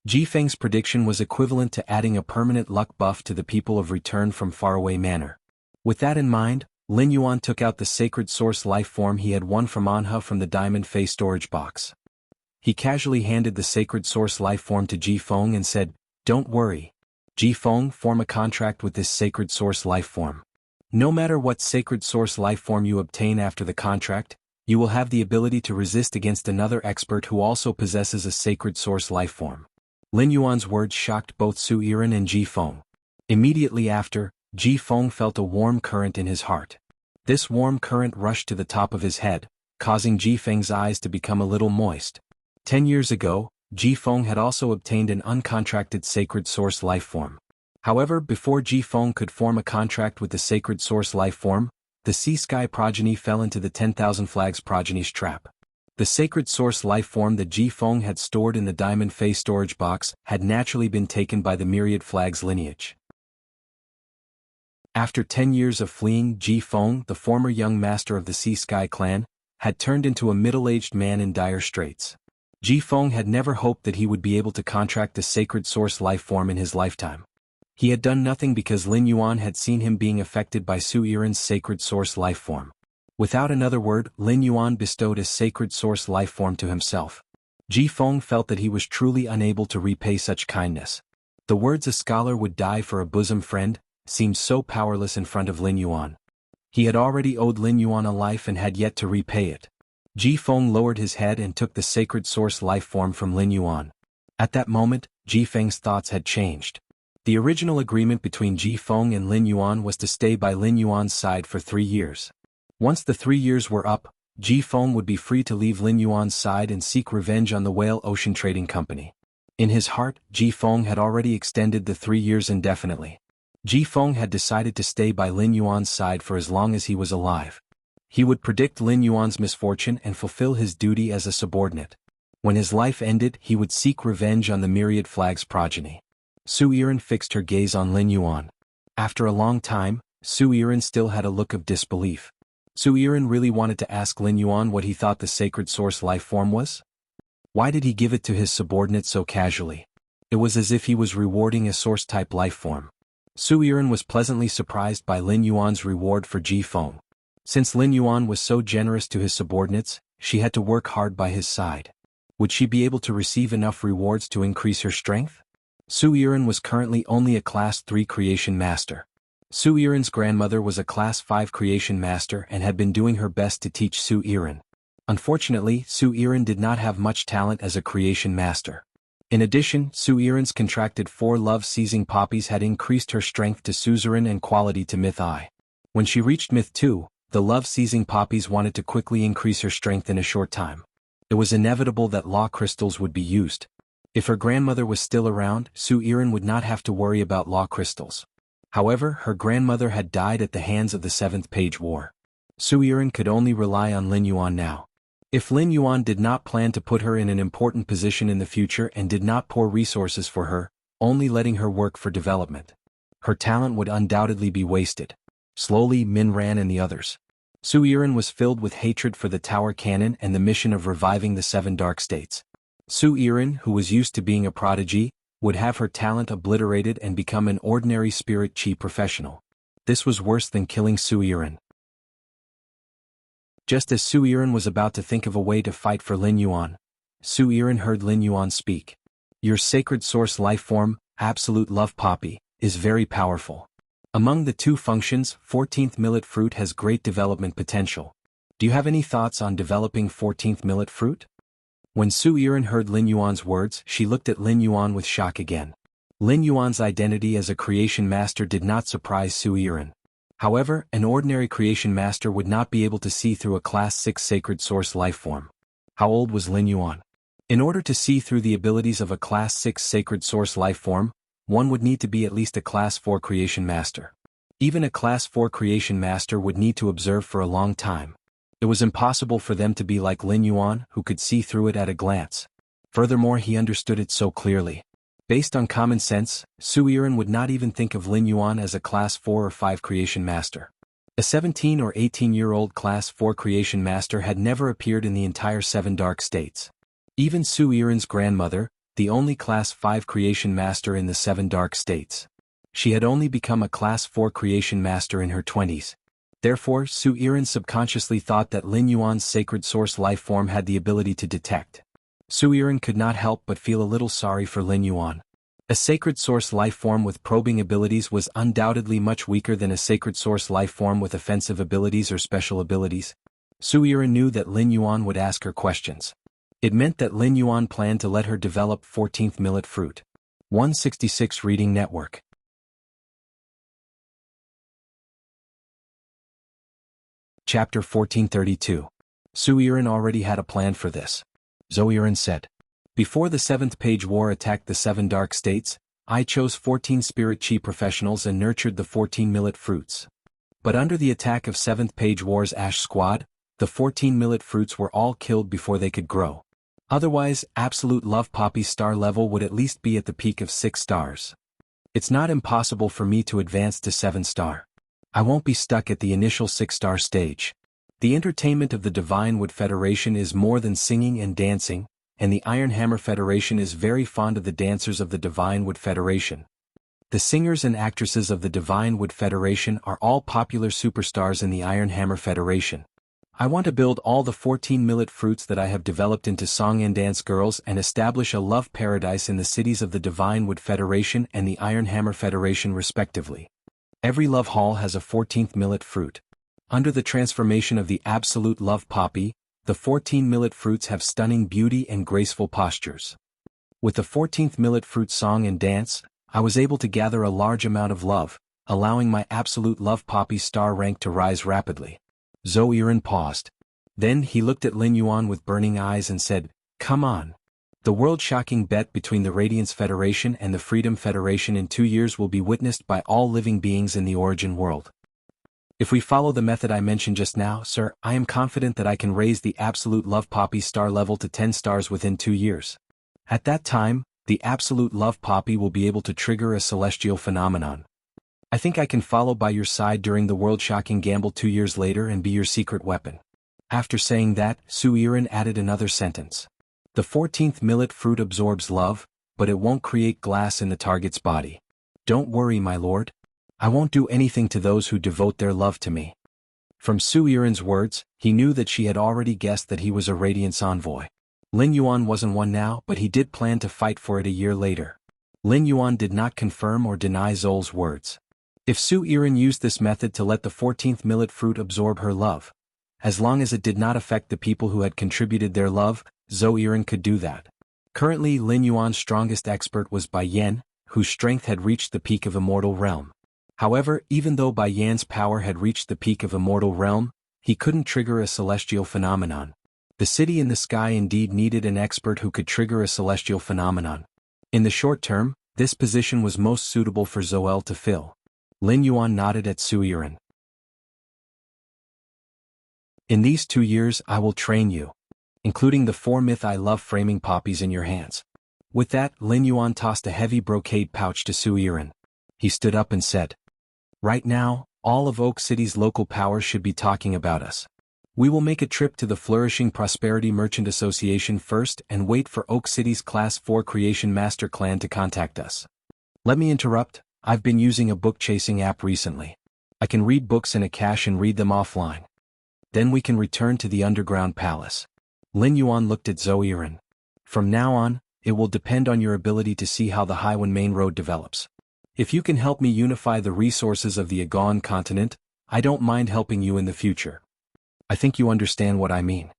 A: Ji Feng's prediction was equivalent to adding a permanent luck buff to the people of Return from Faraway Manor. With that in mind, Lin Yuan took out the sacred source life form he had won from Anha from the Diamond Fei storage box. He casually handed the sacred source life form to Ji Feng and said, "Don't worry. Ji Feng, form a contract with this sacred source life form. No matter what sacred source life form you obtain after the contract, you will have the ability to resist against another expert who also possesses a sacred source life form." Lin Yuan's words shocked both Su Yiren and Ji Feng. Immediately after, Ji Feng felt a warm current in his heart. This warm current rushed to the top of his head, causing Ji Feng's eyes to become a little moist. 10 years ago, Ji Feng had also obtained an uncontracted sacred source life form. However, before Ji Feng could form a contract with the sacred source life form, the Sea Sky progeny fell into the 10,000 Flags progeny's trap. The sacred source life form that Ji Feng had stored in the Diamond Fei storage box had naturally been taken by the Myriad Flags lineage. After 10 years of fleeing, Ji Feng, the former young master of the Sea Sky clan, had turned into a middle-aged man in dire straits. Ji Feng had never hoped that he would be able to contract the sacred source life form in his lifetime. He had done nothing because Lin Yuan had seen him being affected by Su Yiren's sacred source life form. Without another word, Lin Yuan bestowed a sacred source life form to himself. Ji Feng felt that he was truly unable to repay such kindness. The words "a scholar would die for a bosom friend" seemed so powerless in front of Lin Yuan. He had already owed Lin Yuan a life and had yet to repay it. Ji Feng lowered his head and took the sacred source life form from Lin Yuan. At that moment, Ji Feng's thoughts had changed. The original agreement between Ji Feng and Lin Yuan was to stay by Lin Yuan's side for 3 years. Once the 3 years were up, Ji Feng would be free to leave Lin Yuan's side and seek revenge on the Whale Ocean Trading Company. In his heart, Ji Feng had already extended the 3 years indefinitely. Ji Feng had decided to stay by Lin Yuan's side for as long as he was alive. He would predict Lin Yuan's misfortune and fulfill his duty as a subordinate. When his life ended, he would seek revenge on the Myriad Flags progeny. Su Yiren fixed her gaze on Lin Yuan. After a long time, Su Yiren still had a look of disbelief. Su Yiren really wanted to ask Lin Yuan what he thought the sacred source life form was? Why did he give it to his subordinate so casually? It was as if he was rewarding a source-type life form. Su Yiren was pleasantly surprised by Lin Yuan's reward for Ji Feng. Since Lin Yuan was so generous to his subordinates, she had to work hard by his side. Would she be able to receive enough rewards to increase her strength? Su Yiren was currently only a Class 3 creation master. Su Yiren's grandmother was a Class 5 creation master and had been doing her best to teach Su Yiren. Unfortunately, Su Yiren did not have much talent as a creation master. In addition, Su Yiren's contracted 4 love-seizing poppies had increased her strength to suzerain and quality to Myth I. When she reached Myth 2, the love-seizing poppies wanted to quickly increase her strength in a short time. It was inevitable that law crystals would be used. If her grandmother was still around, Su Yiren would not have to worry about law crystals. However, her grandmother had died at the hands of the 7th Page War. Su Yiren could only rely on Lin Yuan now. If Lin Yuan did not plan to put her in an important position in the future and did not pour resources for her, only letting her work for development, her talent would undoubtedly be wasted. Slowly, Min Ran and the others. Su Yiren was filled with hatred for the Tower Cannon and the mission of reviving the 7 Dark States. Su Yiren, who was used to being a prodigy, would have her talent obliterated and become an ordinary spirit chi professional. This was worse than killing Su Yiren. Just as Su Yiren was about to think of a way to fight for Lin Yuan, Su Yiren heard Lin Yuan speak. "Your sacred source life form, absolute love poppy, is very powerful. Among the two functions, 14th millet fruit has great development potential. Do you have any thoughts on developing 14th millet fruit? When Su Yiren heard Lin Yuan's words, she looked at Lin Yuan with shock again. Lin Yuan's identity as a creation master did not surprise Su Yiren. However, an ordinary creation master would not be able to see through a Class 6 sacred source lifeform. How old was Lin Yuan? In order to see through the abilities of a Class 6 sacred source lifeform, one would need to be at least a Class 4 creation master. Even a Class 4 creation master would need to observe for a long time. It was impossible for them to be like Lin Yuan, who could see through it at a glance. Furthermore, he understood it so clearly. Based on common sense, Su Yiren would not even think of Lin Yuan as a Class 4 or 5 creation master. A 17 or 18-year-old Class 4 creation master had never appeared in the entire 7 dark states. Even Su Yiren's grandmother, the only Class 5 creation master in the 7 dark states. She had only become a Class 4 creation master in her 20s. Therefore, Su Yiren subconsciously thought that Lin Yuan's sacred source lifeform had the ability to detect. Su Yiren could not help but feel a little sorry for Lin Yuan. A sacred source lifeform with probing abilities was undoubtedly much weaker than a sacred source lifeform with offensive abilities or special abilities. Su Yiren knew that Lin Yuan would ask her questions. It meant that Lin Yuan planned to let her develop 14th millet fruit. 166 Reading Network. Chapter 1432. Su Yiren already had a plan for this. Zhou Yiren said. Before the 7th Page War attacked the 7 dark states, I chose 14 spirit chi professionals and nurtured the 14 millet fruits. But under the attack of 7th Page War's Ash Squad, the 14 millet fruits were all killed before they could grow. Otherwise, absolute love poppy star level would at least be at the peak of 6 stars. It's not impossible for me to advance to 7 star. I won't be stuck at the initial 6-star stage. The entertainment of the Divine Wood Federation is more than singing and dancing, and the Iron Hammer Federation is very fond of the dancers of the Divine Wood Federation. The singers and actresses of the Divine Wood Federation are all popular superstars in the Iron Hammer Federation. I want to build all the 14 millet fruits that I have developed into song and dance girls and establish a love paradise in the cities of the Divine Wood Federation and the Iron Hammer Federation respectively. Every love hall has a 14th millet fruit. Under the transformation of the absolute love poppy, the 14 millet fruits have stunning beauty and graceful postures. With the 14th millet fruit song and dance, I was able to gather a large amount of love, allowing my absolute love poppy star rank to rise rapidly. Zhou Yiren paused. Then he looked at Lin Yuan with burning eyes and said, "Come on. The world-shocking bet between the Radiance Federation and the Freedom Federation in 2 years will be witnessed by all living beings in the origin world. If we follow the method I mentioned just now, sir, I am confident that I can raise the absolute love poppy star level to 10 stars within 2 years. At that time, the absolute love poppy will be able to trigger a celestial phenomenon. I think I can follow by your side during the world-shocking gamble 2 years later and be your secret weapon." After saying that, Su Yiren added another sentence. The 14th millet fruit absorbs love, but it won't create glass in the target's body. Don't worry, my lord. I won't do anything to those who devote their love to me. From Su Yiren's words, he knew that she had already guessed that he was a Radiance envoy. Lin Yuan wasn't one now, but he did plan to fight for it a year later. Lin Yuan did not confirm or deny Zol's words. If Su Yiren used this method to let the 14th millet fruit absorb her love, as long as it did not affect the people who had contributed their love, Zhou Yiren could do that. Currently, Lin Yuan's strongest expert was Bai Yan, whose strength had reached the peak of Immortal Realm. However, even though Bai Yan's power had reached the peak of Immortal Realm, he couldn't trigger a celestial phenomenon. The city in the sky indeed needed an expert who could trigger a celestial phenomenon. In the short term, this position was most suitable for Zoel to fill. Lin Yuan nodded at Su Yiren. "In these 2 years I will train you, including the 4 myth I love framing poppies in your hands." With that, Lin Yuan tossed a heavy brocade pouch to Su Yiren. He stood up and said, "Right now, all of Oak City's local powers should be talking about us. We will make a trip to the Flourishing Prosperity Merchant Association first and wait for Oak City's Class 4 Creation Master Clan to contact us. Let me interrupt, I've been using a book-chasing app recently. I can read books in a cache and read them offline. Then we can return to the Underground Palace." Lin Yuan looked at Zhou Yiren. "From now on, it will depend on your ability to see how the Haiwan Main Road develops. If you can help me unify the resources of the Aegean continent, I don't mind helping you in the future. I think you understand what I mean.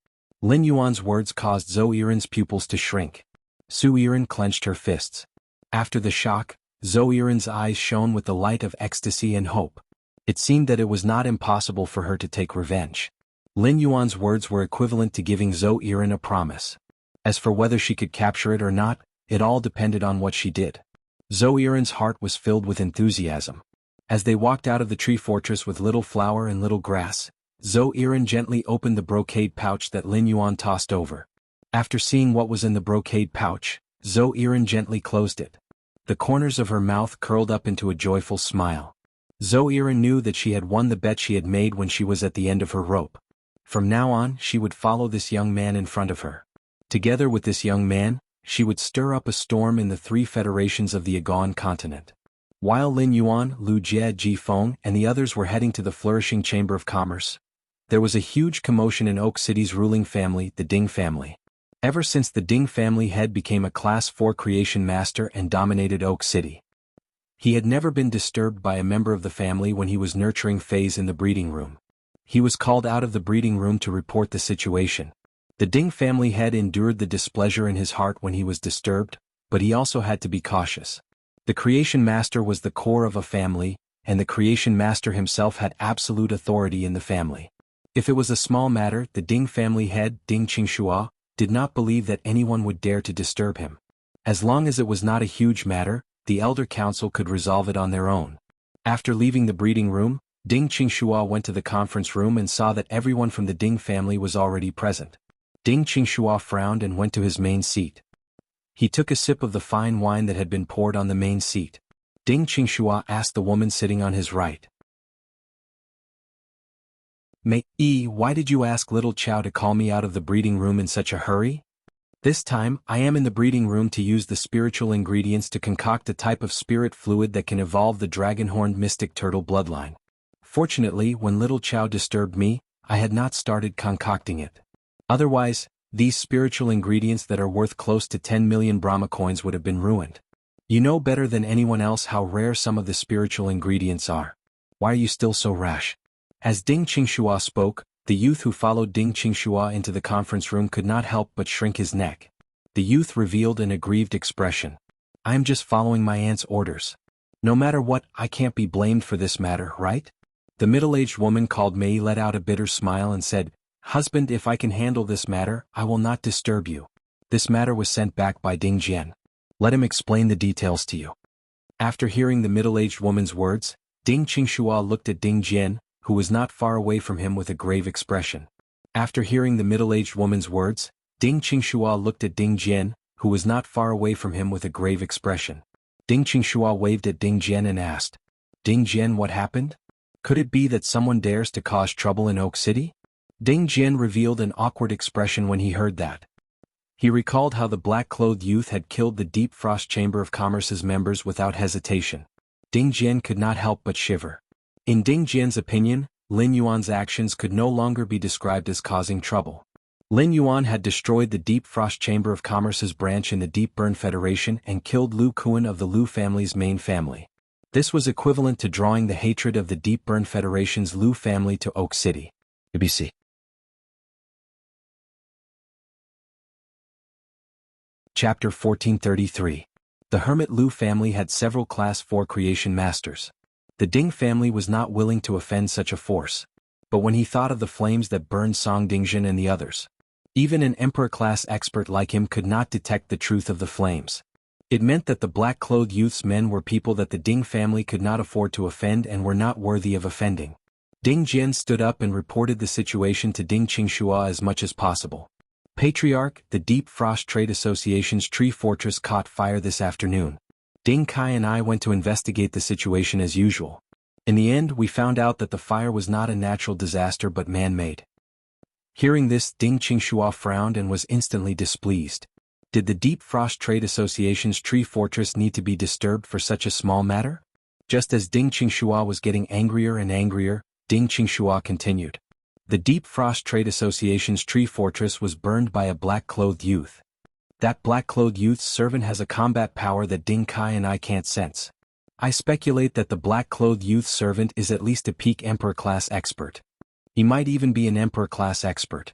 A: Lin Yuan's words caused Zhou Yiren's pupils to shrink. Su Yiren clenched her fists. After the shock, Zhou Yiren's eyes shone with the light of ecstasy and hope. It seemed that it was not impossible for her to take revenge. Lin Yuan's words were equivalent to giving Zhou Yiren a promise. As for whether she could capture it or not, it all depended on what she did. Zhou Yiren's heart was filled with enthusiasm. As they walked out of the tree fortress with little flower and little grass, Zhou Yiren gently opened the brocade pouch that Lin Yuan tossed over. After seeing what was in the brocade pouch, Zhou Yiren gently closed it. The corners of her mouth curled up into a joyful smile. Zhou Yiren knew that she had won the bet she had made when she was at the end of her rope. From now on, she would follow this young man in front of her. Together with this young man, she would stir up a storm in the 3 federations of the Aegean continent. While Lin Yuan, Lu Jie, Ji Feng, and the others were heading to the flourishing Chamber of Commerce, there was a huge commotion in Oak City's ruling family, the Ding family. Ever since the Ding family head became a Class 4 creation master and dominated Oak City, he had never been disturbed by a member of the family when he was nurturing Fays in the breeding room. He was called out of the breeding room to report the situation. The Ding family head endured the displeasure in his heart when he was disturbed, but he also had to be cautious. The creation master was the core of a family, and the creation master himself had absolute authority in the family. If it was a small matter, the Ding family head, Ding Qingxua, did not believe that anyone would dare to disturb him. As long as it was not a huge matter, the Elder Council could resolve it on their own. After leaving the breeding room, Ding Qingxua went to the conference room and saw that everyone from the Ding family was already present. Ding Qingxua frowned and went to his main seat. He took a sip of the fine wine that had been poured on the main seat. Ding Qingxua asked the woman sitting on his right, why did you ask little Chow to call me out of the breeding room in such a hurry? This time, I am in the breeding room to use the spiritual ingredients to concoct a type of spirit fluid that can evolve the dragon-horned mystic turtle bloodline. Fortunately, when little Chow disturbed me, I had not started concocting it. Otherwise, these spiritual ingredients that are worth close to 10 million Brahma coins would have been ruined. You know better than anyone else how rare some of the spiritual ingredients are. Why are you still so rash? As Ding Qingxua spoke, the youth who followed Ding Qingxua into the conference room could not help but shrink his neck. The youth revealed an aggrieved expression. I am just following my aunt's orders. No matter what, I can't be blamed for this matter, right? The middle-aged woman called Mei let out a bitter smile and said, Husband, if I can handle this matter, I will not disturb you. This matter was sent back by Ding Jian. Let him explain the details to you. After hearing the middle-aged woman's words, Ding Qingxua looked at Ding Jian, who was not far away from him with a grave expression. After hearing the middle-aged woman's words, Ding Qingxua looked at Ding Jian, who was not far away from him with a grave expression. Ding Qingxua waved at Ding Jian and asked, Ding Jian, what happened? Could it be that someone dares to cause trouble in Oak City? Ding Jian revealed an awkward expression when he heard that. He recalled how the black-clothed youth had killed the Deep Frost Chamber of Commerce's members without hesitation. Ding Jian could not help but shiver. In Ding Jian's opinion, Lin Yuan's actions could no longer be described as causing trouble. Lin Yuan had destroyed the Deep Frost Chamber of Commerce's branch in the Deep Burn Federation and killed Lu Kuan of the Lu family's main family. This was equivalent to drawing the hatred of the Deep Burn Federation's Lu family to Oak City. ABC. Chapter 1433. The Hermit Lu family had several Class 4 creation masters. The Ding family was not willing to offend such a force. But when he thought of the flames that burned Song Dingjin and the others, even an Emperor-class expert like him could not detect the truth of the flames. It meant that the black-clothed youth's men were people that the Ding family could not afford to offend and were not worthy of offending. Ding Jian stood up and reported the situation to Ding Qingxua as much as possible. Patriarch, the Deep Frost Trade Association's tree fortress caught fire this afternoon. Ding Kai and I went to investigate the situation as usual. In the end, we found out that the fire was not a natural disaster but man-made. Hearing this, Ding Qingxua frowned and was instantly displeased. Did the Deep Frost Trade Association's tree fortress need to be disturbed for such a small matter? Just as Ding Qingxua was getting angrier and angrier, Ding Qingxua continued. The Deep Frost Trade Association's tree fortress was burned by a black-clothed youth. That black-clothed youth's servant has a combat power that Ding Kai and I can't sense. I speculate that the black-clothed youth servant is at least a peak Emperor-class expert. He might even be an Emperor-class expert.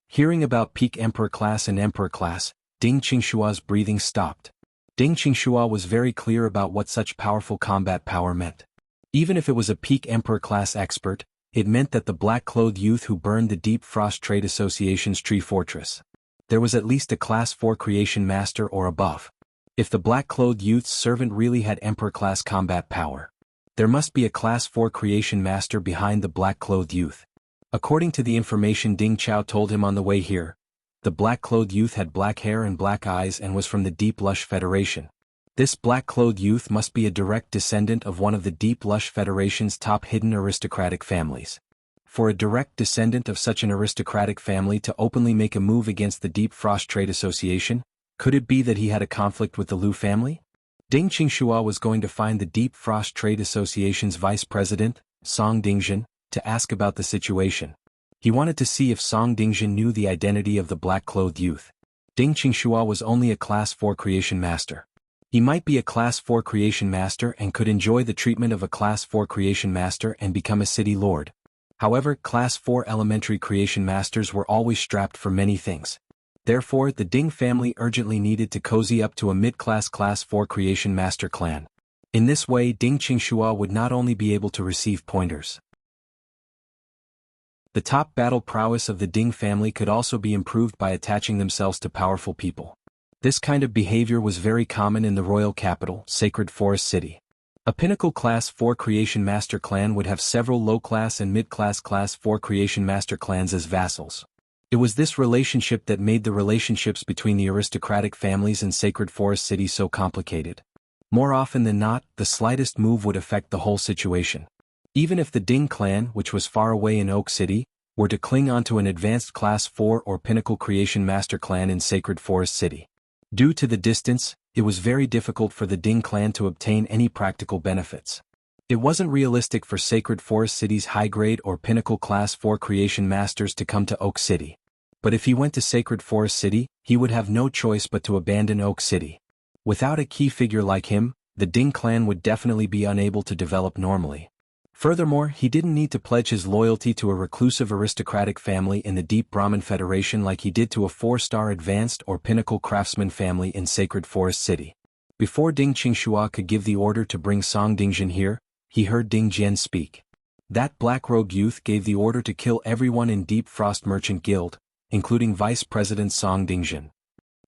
A: Hearing about peak Emperor-class and Emperor-class, Ding Qingshua's breathing stopped. Ding Qingshua was very clear about what such powerful combat power meant. Even if it was a peak Emperor-class expert, it meant that the black-clothed youth who burned the Deep Frost Trade Association's tree fortress. There was at least a Class 4 Creation Master or above. If the black-clothed youth's servant really had Emperor-class combat power, there must be a Class 4 Creation Master behind the black-clothed youth. According to the information Ding Chao told him on the way here, the black-clothed youth had black hair and black eyes and was from the Deep Lush Federation. This black-clothed youth must be a direct descendant of one of the Deep Lush Federation's top hidden aristocratic families. For a direct descendant of such an aristocratic family to openly make a move against the Deep Frost Trade Association, could it be that he had a conflict with the Lu family? Ding Qingshua was going to find the Deep Frost Trade Association's vice president, Song Dingjin, to ask about the situation. He wanted to see if Song Dingjin knew the identity of the black-clothed youth. Ding Qingshua was only a Class 4 Creation Master. He might be a Class 4 Creation Master and could enjoy the treatment of a Class 4 Creation Master and become a city lord. However, Class 4 Elementary Creation Masters were always strapped for many things. Therefore, the Ding family urgently needed to cozy up to a mid-class Class 4 Creation Master clan. In this way, Ding Qingshua would not only be able to receive pointers. The top battle prowess of the Ding family could also be improved by attaching themselves to powerful people. This kind of behavior was very common in the royal capital, Sacred Forest City. A pinnacle Class 4 Creation Master clan would have several low-class and mid-class Class 4 Creation Master clans as vassals. It was this relationship that made the relationships between the aristocratic families in Sacred Forest City so complicated. More often than not, the slightest move would affect the whole situation. Even if the Ding clan, which was far away in Oak City, were to cling onto an advanced Class 4 or Pinnacle Creation Master clan in Sacred Forest City. Due to the distance, it was very difficult for the Ding clan to obtain any practical benefits. It wasn't realistic for Sacred Forest City's high-grade or Pinnacle Class 4 Creation Masters to come to Oak City. But if he went to Sacred Forest City, he would have no choice but to abandon Oak City. Without a key figure like him, the Ding clan would definitely be unable to develop normally. Furthermore, he didn't need to pledge his loyalty to a reclusive aristocratic family in the Deep Brahmin Federation like he did to a 4-star advanced or Pinnacle Craftsman family in Sacred Forest City. Before Ding Qingshua could give the order to bring Song Dingjin here, he heard Ding Jian speak. That black-robed youth gave the order to kill everyone in Deep Frost Merchant Guild, including Vice President Song Dingjin.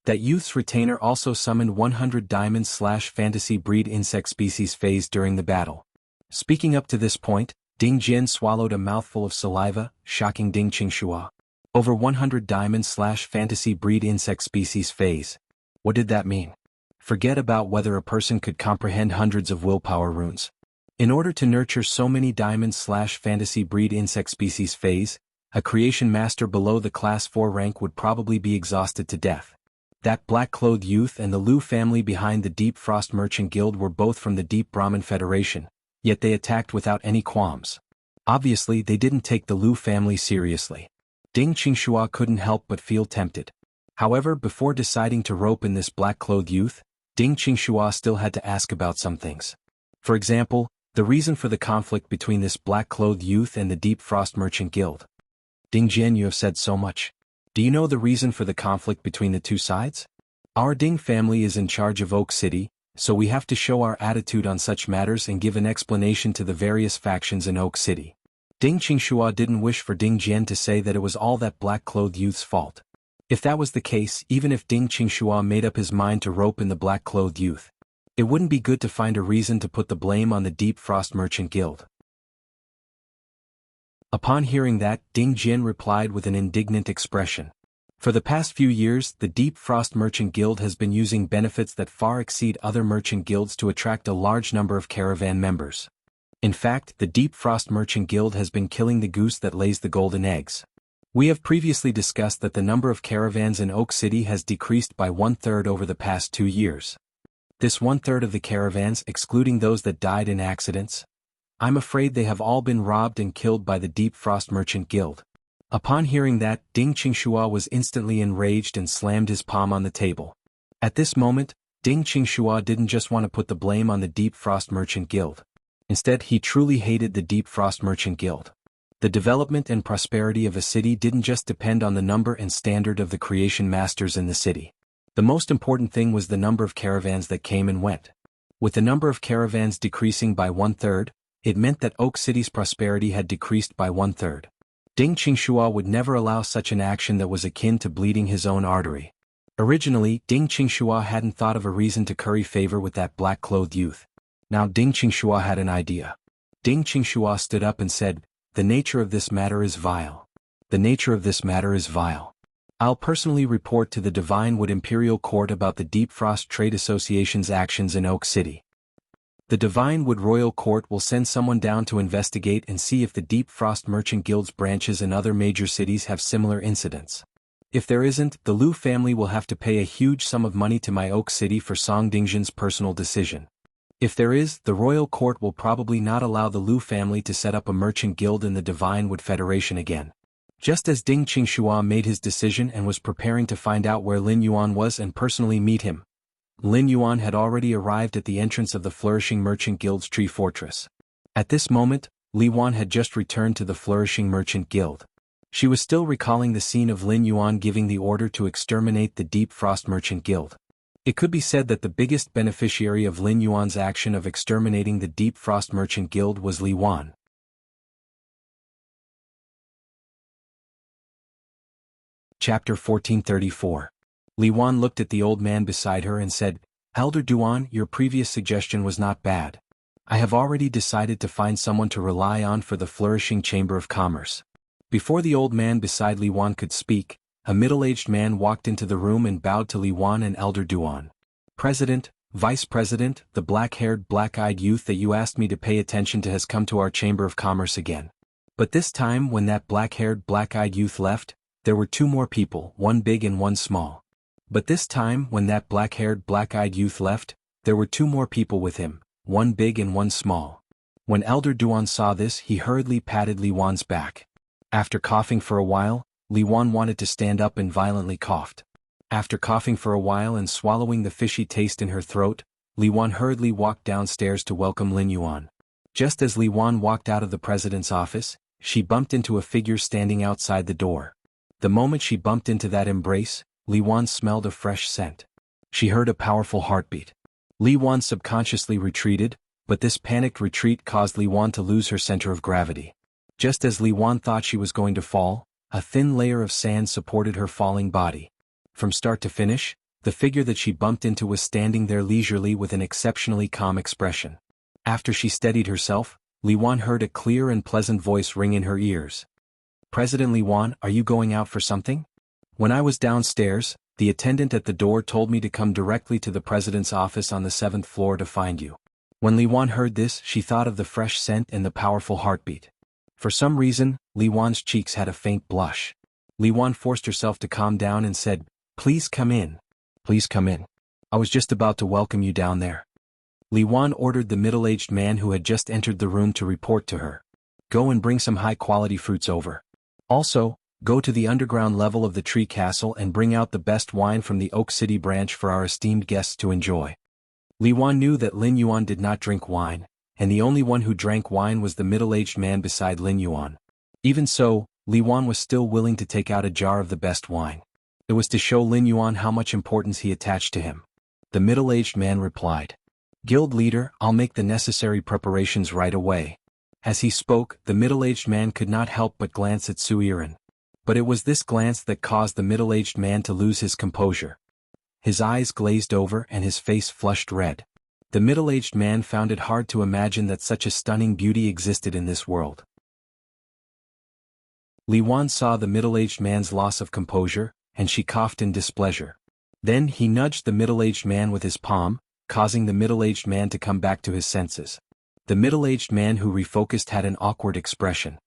A: That youth's retainer also summoned 100 diamond/fantasy breed insect species phase during the battle. Speaking up to this point, Ding Jian swallowed a mouthful of saliva, shocking Ding Qingshua. Over 100 diamond/fantasy breed insect species phase. What did that mean? Forget about whether a person could comprehend hundreds of willpower runes. In order to nurture so many diamond/fantasy breed insect species phase, a creation master below the Class 4 rank would probably be exhausted to death. That black-clothed youth and the Lu family behind the Deep Frost Merchant Guild were both from the Deep Brahmin Federation, yet they attacked without any qualms. Obviously, they didn't take the Lu family seriously. Ding Qingshua couldn't help but feel tempted. However, before deciding to rope in this black-clothed youth, Ding Qingshua still had to ask about some things. For example, the reason for the conflict between this black-clothed youth and the Deep Frost Merchant Guild. Ding Jian, you have said so much. Do you know the reason for the conflict between the two sides? Our Ding family is in charge of Oak City, so we have to show our attitude on such matters and give an explanation to the various factions in Oak City. Ding Qingshua didn't wish for Ding Jian to say that it was all that black-clothed youth's fault. If that was the case, even if Ding Qingshua made up his mind to rope in the black-clothed youth, it wouldn't be good to find a reason to put the blame on the Deep Frost Merchant Guild. Upon hearing that, Ding Jian replied with an indignant expression. For the past few years, the Deep Frost Merchant Guild has been using benefits that far exceed other merchant guilds to attract a large number of caravan members. In fact, the Deep Frost Merchant Guild has been killing the goose that lays the golden eggs. We have previously discussed that the number of caravans in Oak City has decreased by 1/3 over the past 2 years. This 1/3 of the caravans, excluding those that died in accidents, I'm afraid they have all been robbed and killed by the Deep Frost Merchant Guild. Upon hearing that, Ding Qingshua was instantly enraged and slammed his palm on the table. At this moment, Ding Qingxua didn't just want to put the blame on the Deep Frost Merchant Guild. Instead, he truly hated the Deep Frost Merchant Guild. The development and prosperity of a city didn't just depend on the number and standard of the creation masters in the city. The most important thing was the number of caravans that came and went. With the number of caravans decreasing by 1/3, it meant that Oak City's prosperity had decreased by 1/3. Ding Qingxua would never allow such an action that was akin to bleeding his own artery. Originally, Ding Qingxua hadn't thought of a reason to curry favor with that black-clothed youth. Now Ding Qingxua had an idea. Ding Qingxua stood up and said, "The nature of this matter is vile. The nature of this matter is vile. I'll personally report to the Divine Wood Imperial Court about the Deep Frost Trade Association's actions in Oak City. The Divine Wood Royal Court will send someone down to investigate and see if the Deep Frost Merchant Guild's branches in other major cities have similar incidents. If there isn't, the Lu family will have to pay a huge sum of money to my Oak City for Song Dingzhen's personal decision. If there is, the Royal Court will probably not allow the Lu family to set up a merchant guild in the Divine Wood Federation again." Just as Ding Qingxua made his decision and was preparing to find out where Lin Yuan was and personally meet him, Lin Yuan had already arrived at the entrance of the Flourishing Merchant Guild's Tree Fortress. At this moment, Li Wan had just returned to the Flourishing Merchant Guild. She was still recalling the scene of Lin Yuan giving the order to exterminate the Deep Frost Merchant Guild. It could be said that the biggest beneficiary of Lin Yuan's action of exterminating the Deep Frost Merchant Guild was Li Wan. Chapter 1434. Li Wan looked at the old man beside her and said, "Elder Duan, your previous suggestion was not bad. I have already decided to find someone to rely on for the Flourishing Chamber of Commerce." Before the old man beside Li Wan could speak, a middle-aged man walked into the room and bowed to Li Wan and Elder Duan. "President, Vice President, the black-haired, black-eyed youth that you asked me to pay attention to has come to our Chamber of Commerce again." But this time when that black-haired, black-eyed youth left, there were two more people, one big and one small. But this time when that black-haired, black-eyed youth left, there were two more people with him, one big and one small. When Elder Duan saw this, he hurriedly patted Li Wan's back. After coughing for a while, Li Wan wanted to stand up and violently coughed. After coughing for a while and swallowing the fishy taste in her throat, Li Wan hurriedly walked downstairs to welcome Lin Yuan. Just as Li Wan walked out of the president's office, she bumped into a figure standing outside the door. The moment she bumped into that embrace, Li Wan smelled a fresh scent. She heard a powerful heartbeat. Li Wan subconsciously retreated, but this panicked retreat caused Li Wan to lose her center of gravity. Just as Li Wan thought she was going to fall, a thin layer of sand supported her falling body. From start to finish, the figure that she bumped into was standing there leisurely with an exceptionally calm expression. After she steadied herself, Li Wan heard a clear and pleasant voice ring in her ears. "President Li Wan, are you going out for something? When I was downstairs, the attendant at the door told me to come directly to the president's office on the 7th floor to find you." When Li Wan heard this, she thought of the fresh scent and the powerful heartbeat. For some reason, Li Wan's cheeks had a faint blush. Li Wan forced herself to calm down and said, "Please come in. Please come in. I was just about to welcome you down there." Li Wan ordered the middle-aged man who had just entered the room to report to her. "Go and bring some high-quality fruits over. Also, go to the underground level of the Tree Castle and bring out the best wine from the Oak City branch for our esteemed guests to enjoy." Li Wan knew that Lin Yuan did not drink wine, and the only one who drank wine was the middle-aged man beside Lin Yuan. Even so, Li Wan was still willing to take out a jar of the best wine. It was to show Lin Yuan how much importance he attached to him. The middle-aged man replied, "Guild leader, I'll make the necessary preparations right away." As he spoke, the middle-aged man could not help but glance at Su Yiren. But it was this glance that caused the middle-aged man to lose his composure. His eyes glazed over and his face flushed red. The middle-aged man found it hard to imagine that such a stunning beauty existed in this world. Li Wan saw the middle-aged man's loss of composure, and she coughed in displeasure. Then he nudged the middle-aged man with his palm, causing the middle-aged man to come back to his senses. The middle-aged man who refocused had an awkward expression.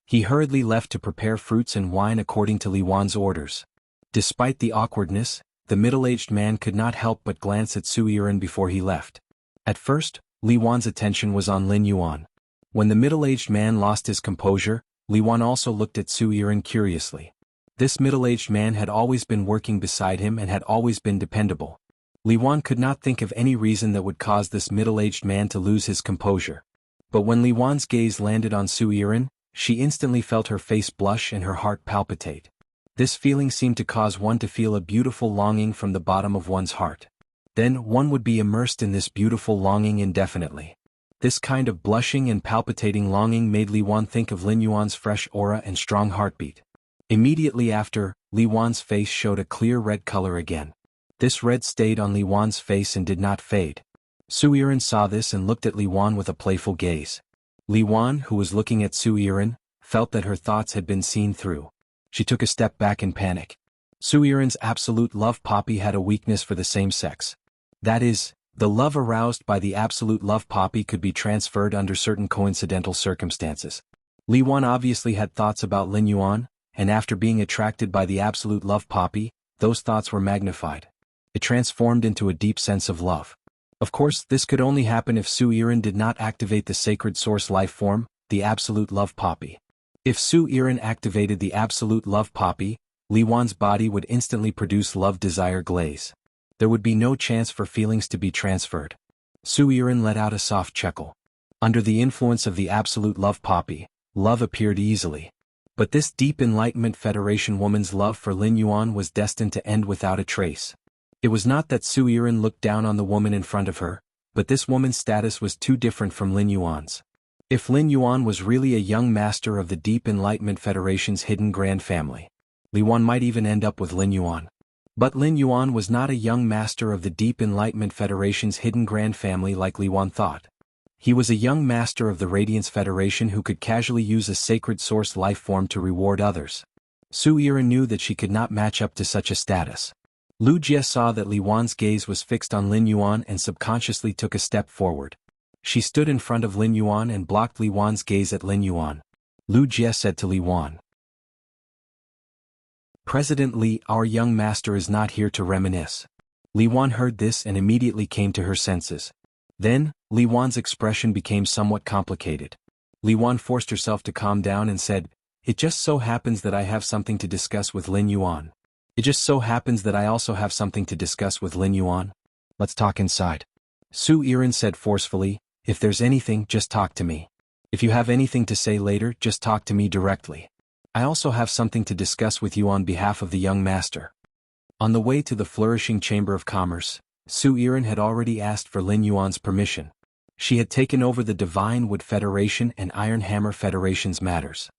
A: He hurriedly left to prepare fruits and wine according to Li Wan's orders. Despite the awkwardness, the middle-aged man could not help but glance at Su Yiren before he left. At first, Li Wan's attention was on Lin Yuan. When the middle-aged man lost his composure, Li Wan also looked at Su Yiren curiously. This middle-aged man had always been working beside him and had always been dependable. Li Wan could not think of any reason that would cause this middle-aged man to lose his composure. But when Li Wan's gaze landed on Su Yiren, she instantly felt her face blush and her heart palpitate. This feeling seemed to cause one to feel a beautiful longing from the bottom of one's heart. Then one would be immersed in this beautiful longing indefinitely. This kind of blushing and palpitating longing made Li Wan think of Lin Yuan's fresh aura and strong heartbeat. Immediately after, Li Wan's face showed a clear red color again. This red stayed on Li Wan's face and did not fade. Su Yiren saw this and looked at Li Wan with a playful gaze. Li Wan, who was looking at Su Yiren, felt that her thoughts had been seen through. She took a step back in panic. Su Yiren's absolute love poppy had a weakness for the same sex. That is, the love aroused by the absolute love poppy could be transferred under certain coincidental circumstances. Li Wan obviously had thoughts about Lin Yuan, and after being attracted by the absolute love poppy, those thoughts were magnified. It transformed into a deep sense of love. Of course, this could only happen if Su Yiren did not activate the sacred source life form, the absolute love poppy. If Su Yiren activated the absolute love poppy, Li Wan's body would instantly produce love desire glaze. There would be no chance for feelings to be transferred. Su Yiren let out a soft chuckle. Under the influence of the absolute love poppy, love appeared easily. But this deep Enlightenment Federation woman's love for Lin Yuan was destined to end without a trace. It was not that Su Yiren looked down on the woman in front of her, but this woman's status was too different from Lin Yuan's. If Lin Yuan was really a young master of the Deep Enlightenment Federation's hidden grand family, Li Wan might even end up with Lin Yuan. But Lin Yuan was not a young master of the Deep Enlightenment Federation's hidden grand family like Li Wan thought. He was a young master of the Radiance Federation who could casually use a sacred source life form to reward others. Su Yiren knew that she could not match up to such a status. Lu Jie saw that Li Wan's gaze was fixed on Lin Yuan and subconsciously took a step forward. She stood in front of Lin Yuan and blocked Li Wan's gaze at Lin Yuan. Lu Jie said to Li Wan, "President Li, our young master is not here to reminisce." Li Wan heard this and immediately came to her senses. Then, Li Wan's expression became somewhat complicated. Li Wan forced herself to calm down and said, "It just so happens that I have something to discuss with Lin Yuan. It just so happens that I also have something to discuss with Lin Yuan. Let's talk inside." Su Yiren said forcefully, "If there's anything, just talk to me. If you have anything to say later, just talk to me directly. I also have something to discuss with you on behalf of the young master." On the way to the flourishing Chamber of Commerce, Su Yiren had already asked for Lin Yuan's permission. She had taken over the Divine Wood Federation and Iron Hammer Federation's matters.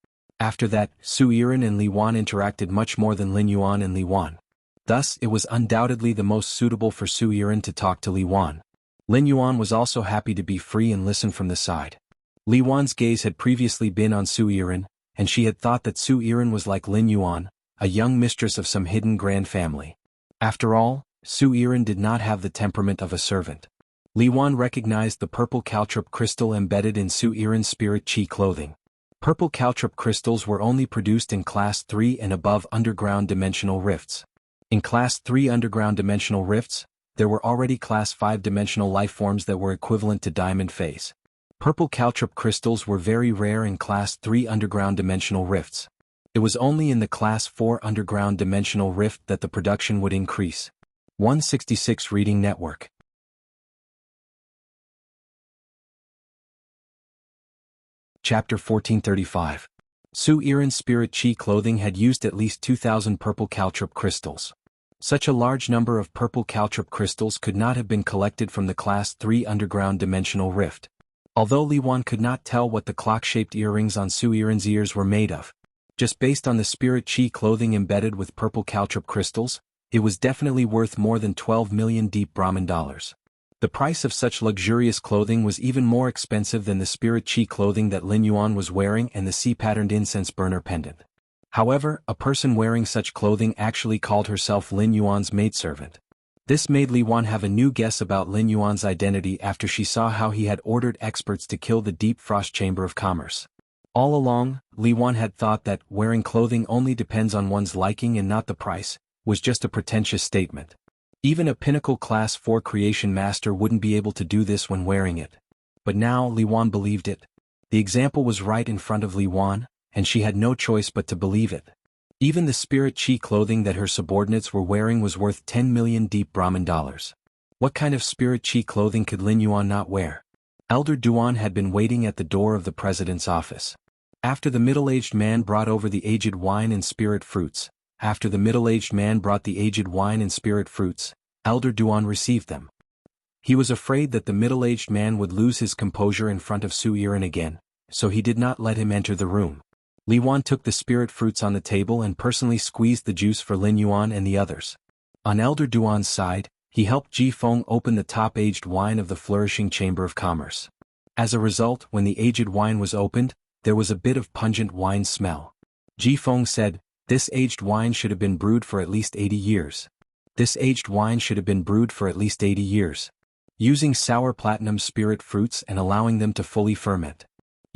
A: After that, Su Yiren and Li Wan interacted much more than Lin Yuan and Li Wan. Thus, it was undoubtedly the most suitable for Su Yiren to talk to Li Wan. Lin Yuan was also happy to be free and listen from the side. Li Wan's gaze had previously been on Su Yiren, and she had thought that Su Yiren was like Lin Yuan, a young mistress of some hidden grand family. After all, Su Yiren did not have the temperament of a servant. Li Wan recognized the purple caltrop crystal embedded in Su Yiren's spirit chi clothing. Purple caltrop crystals were only produced in Class 3 and above underground dimensional rifts. In Class 3 underground dimensional rifts, there were already Class 5 dimensional life forms that were equivalent to diamond phase. Purple caltrop crystals were very rare in Class 3 underground dimensional rifts. It was only in the Class 4 underground dimensional rift that the production would increase. 166 Reading Network. Chapter 1435. Su Yiren's spirit chi clothing had used at least 2,000 purple caltrop crystals. Such a large number of purple caltrop crystals could not have been collected from the Class 3 underground dimensional rift. Although Li Wan could not tell what the clock-shaped earrings on Su Yiren's ears were made of, just based on the spirit chi clothing embedded with purple caltrop crystals, it was definitely worth more than 12 million deep Brahmin dollars. The price of such luxurious clothing was even more expensive than the spirit chi clothing that Lin Yuan was wearing and the sea-patterned incense burner pendant. However, a person wearing such clothing actually called herself Lin Yuan's maidservant. This made Li Wan have a new guess about Lin Yuan's identity after she saw how he had ordered experts to kill the Deep Frost Chamber of Commerce. All along, Li Wan had thought that wearing clothing only depends on one's liking and not the price, was just a pretentious statement. Even a pinnacle Class 4 creation master wouldn't be able to do this when wearing it. But now Li Wan believed it. The example was right in front of Li Wan, and she had no choice but to believe it. Even the spirit chi clothing that her subordinates were wearing was worth 10 million deep Brahmin dollars. What kind of spirit chi clothing could Lin Yuan not wear? Elder Duan had been waiting at the door of the president's office. After the middle-aged man brought over the aged wine and spirit fruits, Elder Duan received them. He was afraid that the middle-aged man would lose his composure in front of Su Yiren again, so he did not let him enter the room. Li Wan took the spirit fruits on the table and personally squeezed the juice for Lin Yuan and the others. On Elder Duan's side, he helped Ji Feng open the top-aged wine of the flourishing Chamber of Commerce. As a result, when the aged wine was opened, there was a bit of pungent wine smell. Ji Feng said, "This aged wine should have been brewed for at least 80 years. Using sour platinum spirit fruits and allowing them to fully ferment.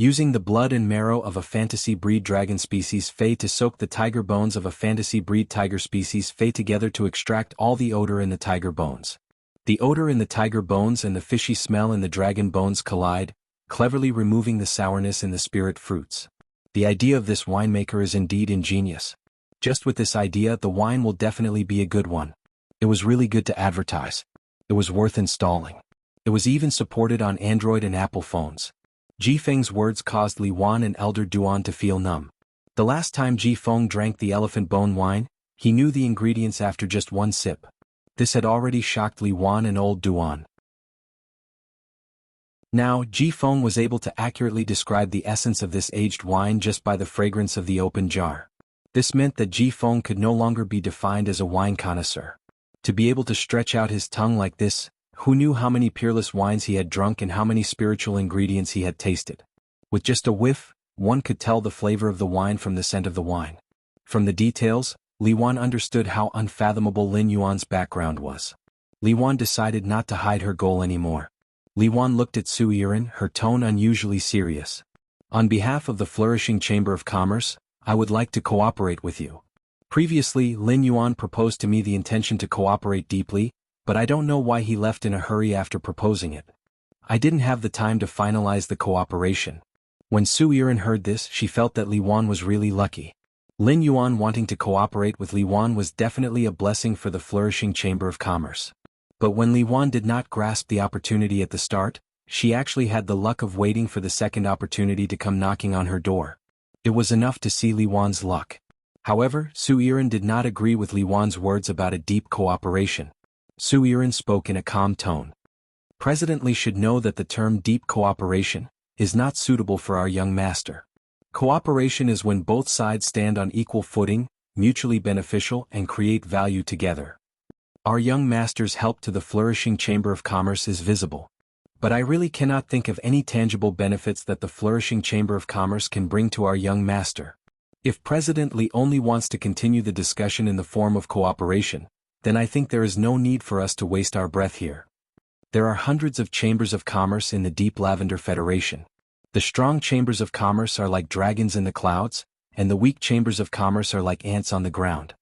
A: Using the blood and marrow of a fantasy breed dragon species Fey to soak the tiger bones of a fantasy breed tiger species Fey together to extract all the odor in the tiger bones. The odor in the tiger bones and the fishy smell in the dragon bones collide, cleverly removing the sourness in the spirit fruits. The idea of this winemaker is indeed ingenious. Just with this idea, the wine will definitely be a good one. It was really good to advertise. It was worth installing. It was even supported on Android and Apple phones." Ji Feng's words caused Li Wan and Elder Duan to feel numb. The last time Ji Feng drank the elephant bone wine, he knew the ingredients after just one sip. This had already shocked Li Wan and Old Duan. Now, Ji Feng was able to accurately describe the essence of this aged wine just by the fragrance of the open jar. This meant that Ji Feng could no longer be defined as a wine connoisseur. To be able to stretch out his tongue like this, who knew how many peerless wines he had drunk and how many spiritual ingredients he had tasted? With just a whiff, one could tell the flavor of the wine from the scent of the wine. From the details, Li Wan understood how unfathomable Lin Yuan's background was. Li Wan decided not to hide her goal anymore. Li Wan looked at Su Yiren, her tone unusually serious. "On behalf of the flourishing Chamber of Commerce, I would like to cooperate with you. Previously, Lin Yuan proposed to me the intention to cooperate deeply, but I don't know why he left in a hurry after proposing it. I didn't have the time to finalize the cooperation." When Su Yiren heard this, she felt that Li Yuan was really lucky. Lin Yuan wanting to cooperate with Li Yuan was definitely a blessing for the flourishing Chamber of Commerce. But when Li Yuan did not grasp the opportunity at the start, she actually had the luck of waiting for the second opportunity to come knocking on her door. It was enough to see Li Yuan's luck. However, Su Yiren did not agree with Li Yuan's words about a deep cooperation. Su Yiren spoke in a calm tone. "President Li should know that the term deep cooperation is not suitable for our young master. Cooperation is when both sides stand on equal footing, mutually beneficial and create value together. Our young master's help to the flourishing Chamber of Commerce is visible. But I really cannot think of any tangible benefits that the flourishing Chamber of Commerce can bring to our young master. If President Li only wants to continue the discussion in the form of cooperation, then I think there is no need for us to waste our breath here. There are hundreds of chambers of commerce in the Deep Lavender Federation. The strong chambers of commerce are like dragons in the clouds, and the weak chambers of commerce are like ants on the ground.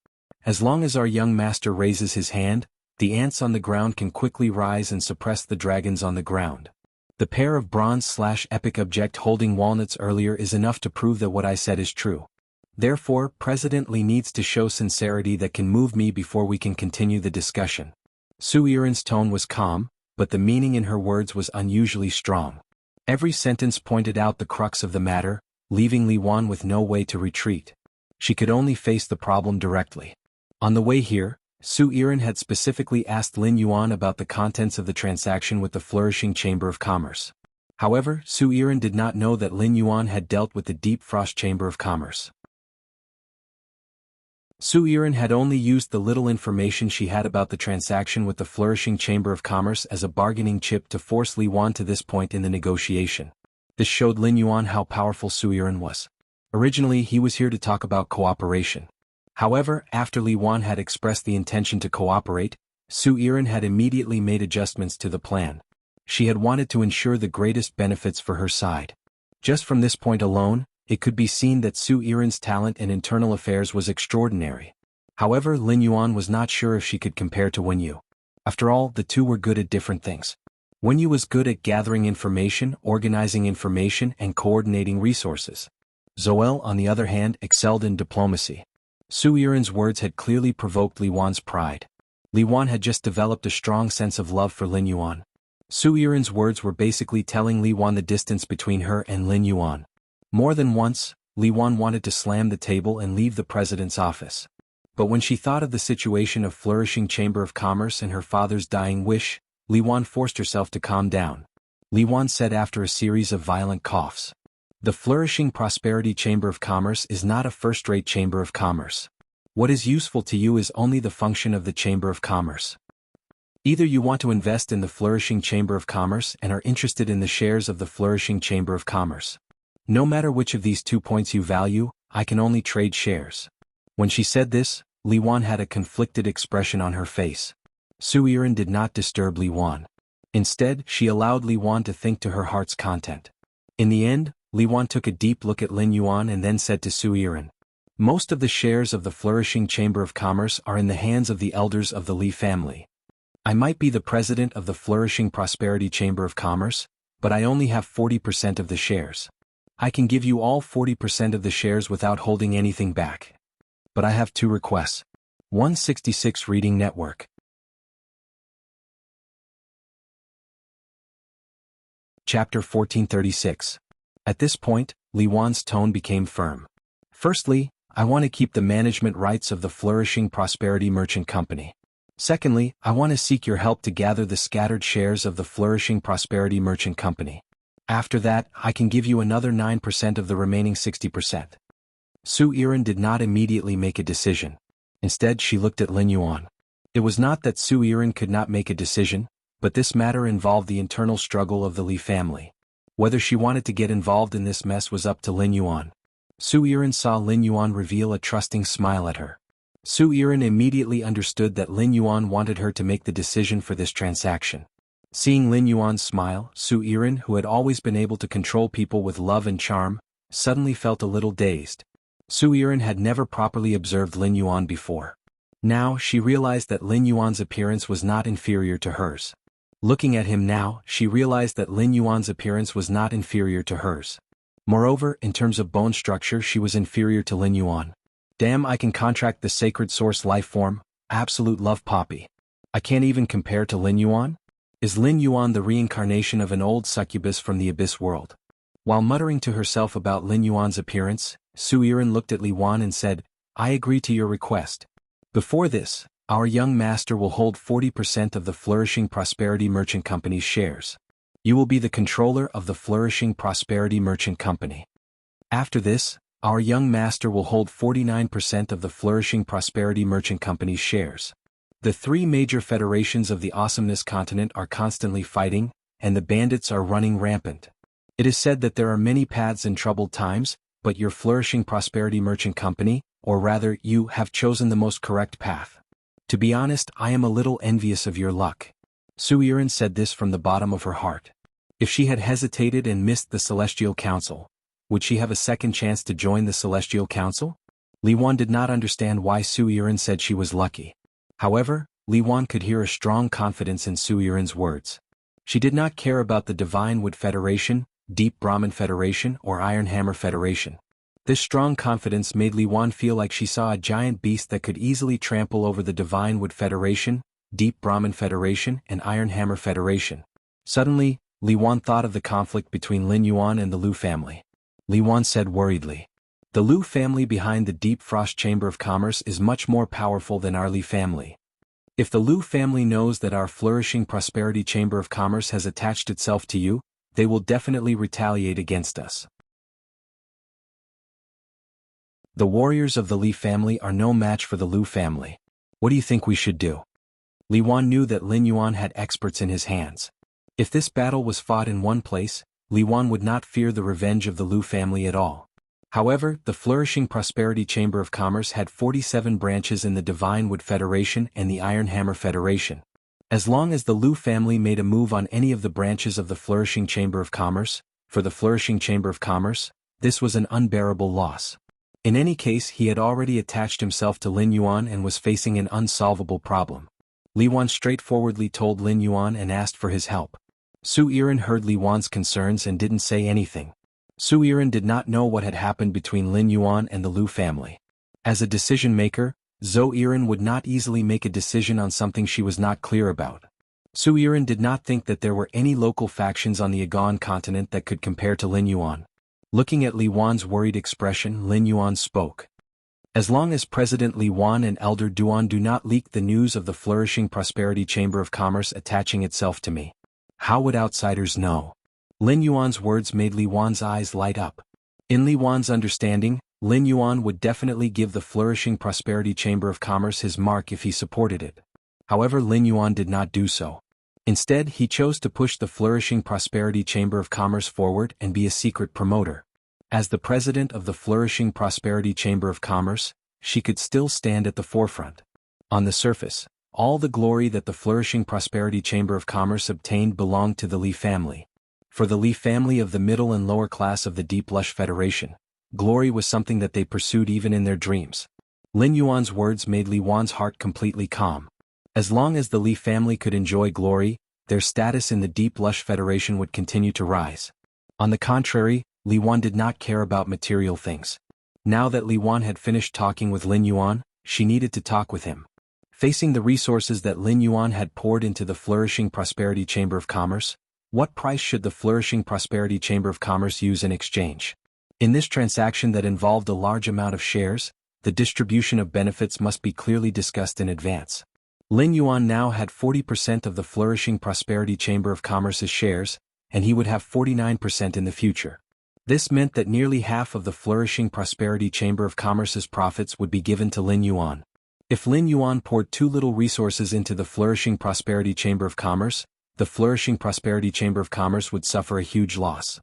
A: As long as our young master raises his hand, the ants on the ground can quickly rise and suppress the dragons on the ground. The pair of bronze/epic object holding walnuts earlier is enough to prove that what I said is true. Therefore, President Li needs to show sincerity that can move me before we can continue the discussion." Su Yiren's tone was calm, but the meaning in her words was unusually strong. Every sentence pointed out the crux of the matter, leaving Li Wan with no way to retreat. She could only face the problem directly. On the way here, Su Yiren had specifically asked Lin Yuan about the contents of the transaction with the flourishing Chamber of Commerce. However, Su Yiren did not know that Lin Yuan had dealt with the Deep Frost Chamber of Commerce. Su Yiren had only used the little information she had about the transaction with the flourishing Chamber of Commerce as a bargaining chip to force Li Yuan to this point in the negotiation. This showed Lin Yuan how powerful Su Yiren was. Originally he was here to talk about cooperation. However, after Li Yuan had expressed the intention to cooperate, Su Yiren had immediately made adjustments to the plan. She had wanted to ensure the greatest benefits for her side. Just from this point alone, it could be seen that Su Yiren's talent in internal affairs was extraordinary. However, Lin Yuan was not sure if she could compare to Wen Yu. After all, the two were good at different things. Wen Yu was good at gathering information, organizing information, and coordinating resources. Zoel, on the other hand, excelled in diplomacy. Su Yiren's words had clearly provoked Li Yuan's pride. Li Wan had just developed a strong sense of love for Lin Yuan. Su Yiren's words were basically telling Li Wan the distance between her and Lin Yuan. More than once, Li Wan wanted to slam the table and leave the president's office. But when she thought of the situation of flourishing Chamber of Commerce and her father's dying wish, Li Wan forced herself to calm down. Li Wan said after a series of violent coughs. The flourishing Prosperity Chamber of Commerce is not a first-rate Chamber of Commerce. What is useful to you is only the function of the Chamber of Commerce. Either you want to invest in the flourishing Chamber of Commerce and are interested in the shares of the flourishing Chamber of Commerce. No matter which of these 2 points you value, I can only trade shares. When she said this, Li Wan had a conflicted expression on her face. Su Yiren did not disturb Li Wan. Instead, she allowed Li Wan to think to her heart's content. In the end, Li Wan took a deep look at Lin Yuan and then said to Su Yiren, "Most of the shares of the flourishing Chamber of Commerce are in the hands of the elders of the Li family. I might be the president of the flourishing Prosperity Chamber of Commerce, but I only have 40% of the shares. I can give you all 40% of the shares without holding anything back. But I have 2 requests." 166 Reading Network. Chapter 1436. At this point, Li Wan's tone became firm. "Firstly, I want to keep the management rights of the flourishing Prosperity Merchant Company. Secondly, I want to seek your help to gather the scattered shares of the flourishing Prosperity Merchant Company. After that, I can give you another 9% of the remaining 60%. Su Yiren did not immediately make a decision. Instead, she looked at Lin Yuan. It was not that Su Yiren could not make a decision, but this matter involved the internal struggle of the Li family. Whether she wanted to get involved in this mess was up to Lin Yuan. Su Yiren saw Lin Yuan reveal a trusting smile at her. Su Yiren immediately understood that Lin Yuan wanted her to make the decision for this transaction. Seeing Lin Yuan's smile, Su Yiren, who had always been able to control people with love and charm, suddenly felt a little dazed. Su Yiren had never properly observed Lin Yuan before. Now, she realized that Lin Yuan's appearance was not inferior to hers. Looking at him now, she realized that Lin Yuan's appearance was not inferior to hers. Moreover, in terms of bone structure, she was inferior to Lin Yuan. Damn, I can contract the sacred source life form, absolute love poppy. I can't even compare to Lin Yuan? Is Lin Yuan the reincarnation of an old succubus from the abyss world? While muttering to herself about Lin Yuan's appearance, Su Yiren looked at Li Wan and said, "I agree to your request. Before this, our young master will hold 40% of the Flourishing Prosperity Merchant Company's shares. You will be the controller of the Flourishing Prosperity Merchant Company. After this, our young master will hold 49% of the Flourishing Prosperity Merchant Company's shares. The 3 major federations of the Awesomeness continent are constantly fighting, and the bandits are running rampant. It is said that there are many paths in troubled times, but your Flourishing Prosperity Merchant Company, or rather you, have chosen the most correct path. To be honest, I am a little envious of your luck." Su Yiren said this from the bottom of her heart. If she had hesitated and missed the Celestial Council, would she have a second chance to join the Celestial Council? Li Wan did not understand why Su Yiren said she was lucky. However, Li Wan could hear a strong confidence in Su Yiren's words. She did not care about the Divine Wood Federation, Deep Brahmin Federation, or Iron Hammer Federation. This strong confidence made Li Wan feel like she saw a giant beast that could easily trample over the Divine Wood Federation, Deep Brahmin Federation, and Iron Hammer Federation. Suddenly, Li Wan thought of the conflict between Lin Yuan and the Lu family. Li Wan said worriedly, "The Lu family behind the Deep Frost Chamber of Commerce is much more powerful than our Li family. If the Lu family knows that our Flourishing Prosperity Chamber of Commerce has attached itself to you, they will definitely retaliate against us. The warriors of the Li family are no match for the Lu family. What do you think we should do?" Li Wan knew that Lin Yuan had experts in his hands. If this battle was fought in one place, Li Wan would not fear the revenge of the Lu family at all. However, the Flourishing Prosperity Chamber of Commerce had 47 branches in the Divine Wood Federation and the Iron Hammer Federation. As long as the Lu family made a move on any of the branches of the Flourishing Chamber of Commerce, for the Flourishing Chamber of Commerce, this was an unbearable loss. In any case, he had already attached himself to Lin Yuan and was facing an unsolvable problem. Li Wan straightforwardly told Lin Yuan and asked for his help. Su Yiren heard Li Wan's concerns and didn't say anything. Su Yiren did not know what had happened between Lin Yuan and the Lu family. As a decision-maker, Zhou Yiren would not easily make a decision on something she was not clear about. Su Yiren did not think that there were any local factions on the Aegean continent that could compare to Lin Yuan. Looking at Li Yuan's worried expression, Lin Yuan spoke. As long as President Li Yuan and Elder Duan do not leak the news of the flourishing Prosperity Chamber of Commerce attaching itself to me, how would outsiders know? Lin Yuan's words made Li Yuan's eyes light up. In Li Yuan's understanding, Lin Yuan would definitely give the flourishing Prosperity Chamber of Commerce his mark if he supported it. However, Lin Yuan did not do so. Instead, he chose to push the flourishing Prosperity Chamber of Commerce forward and be a secret promoter. As the president of the flourishing Prosperity Chamber of Commerce, she could still stand at the forefront. On the surface, all the glory that the flourishing Prosperity Chamber of Commerce obtained belonged to the Li family. For the Li family of the middle and lower class of the Deep Lush Federation, glory was something that they pursued even in their dreams. Lin Yuan's words made Li Yuan's heart completely calm. As long as the Li family could enjoy glory, their status in the Deep Lush Federation would continue to rise. On the contrary, Li Yuan did not care about material things. Now that Li Yuan had finished talking with Lin Yuan, she needed to talk with him. Facing the resources that Lin Yuan had poured into the flourishing Prosperity Chamber of Commerce, what price should the flourishing Prosperity Chamber of Commerce use in exchange? In this transaction that involved a large amount of shares, the distribution of benefits must be clearly discussed in advance. Lin Yuan now had 40% of the flourishing Prosperity Chamber of Commerce's shares, and he would have 49% in the future. This meant that nearly half of the flourishing Prosperity Chamber of Commerce's profits would be given to Lin Yuan. If Lin Yuan poured too little resources into the flourishing Prosperity Chamber of Commerce, the flourishing Prosperity Chamber of Commerce would suffer a huge loss.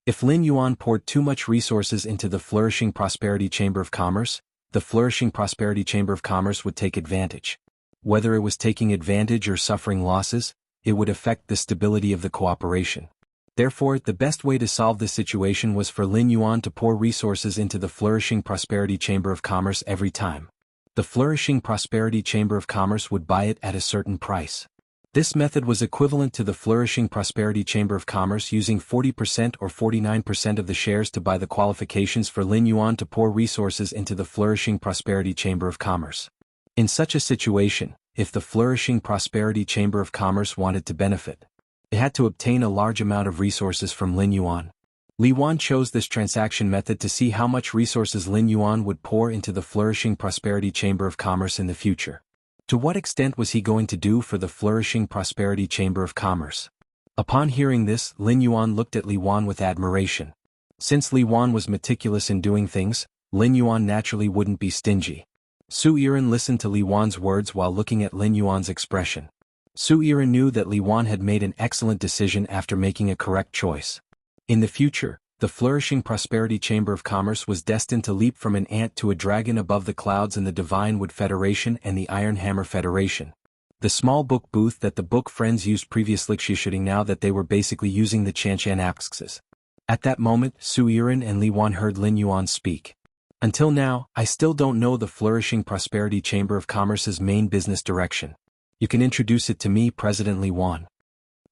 A: If Lin Yuan poured too much resources into the flourishing Prosperity Chamber of Commerce, the flourishing Prosperity Chamber of Commerce would take advantage. Whether it was taking advantage or suffering losses, it would affect the stability of the cooperation. Therefore, the best way to solve this situation was for Lin Yuan to pour resources into the flourishing Prosperity Chamber of Commerce every time. The flourishing Prosperity Chamber of Commerce would buy it at a certain price. This method was equivalent to the flourishing Prosperity Chamber of Commerce using 40% or 49% of the shares to buy the qualifications for Lin Yuan to pour resources into the flourishing Prosperity Chamber of Commerce. In such a situation, if the flourishing Prosperity Chamber of Commerce wanted to benefit, it had to obtain a large amount of resources from Lin Yuan. Li Yuan chose this transaction method to see how much resources Lin Yuan would pour into the flourishing Prosperity Chamber of Commerce in the future. To what extent was he going to do for the flourishing Prosperity Chamber of Commerce? Upon hearing this, Lin Yuan looked at Li Yuan with admiration. Since Li Yuan was meticulous in doing things, Lin Yuan naturally wouldn't be stingy. Su Yiren listened to Li Yuan's words while looking at Lin Yuan's expression. Su Yiren knew that Li Yuan had made an excellent decision after making a correct choice. In the future, the flourishing Prosperity Chamber of Commerce was destined to leap from an ant to a dragon above the clouds in the Divine Wood Federation and the Iron Hammer Federation. The small book booth that the book friends used previously shooting now that they were basically using the Chanchan axes. At that moment, Su Yiren and Li Yuan heard Lin Yuan speak. Until now, I still don't know the flourishing Prosperity Chamber of Commerce's main business direction. You can introduce it to me, President Li Yuan.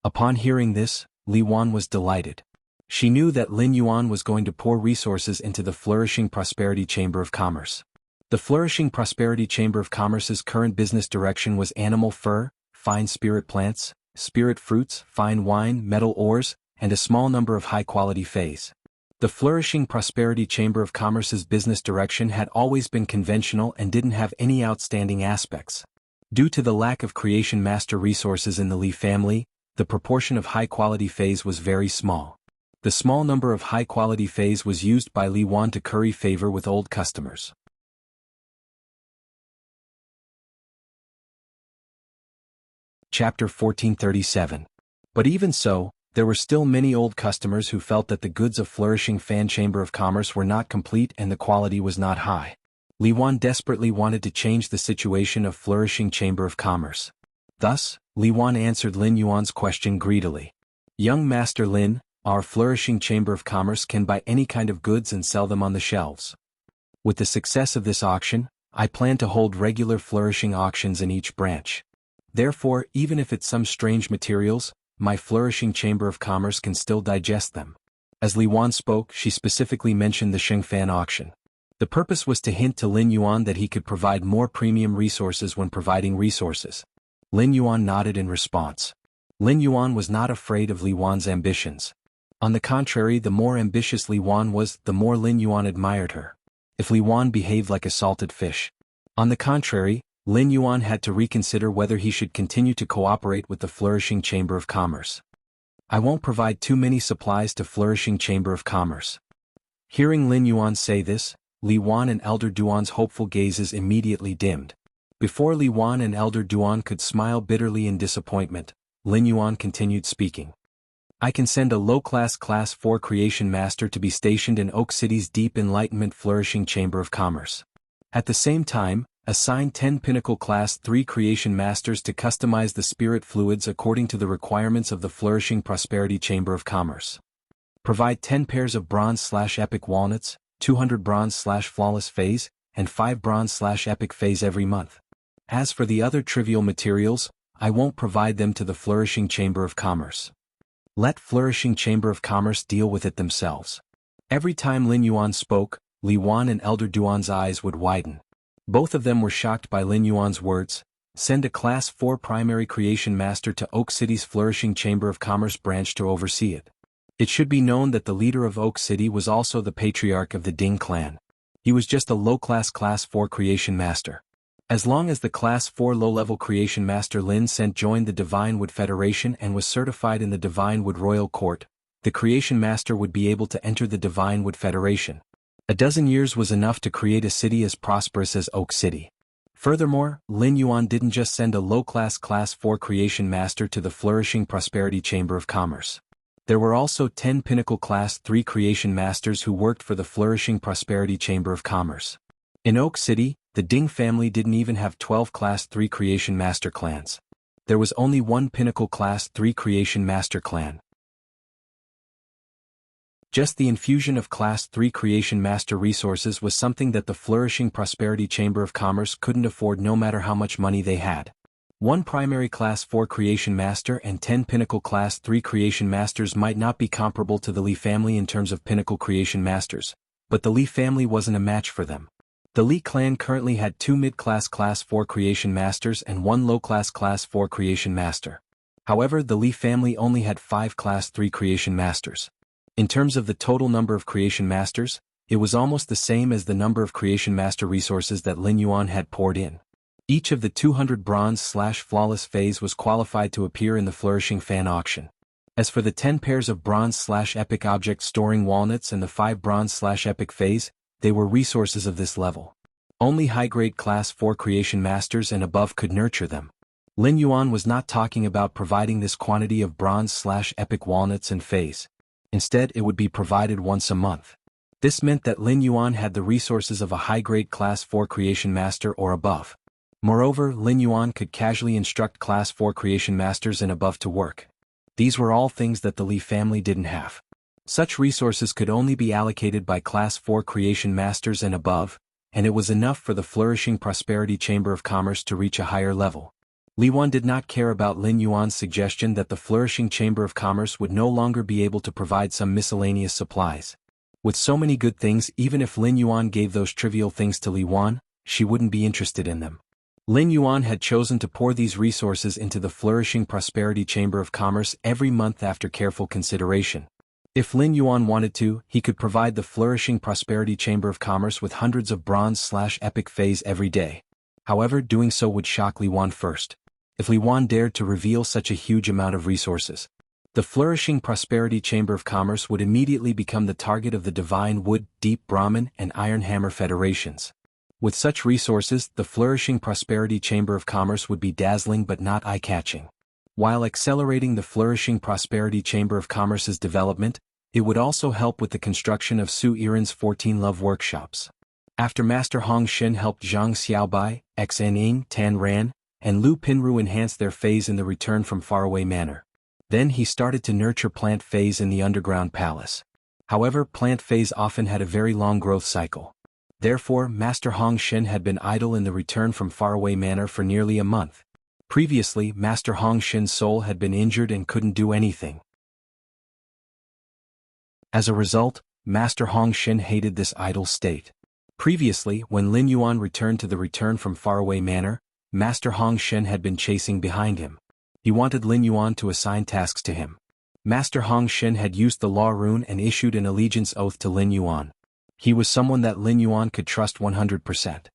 A: Upon hearing this, Li Yuan was delighted. She knew that Lin Yuan was going to pour resources into the flourishing Prosperity Chamber of Commerce. The flourishing Prosperity Chamber of Commerce's current business direction was animal fur, fine spirit plants, spirit fruits, fine wine, metal ores, and a small number of high-quality fays. The flourishing Prosperity Chamber of Commerce's business direction had always been conventional and didn't have any outstanding aspects. Due to the lack of creation master resources in the Li family, the proportion of high-quality fays was very small. The small number of high-quality fays was used by Li Yuan to curry favor with old customers. Chapter 1437. But even so, there were still many old customers who felt that the goods of flourishing Fan Chamber of Commerce were not complete and the quality was not high. Li Yuan desperately wanted to change the situation of flourishing Chamber of Commerce. Thus, Li Yuan answered Lin Yuan's question greedily. Young Master Lin, our flourishing Chamber of Commerce can buy any kind of goods and sell them on the shelves. With the success of this auction, I plan to hold regular flourishing auctions in each branch. Therefore, even if it's some strange materials, my flourishing Chamber of Commerce can still digest them. As Li Yuan spoke, she specifically mentioned the Shengfan auction. The purpose was to hint to Lin Yuan that he could provide more premium resources when providing resources. Lin Yuan nodded in response. Lin Yuan was not afraid of Li Wan's ambitions. On the contrary, the more ambitious Li Wan was, the more Lin Yuan admired her. If Li Wan behaved like a salted fish. On the contrary, Lin Yuan had to reconsider whether he should continue to cooperate with the Flourishing Chamber of Commerce. I won't provide too many supplies to Flourishing Chamber of Commerce. Hearing Lin Yuan say this, Li Wan and Elder Duan's hopeful gazes immediately dimmed. Before Li Wan and Elder Duan could smile bitterly in disappointment, Lin Yuan continued speaking. I can send a low-class Class 4 Creation Master to be stationed in Oak City's Deep Enlightenment Flourishing Chamber of Commerce. At the same time, assign 10 Pinnacle Class 3 Creation Masters to customize the spirit fluids according to the requirements of the Flourishing Prosperity Chamber of Commerce. Provide 10 pairs of Bronze/Epic Walnuts, 200 Bronze/Flawless Phase, and 5 Bronze/Epic Phase every month. As for the other trivial materials, I won't provide them to the Flourishing Chamber of Commerce. Let Flourishing Chamber of Commerce deal with it themselves. Every time Lin Yuan spoke, Li Wan and Elder Duan's eyes would widen. Both of them were shocked by Lin Yuan's words. Send a Class 4 Primary Creation Master to Oak City's Flourishing Chamber of Commerce branch to oversee it. It should be known that the leader of Oak City was also the patriarch of the Ding clan. He was just a low-class Class 4 Creation Master. As long as the Class 4 low-level Creation Master Lin Sent joined the Divine Wood Federation and was certified in the Divine Wood Royal Court, the Creation Master would be able to enter the Divine Wood Federation. A dozen years was enough to create a city as prosperous as Oak City. Furthermore, Lin Yuan didn't just send a low-class Class 4 Creation Master to the Flourishing Prosperity Chamber of Commerce. There were also 10 Pinnacle Class 3 Creation Masters who worked for the Flourishing Prosperity Chamber of Commerce. In Oak City, the Ding family didn't even have 12 Class 3 Creation Master clans. There was only one Pinnacle Class 3 Creation Master clan. Just the infusion of Class 3 Creation Master resources was something that the Flourishing Prosperity Chamber of Commerce couldn't afford no matter how much money they had. One primary Class 4 Creation Master and 10 Pinnacle Class 3 Creation Masters might not be comparable to the Li family in terms of Pinnacle Creation Masters, but the Li family wasn't a match for them. The Li clan currently had 2 mid-class Class 4 Creation Masters and 1 low-class Class 4 Creation Master. However, the Li family only had 5 Class 3 Creation Masters. In terms of the total number of Creation Masters, it was almost the same as the number of Creation Master resources that Lin Yuan had poured in. Each of the 200 Bronze/Flawless Phase was qualified to appear in the Flourishing Fan Auction. As for the 10 pairs of Bronze/Epic Object Storing Walnuts and the 5 Bronze/Epic Phase, they were resources of this level. Only high-grade Class 4 Creation Masters and above could nurture them. Lin Yuan was not talking about providing this quantity of Bronze/Epic Walnuts and Phase. Instead, it would be provided once a month. This meant that Lin Yuan had the resources of a high-grade Class 4 Creation Master or above. Moreover, Lin Yuan could casually instruct Class 4 Creation Masters and above to work. These were all things that the Li family didn't have. Such resources could only be allocated by Class 4 Creation Masters and above, and it was enough for the Flourishing Prosperity Chamber of Commerce to reach a higher level. Li Wan did not care about Lin Yuan's suggestion that the Flourishing Chamber of Commerce would no longer be able to provide some miscellaneous supplies. With so many good things, even if Lin Yuan gave those trivial things to Li Wan, she wouldn't be interested in them. Lin Yuan had chosen to pour these resources into the Flourishing Prosperity Chamber of Commerce every month after careful consideration. If Lin Yuan wanted to, he could provide the Flourishing Prosperity Chamber of Commerce with hundreds of Bronze/Epic Phase every day. However, doing so would shock Li Wan first. If Li Wan dared to reveal such a huge amount of resources, the Flourishing Prosperity Chamber of Commerce would immediately become the target of the Divine Wood, Deep Brahmin, and Iron Hammer Federations. With such resources, the Flourishing Prosperity Chamber of Commerce would be dazzling but not eye-catching. While accelerating the Flourishing Prosperity Chamber of Commerce's development, it would also help with the construction of Su Yiren's 14 love workshops. After Master Hong Shen helped Zhang Xiaobai, Xing, Tan Ran, and Lu Pinru enhance their phase in the Return from Faraway Manor. Then he started to nurture plant phase in the Underground Palace. However, plant phase often had a very long growth cycle. Therefore, Master Hong Shen had been idle in the Return from Faraway Manor for nearly a month. Previously, Master Hong Shen's soul had been injured and couldn't do anything. As a result, Master Hong Shen hated this idle state. Previously, when Lin Yuan returned to the Return from Faraway Manor, Master Hong Shen had been chasing behind him. He wanted Lin Yuan to assign tasks to him. Master Hong Shen had used the law rune and issued an allegiance oath to Lin Yuan. He was someone that Lin Yuan could trust 100%.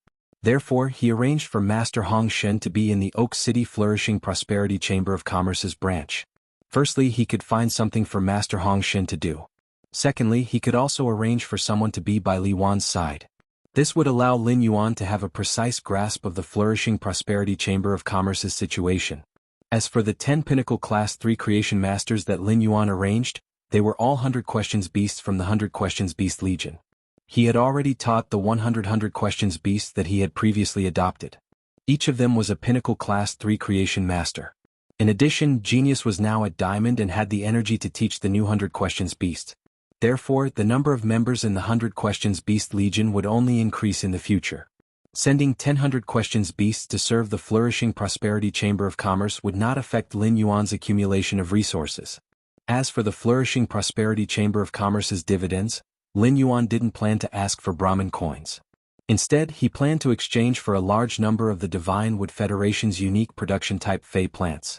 A: Therefore, he arranged for Master Hong Shen to be in the Oak City Flourishing Prosperity Chamber of Commerce's branch. Firstly, he could find something for Master Hong Shen to do. Secondly, he could also arrange for someone to be by Li Yuan's side. This would allow Lin Yuan to have a precise grasp of the Flourishing Prosperity Chamber of Commerce's situation. As for the 10 Pinnacle Class 3 Creation Masters that Lin Yuan arranged, they were all 100 Questions Beasts from the 100 Questions Beast Legion. He had already taught the 100 Questions Beasts that he had previously adopted. Each of them was a Pinnacle Class 3 Creation Master. In addition, Genius was now at Diamond and had the energy to teach the new 100 Questions Beast. Therefore, the number of members in the 100 Questions Beast Legion would only increase in the future. Sending 100 Questions Beasts to serve the Flourishing Prosperity Chamber of Commerce would not affect Lin Yuan's accumulation of resources. As for the Flourishing Prosperity Chamber of Commerce's dividends, Lin Yuan didn't plan to ask for Brahmin coins. Instead, he planned to exchange for a large number of the Divine Wood Federation's unique production-type Fey plants.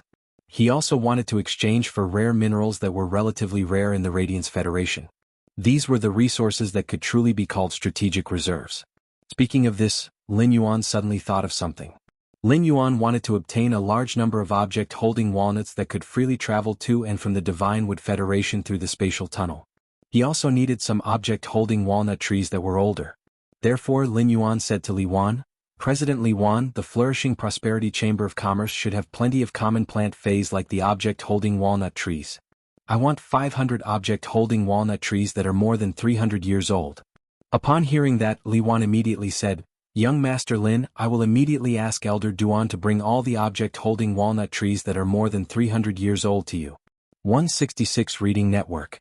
A: He also wanted to exchange for rare minerals that were relatively rare in the Radiance Federation. These were the resources that could truly be called strategic reserves. Speaking of this, Lin Yuan suddenly thought of something. Lin Yuan wanted to obtain a large number of object-holding walnuts that could freely travel to and from the Divine Wood Federation through the spatial tunnel. He also needed some object-holding walnut trees that were older. Therefore, Lin Yuan said to Li Yuan, "President Li Yuan, the Flourishing Prosperity Chamber of Commerce should have plenty of common plant phase like the object-holding walnut trees. I want 500 object-holding walnut trees that are more than 300 years old." Upon hearing that, Li Yuan immediately said, "Young Master Lin, I will immediately ask Elder Duan to bring all the object-holding walnut trees that are more than 300 years old to you." 166 Reading Network.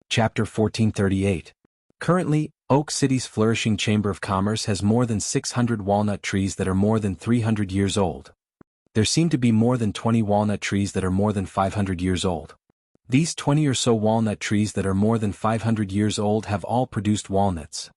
A: Chapter 1438. Currently, Oak City's Flourishing Chamber of Commerce has more than 600 walnut trees that are more than 300 years old. There seem to be more than 20 walnut trees that are more than 500 years old. These 20 or so walnut trees that are more than 500 years old have all produced walnuts.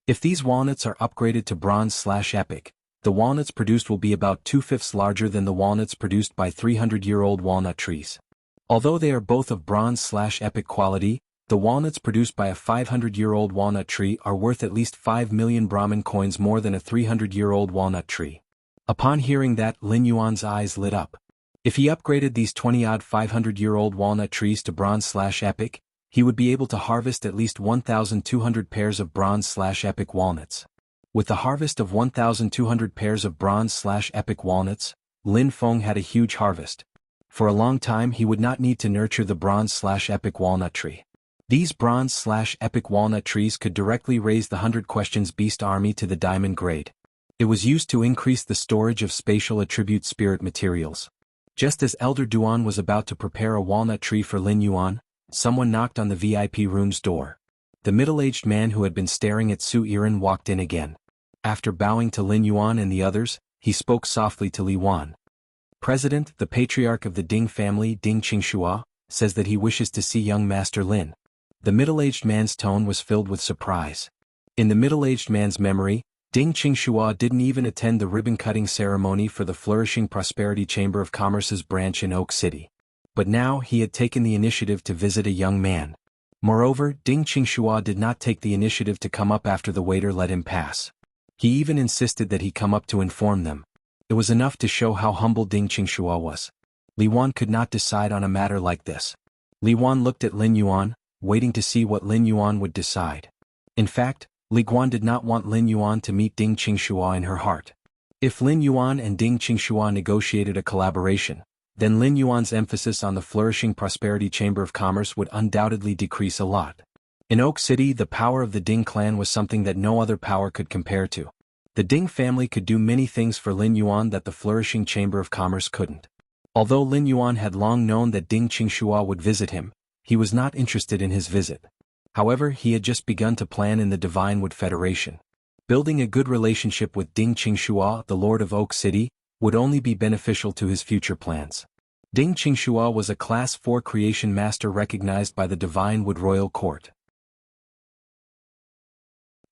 A: If these walnuts are upgraded to bronze/epic, the walnuts produced will be about 2/5 larger than the walnuts produced by 300-year-old walnut trees. Although they are both of bronze/epic quality, the walnuts produced by a 500-year-old walnut tree are worth at least 5 million Brahmin coins more than a 300-year-old walnut tree. Upon hearing that, Lin Yuan's eyes lit up. If he upgraded these 20-odd 500-year-old walnut trees to bronze/epic, he would be able to harvest at least 1,200 pairs of bronze/epic walnuts. With the harvest of 1,200 pairs of bronze/epic walnuts, Lin Feng had a huge harvest. For a long time he would not need to nurture the bronze/epic walnut tree. These bronze/epic walnut trees could directly raise the 100 Questions Beast army to the diamond grade. It was used to increase the storage of spatial attribute spirit materials. Just as Elder Duan was about to prepare a walnut tree for Lin Yuan, someone knocked on the VIP room's door. The middle-aged man who had been staring at Su Yiren walked in again. After bowing to Lin Yuan and the others, he spoke softly to Li Yuan. "President, the patriarch of the Ding family, Ding Qingxua, says that he wishes to see young Master Lin." The middle-aged man's tone was filled with surprise. In the middle-aged man's memory, Ding Qingxua didn't even attend the ribbon-cutting ceremony for the Flourishing Prosperity Chamber of Commerce's branch in Oak City. But now he had taken the initiative to visit a young man. Moreover, Ding Qingxua did not take the initiative to come up after the waiter let him pass. He even insisted that he come up to inform them. It was enough to show how humble Ding Qingxua was. Li Yuan could not decide on a matter like this. Li Yuan looked at Lin Yuan, waiting to see what Lin Yuan would decide. In fact, Li Yuan did not want Lin Yuan to meet Ding Qingxua in her heart. If Lin Yuan and Ding Qingxua negotiated a collaboration, then Lin Yuan's emphasis on the Flourishing Prosperity Chamber of Commerce would undoubtedly decrease a lot. In Oak City, the power of the Ding clan was something that no other power could compare to. The Ding family could do many things for Lin Yuan that the Flourishing Chamber of Commerce couldn't. Although Lin Yuan had long known that Ding Qingxua would visit him, he was not interested in his visit. However, he had just begun to plan in the Divine Wood Federation. Building a good relationship with Ding Qingxua, the Lord of Oak City, would only be beneficial to his future plans. Ding Qingxua was a Class 4 creation master recognized by the Divine Wood Royal Court.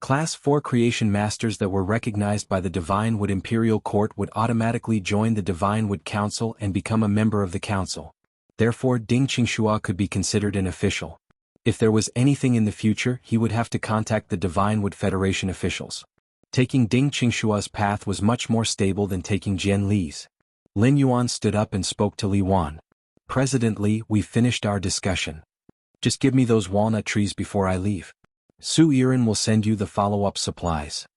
A: Class 4 creation masters that were recognized by the Divine Wood Imperial Court would automatically join the Divine Wood Council and become a member of the council. Therefore, Ding Qingxua could be considered an official. If there was anything in the future, he would have to contact the Divine Wood Federation officials. Taking Ding Qingxua's path was much more stable than taking Jian Li's. Lin Yuan stood up and spoke to Li Wan. "President Li, we've finished our discussion. Just give me those walnut trees before I leave. Su Yiren will send you the follow-up supplies.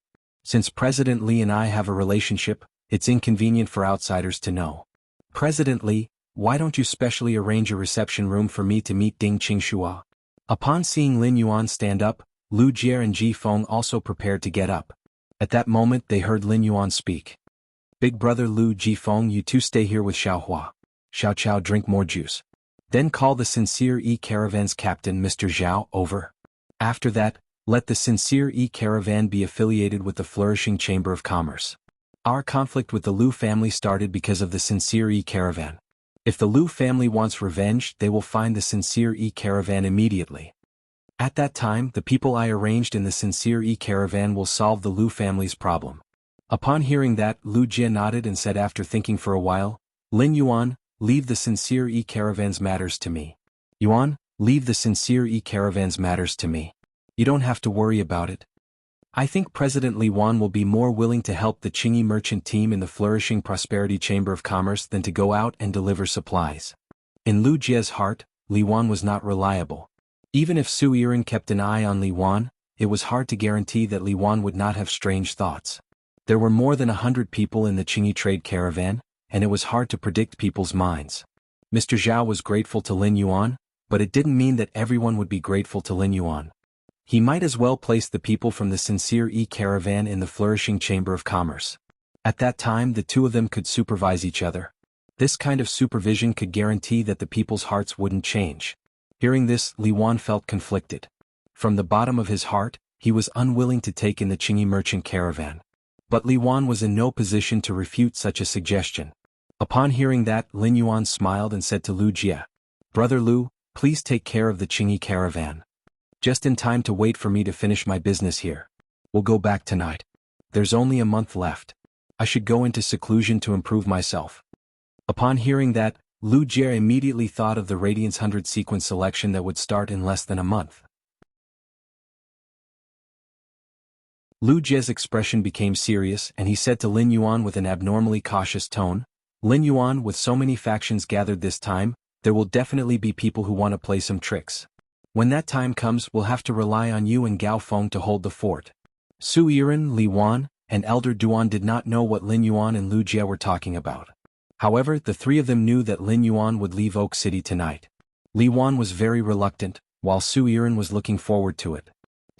A: Since President Li and I have a relationship, it's inconvenient for outsiders to know. President Li, why don't you specially arrange a reception room for me to meet Ding Qingxua?" Upon seeing Lin Yuan stand up, Lu Jie and Ji Feng also prepared to get up. At that moment they heard Lin Yuan speak. "Big brother Lu Jifeng, you two stay here with Xiaohua. Xiao Chao, drink more juice. Then call the Sincere E-Caravan's captain Mr. Zhao over. After that, let the Sincere E-Caravan be affiliated with the Flourishing Chamber of Commerce. Our conflict with the Lu family started because of the Sincere E-Caravan. If the Lu family wants revenge, they will find the Sincere E-Caravan immediately. At that time, the people I arranged in the Sincere E-Caravan will solve the Lu family's problem." Upon hearing that, Lu Jie nodded and said after thinking for a while, "Lin Yuan, leave the Sincere E-Caravan's matters to me. Yuan, leave the Sincere E-Caravan's matters to me. You don't have to worry about it. I think President Li Wan will be more willing to help the Qingyi merchant team in the Flourishing Prosperity Chamber of Commerce than to go out and deliver supplies." In Lu Jie's heart, Li Wan was not reliable. Even if Su Yiren kept an eye on Li Wan, it was hard to guarantee that Li Wan would not have strange thoughts. There were more than 100 people in the Qingyi trade caravan, and it was hard to predict people's minds. Mr. Zhao was grateful to Lin Yuan, but it didn't mean that everyone would be grateful to Lin Yuan. He might as well place the people from the Sincere E-Caravan in the Flourishing Chamber of Commerce. At that time the two of them could supervise each other. This kind of supervision could guarantee that the people's hearts wouldn't change. Hearing this, Li Wan felt conflicted. From the bottom of his heart, he was unwilling to take in the Qingyi merchant caravan. But Li Wan was in no position to refute such a suggestion. Upon hearing that, Lin Yuan smiled and said to Lu Jie, "Brother Lu, please take care of the Qingyi caravan. Just in time to wait for me to finish my business here. We'll go back tonight. There's only a month left. I should go into seclusion to improve myself." Upon hearing that, Lu Jie immediately thought of the Radiance 100 sequence selection that would start in less than a month. Lu Jie's expression became serious and he said to Lin Yuan with an abnormally cautious tone, "Lin Yuan, with so many factions gathered this time, there will definitely be people who want to play some tricks. When that time comes, we'll have to rely on you and Gao Feng to hold the fort." Su Yiren, Li Wan, and Elder Duan did not know what Lin Yuan and Lu Jie were talking about. However, the three of them knew that Lin Yuan would leave Oak City tonight. Li Wan was very reluctant, while Su Yiren was looking forward to it.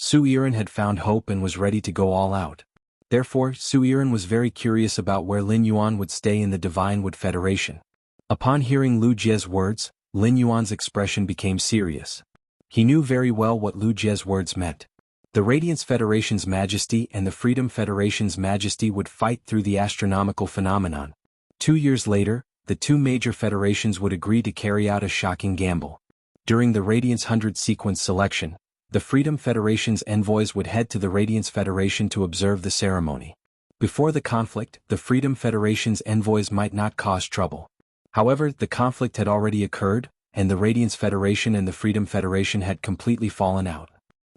A: Su Yiren had found hope and was ready to go all out. Therefore, Su Yiren was very curious about where Lin Yuan would stay in the Divine Wood Federation. Upon hearing Lu Jie's words, Lin Yuan's expression became serious. He knew very well what Lu Jie's words meant. The Radiance Federation's Majesty and the Freedom Federation's Majesty would fight through the astronomical phenomenon. 2 years later, the two major federations would agree to carry out a shocking gamble. During the Radiance 100 sequence selection, the Freedom Federation's envoys would head to the Radiance Federation to observe the ceremony. Before the conflict, the Freedom Federation's envoys might not cause trouble. However, the conflict had already occurred, and the Radiance Federation and the Freedom Federation had completely fallen out.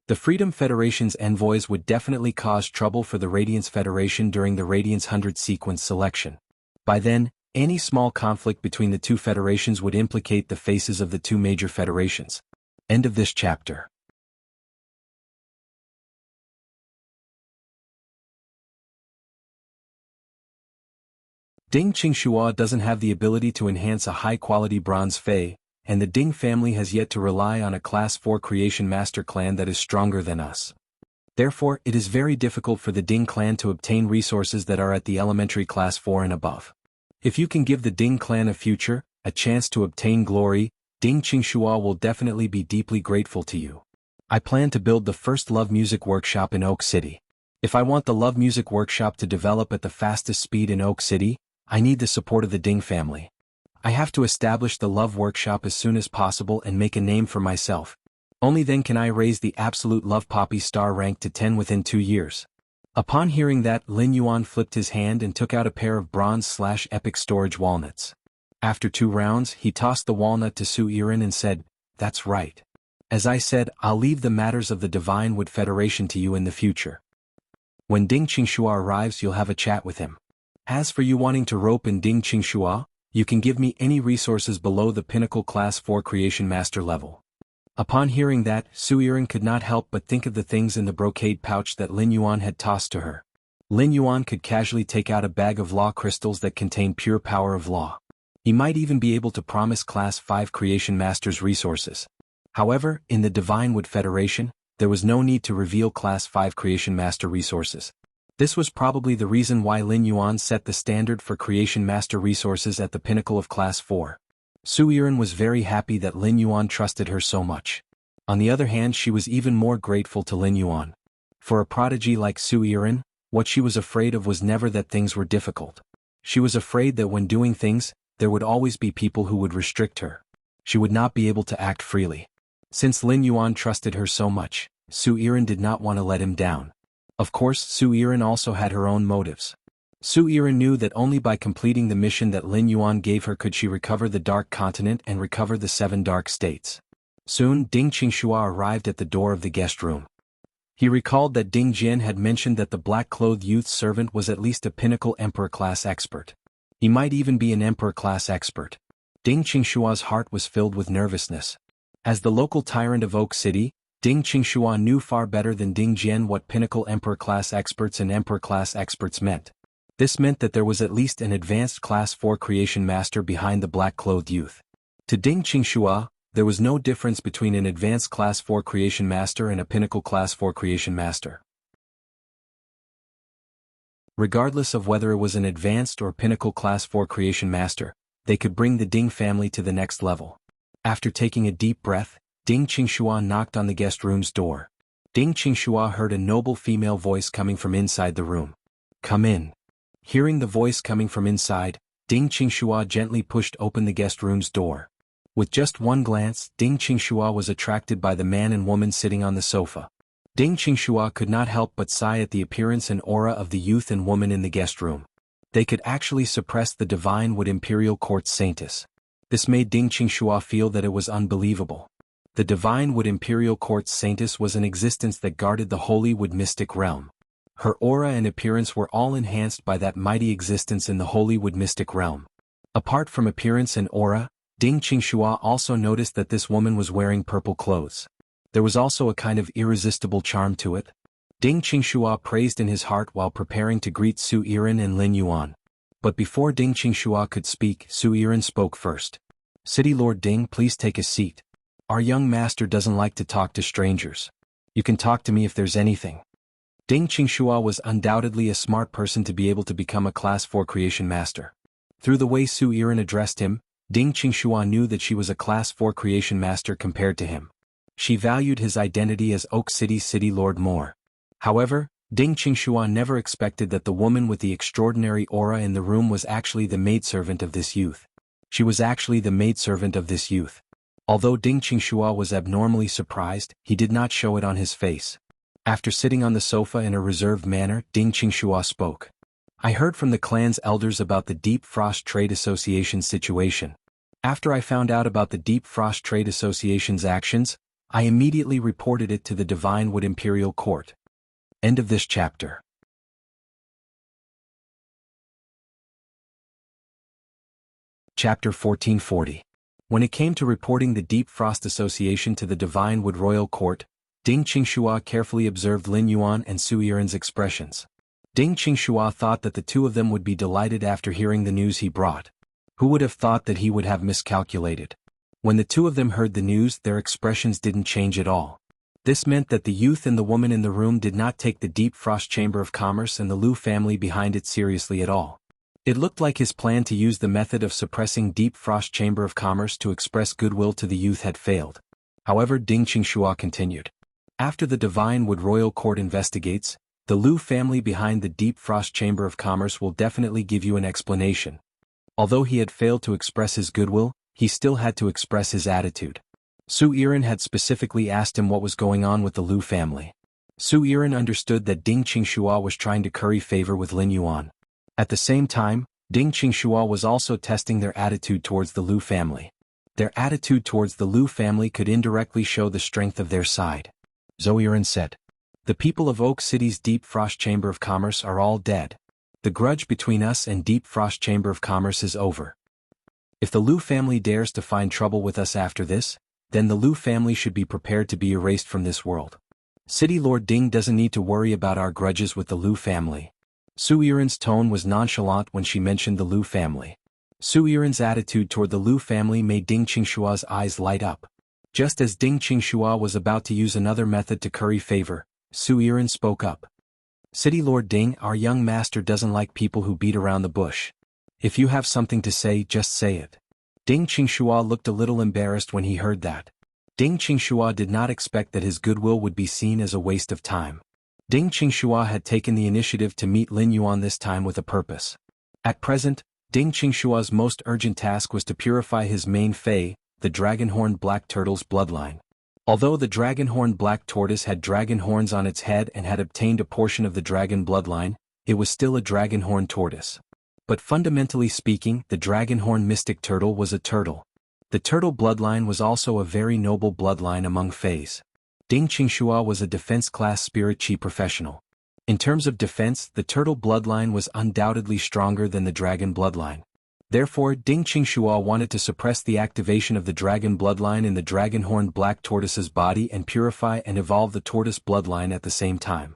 A: The Freedom Federation's envoys would definitely cause trouble for the Radiance Federation during the Radiance 100 sequence selection. By then, any small conflict between the two federations would implicate the faces of the two major federations. End of this chapter. Ding Qingxua doesn't have the ability to enhance a high-quality bronze fei, and the Ding family has yet to rely on a Class 4 creation master clan that is stronger than us. Therefore, it is very difficult for the Ding clan to obtain resources that are at the elementary Class 4 and above. If you can give the Ding clan a future, a chance to obtain glory, Ding Qingxua will definitely be deeply grateful to you. I plan to build the first love music workshop in Oak City. If I want the love music workshop to develop at the fastest speed in Oak City, I need the support of the Ding family. I have to establish the love workshop as soon as possible and make a name for myself. Only then can I raise the absolute love poppy star rank to 10 within 2 years. Upon hearing that, Lin Yuan flipped his hand and took out a pair of bronze/epic storage walnuts. After 2 rounds, he tossed the walnut to Su Yiren and said, "That's right. As I said, I'll leave the matters of the Divine Wood Federation to you in the future. When Ding Qingxua arrives, you'll have a chat with him. As for you wanting to rope in Ding Qingxua, you can give me any resources below the Pinnacle Class 4 Creation Master level." Upon hearing that, Su Yiren could not help but think of the things in the brocade pouch that Lin Yuan had tossed to her. Lin Yuan could casually take out a bag of law crystals that contained pure power of law. He might even be able to promise Class 5 Creation Masters resources. However, in the Divine Wood Federation, there was no need to reveal Class 5 Creation Master resources. This was probably the reason why Lin Yuan set the standard for Creation Master resources at the pinnacle of Class 4. Su Yiren was very happy that Lin Yuan trusted her so much. On the other hand, she was even more grateful to Lin Yuan. For a prodigy like Su Yiren, what she was afraid of was never that things were difficult. She was afraid that when doing things, there would always be people who would restrict her. She would not be able to act freely. Since Lin Yuan trusted her so much, Su Yiren did not want to let him down. Of course, Su Yiren also had her own motives. Su Yiren knew that only by completing the mission that Lin Yuan gave her could she recover the Dark Continent and recover the 7 Dark States. Soon, Ding Qingxua arrived at the door of the guest room. He recalled that Ding Jian had mentioned that the black-clothed youth servant was at least a pinnacle Emperor-class expert. He might even be an Emperor-class expert. Ding Qingxua's heart was filled with nervousness. As the local tyrant of Oak City, Ding Qingxua knew far better than Ding Jian what pinnacle Emperor-class experts and Emperor-class experts meant. This meant that there was at least an advanced Class 4 Creation Master behind the black-clothed youth. To Ding Qingxua, there was no difference between an advanced Class 4 Creation Master and a pinnacle Class 4 Creation Master. Regardless of whether it was an advanced or pinnacle Class 4 Creation Master, they could bring the Ding family to the next level. After taking a deep breath, Ding Qingxua knocked on the guest room's door. Ding Qingxua heard a noble female voice coming from inside the room. "Come in." Hearing the voice coming from inside, Ding Qingxua gently pushed open the guest room's door. With just one glance, Ding Qingxua was attracted by the man and woman sitting on the sofa. Ding Qingxua could not help but sigh at the appearance and aura of the youth and woman in the guest room. They could actually suppress the Divine Wood Imperial Court's Saintess. This made Ding Qingxua feel that it was unbelievable. The Divine Wood Imperial Court's Saintess was an existence that guarded the Holy Wood Mystic Realm. Her aura and appearance were all enhanced by that mighty existence in the Holy Wood Mystic Realm. Apart from appearance and aura, Ding Qingxua also noticed that this woman was wearing purple clothes. There was also a kind of irresistible charm to it. Ding Qingxua praised in his heart while preparing to greet Su Yiren and Lin Yuan. But before Ding Qingxua could speak, Su Yiren spoke first. "City Lord Ding, please take a seat. Our young master doesn't like to talk to strangers. You can talk to me if there's anything." Ding Qingxua was undoubtedly a smart person to be able to become a Class 4 Creation Master. Through the way Su Yiren addressed him, Ding Qingxua knew that she was a Class 4 Creation Master compared to him. She valued his identity as Oak City's City Lord more. However, Ding Qingxua never expected that the woman with the extraordinary aura in the room was actually the maidservant of this youth. She was actually the maidservant of this youth. Although Ding Qingxua was abnormally surprised, he did not show it on his face. After sitting on the sofa in a reserved manner, Ding Qingxua spoke. "I heard from the clan's elders about the Deep Frost Trade Association's situation. After I found out about the Deep Frost Trade Association's actions, I immediately reported it to the Divine Wood Imperial Court." End of this chapter. Chapter 1440. When it came to reporting the Deep Frost Association to the Divine Wood Royal Court, Ding Qingxua carefully observed Lin Yuan and Su Yiren's expressions. Ding Qingxua thought that the two of them would be delighted after hearing the news he brought. Who would have thought that he would have miscalculated? When the two of them heard the news, their expressions didn't change at all. This meant that the youth and the woman in the room did not take the Deep Frost Chamber of Commerce and the Liu family behind it seriously at all. It looked like his plan to use the method of suppressing Deep Frost Chamber of Commerce to express goodwill to the youth had failed. However, Ding Qingxua continued. "After the Divine Wood Royal Court investigates, the Liu family behind the Deep Frost Chamber of Commerce will definitely give you an explanation. Although he had failed to express his goodwill, he still had to express his attitude. Su Yiren had specifically asked him what was going on with the Lu family. Su Yiren understood that Ding Qingxua was trying to curry favor with Lin Yuan. At the same time, Ding Qingxua was also testing their attitude towards the Lu family. Their attitude towards the Lu family could indirectly show the strength of their side. Zhou Yiren said, "The people of Oak City's Deep Frost Chamber of Commerce are all dead. The grudge between us and Deep Frost Chamber of Commerce is over. If the Lu family dares to find trouble with us after this, then the Lu family should be prepared to be erased from this world. City Lord Ding doesn't need to worry about our grudges with the Lu family." Su Yiren's tone was nonchalant when she mentioned the Lu family. Su Yiren's attitude toward the Lu family made Ding Qingxua's eyes light up. Just as Ding Qingxua was about to use another method to curry favor, Su Yiren spoke up. "City Lord Ding, our young master doesn't like people who beat around the bush. If you have something to say, just say it." Ding Qingxua looked a little embarrassed when he heard that. Ding Qingxua did not expect that his goodwill would be seen as a waste of time. Ding Qingxua had taken the initiative to meet Lin Yuan this time with a purpose. At present, Ding Qingxua's most urgent task was to purify his main fei, the dragon-horned black turtle's bloodline. Although the dragon-horned black tortoise had dragon horns on its head and had obtained a portion of the dragon bloodline, it was still a dragon-horned tortoise. But fundamentally speaking, the dragon-horned mystic turtle was a turtle. The turtle bloodline was also a very noble bloodline among feis. Ding Qingxua was a defense-class spirit chi professional. In terms of defense, the turtle bloodline was undoubtedly stronger than the dragon bloodline. Therefore, Ding Qingxua wanted to suppress the activation of the dragon bloodline in the dragon-horned black tortoise's body and purify and evolve the tortoise bloodline at the same time.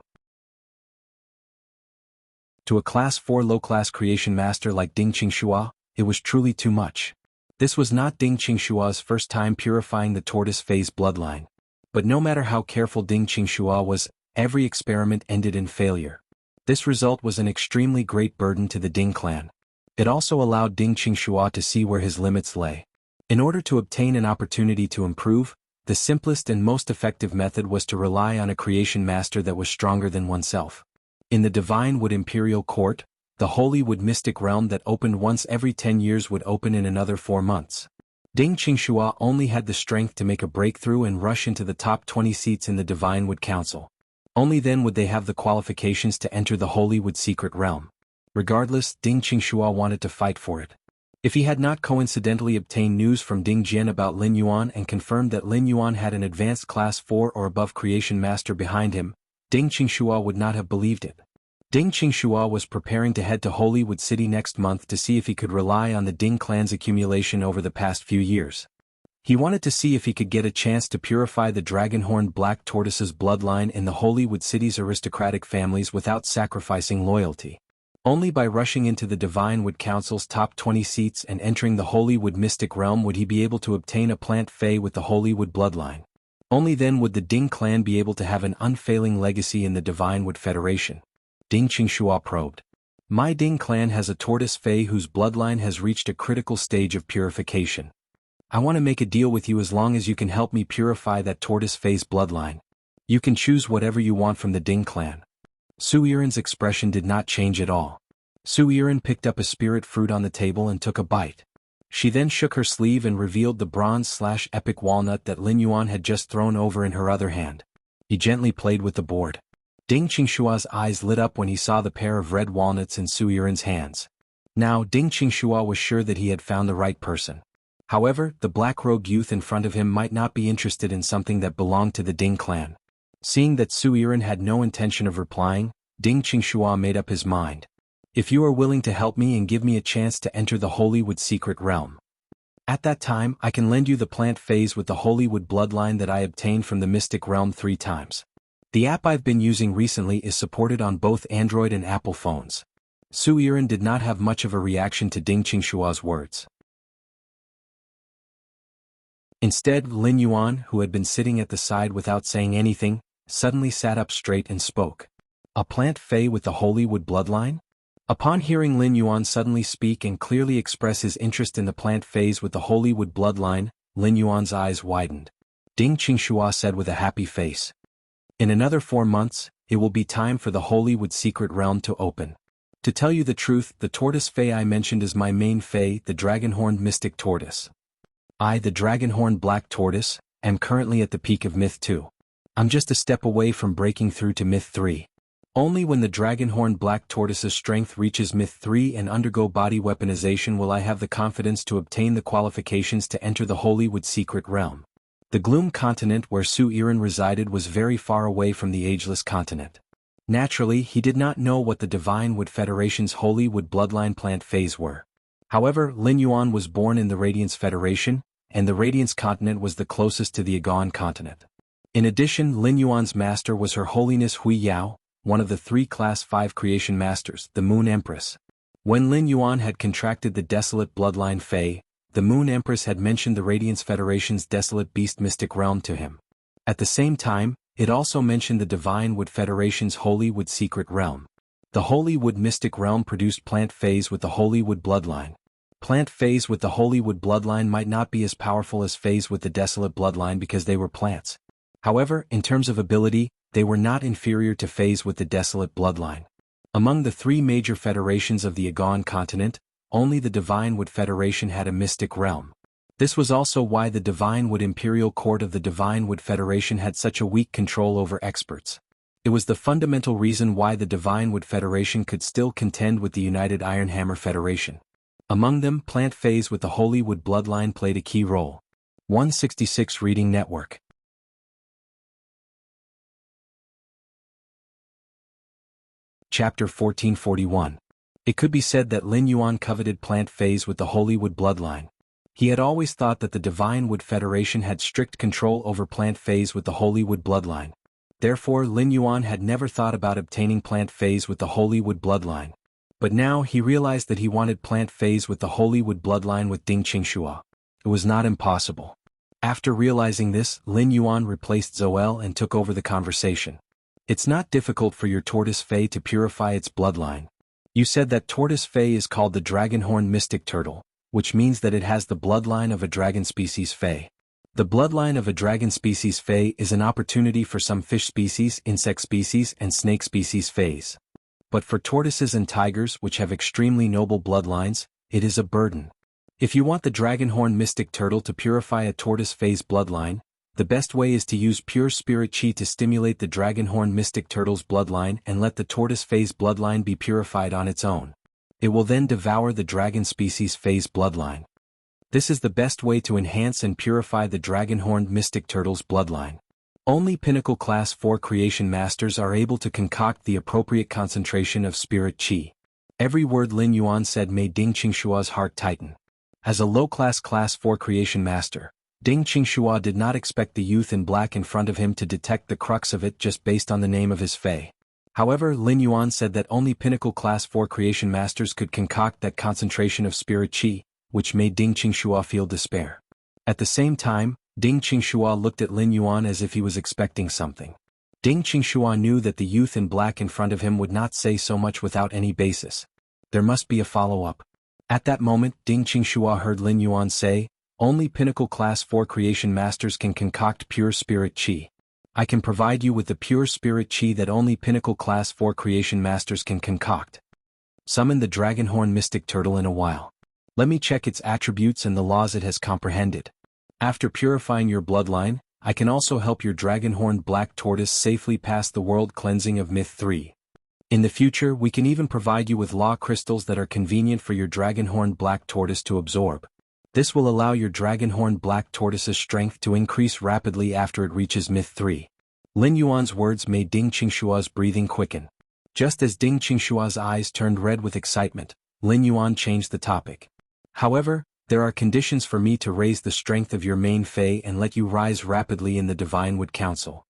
A: To a Class 4 low-class creation master like Ding Qingxua, it was truly too much. This was not Ding Qingxua's first time purifying the tortoise phase bloodline. But no matter how careful Ding Qingxua was, every experiment ended in failure. This result was an extremely great burden to the Ding clan. It also allowed Ding Qingxua to see where his limits lay. In order to obtain an opportunity to improve, the simplest and most effective method was to rely on a creation master that was stronger than oneself. In the Divine Wood Imperial Court, the Holy Wood Mystic Realm that opened once every 10 years would open in another 4 months. Ding Qingxua only had the strength to make a breakthrough and rush into the top 20 seats in the Divine Wood Council. Only then would they have the qualifications to enter the Holy Wood Secret Realm. Regardless, Ding Qingxua wanted to fight for it. If he had not coincidentally obtained news from Ding Jian about Lin Yuan and confirmed that Lin Yuan had an advanced Class 4 or above creation master behind him, Ding Qingxua would not have believed it. Ding Qingxua was preparing to head to Holy Wood City next month to see if he could rely on the Ding clan's accumulation over the past few years. He wanted to see if he could get a chance to purify the dragon-horned black tortoise's bloodline in the Holy Wood City's aristocratic families without sacrificing loyalty. Only by rushing into the Divine Wood Council's top 20 seats and entering the Holy Wood Mystic Realm would he be able to obtain a plant fey with the Holy Wood bloodline. Only then would the Ding clan be able to have an unfailing legacy in the Divine Wood Federation. Ding Qingxua probed. "My Ding clan has a tortoise fey whose bloodline has reached a critical stage of purification. I want to make a deal with you as long as you can help me purify that tortoise fey's bloodline. You can choose whatever you want from the Ding clan." Su Yiren's expression did not change at all. Su Yiren picked up a spirit fruit on the table and took a bite. She then shook her sleeve and revealed the bronze/epic walnut that Lin Yuan had just thrown over in her other hand. He gently played with the board. Ding Qingxua's eyes lit up when he saw the pair of red walnuts in Su Yiren's hands. Now Ding Qingxua was sure that he had found the right person. However, the black-robed youth in front of him might not be interested in something that belonged to the Ding clan. Seeing that Su Yiren had no intention of replying, Ding Qingxua made up his mind. "If you are willing to help me and give me a chance to enter the Holy Wood Secret Realm, at that time I can lend you the plant phase with the Holy Wood bloodline that I obtained from the Mystic Realm 3 times. The app I've been using recently is supported on both Android and Apple phones." Su Yiren did not have much of a reaction to Ding Qingxua's words. Instead, Lin Yuan, who had been sitting at the side without saying anything, suddenly sat up straight and spoke. "A plant fey with the Holy Wood bloodline?" Upon hearing Lin Yuan suddenly speak and clearly express his interest in the plant phase with the Holy Wood bloodline, Lin Yuan's eyes widened. Ding Qingxua said with a happy face. "In another 4 months, it will be time for the Holy Wood Secret Realm to open. To tell you the truth, the tortoise fae I mentioned is my main fae, the dragon-horned mystic tortoise. I, the dragon-horned black tortoise, am currently at the peak of Myth 2. I'm just a step away from breaking through to Myth 3. Only when the dragon-horned black tortoise's strength reaches Myth 3 and undergo body weaponization will I have the confidence to obtain the qualifications to enter the Holywood secret realm. The Gloom continent where Su Iran resided was very far away from the Ageless continent. Naturally, he did not know what the Divine Wood Federation's Holywood bloodline plant phase were. However, Lin Yuan was born in the Radiance Federation, and the Radiance continent was the closest to the Agon continent. In addition, Lin Yuan's master was Her Holiness Hui Yao, one of the 3 Class 5 creation masters, the Moon Empress. When Lin Yuan had contracted the Desolate Bloodline Fae, the Moon Empress had mentioned the Radiance Federation's Desolate Beast Mystic Realm to him. At the same time, it also mentioned the Divine Wood Federation's Holywood Secret Realm. The Holywood Mystic Realm produced plant phase with the Holywood bloodline. Plant phase with the Holywood bloodline might not be as powerful as phase with the Desolate bloodline because they were plants. However, in terms of ability, they were not inferior to phase with the Desolate bloodline. Among the 3 major federations of the Agon continent, only the Divine Wood Federation had a mystic realm. This was also why the Divine Wood Imperial Court of the Divine Wood Federation had such a weak control over experts. It was the fundamental reason why the Divine Wood Federation could still contend with the United Ironhammer Federation. Among them, plant phase with the Holywood bloodline played a key role. 166 Reading Network. Chapter 1441. It could be said that Lin Yuan coveted plant phase with the Holywood bloodline. He had always thought that the Divine Wood Federation had strict control over plant phase with the Holywood bloodline. Therefore, Lin Yuan had never thought about obtaining plant phase with the Holywood bloodline. But now he realized that he wanted plant phase with the Holywood bloodline with Ding Qingxua. It was not impossible. After realizing this, Lin Yuan replaced Zoel and took over the conversation. It's not difficult for your tortoise fae to purify its bloodline. You said that tortoise fae is called the dragon-horned mystic turtle, which means that it has the bloodline of a dragon species fae. The bloodline of a dragon species fae is an opportunity for some fish species, insect species, and snake species faes. But for tortoises and tigers, which have extremely noble bloodlines, it is a burden. If you want the dragon-horned mystic turtle to purify a tortoise fae's bloodline, the best way is to use pure spirit chi to stimulate the dragon-horned mystic turtle's bloodline and let the tortoise fae's bloodline be purified on its own. It will then devour the dragon species fae's bloodline. This is the best way to enhance and purify the dragon-horned mystic turtle's bloodline. Only Pinnacle Class 4 creation masters are able to concoct the appropriate concentration of spirit chi. Every word Lin Yuan said made Ding Qingshua's heart tighten. As a low-class Class 4 creation master, Ding Qingxua did not expect the youth in black in front of him to detect the crux of it just based on the name of his fae. However, Lin Yuan said that only Pinnacle Class 4 creation masters could concoct that concentration of spirit chi, which made Ding Qingxua feel despair. At the same time, Ding Qingxua looked at Lin Yuan as if he was expecting something. Ding Qingxua knew that the youth in black in front of him would not say so much without any basis. There must be a follow-up. At that moment, Ding Qingxua heard Lin Yuan say, "Only Pinnacle Class 4 creation masters can concoct pure spirit chi. I can provide you with the pure spirit chi that only Pinnacle Class 4 creation masters can concoct. Summon the Dragonhorn Mystic Turtle in a while. Let me check its attributes and the laws it has comprehended. After purifying your bloodline, I can also help your Dragonhorn Black Tortoise safely pass the world cleansing of Myth 3. In the future, we can even provide you with law crystals that are convenient for your Dragonhorn Black Tortoise to absorb. This will allow your Dragonhorn Black Tortoise's strength to increase rapidly after it reaches Myth 3. Lin Yuan's words made Ding Qingshua's breathing quicken. Just as Ding Qingshua's eyes turned red with excitement, Lin Yuan changed the topic. However, there are conditions for me to raise the strength of your main Fae and let you rise rapidly in the Divine Wood Council.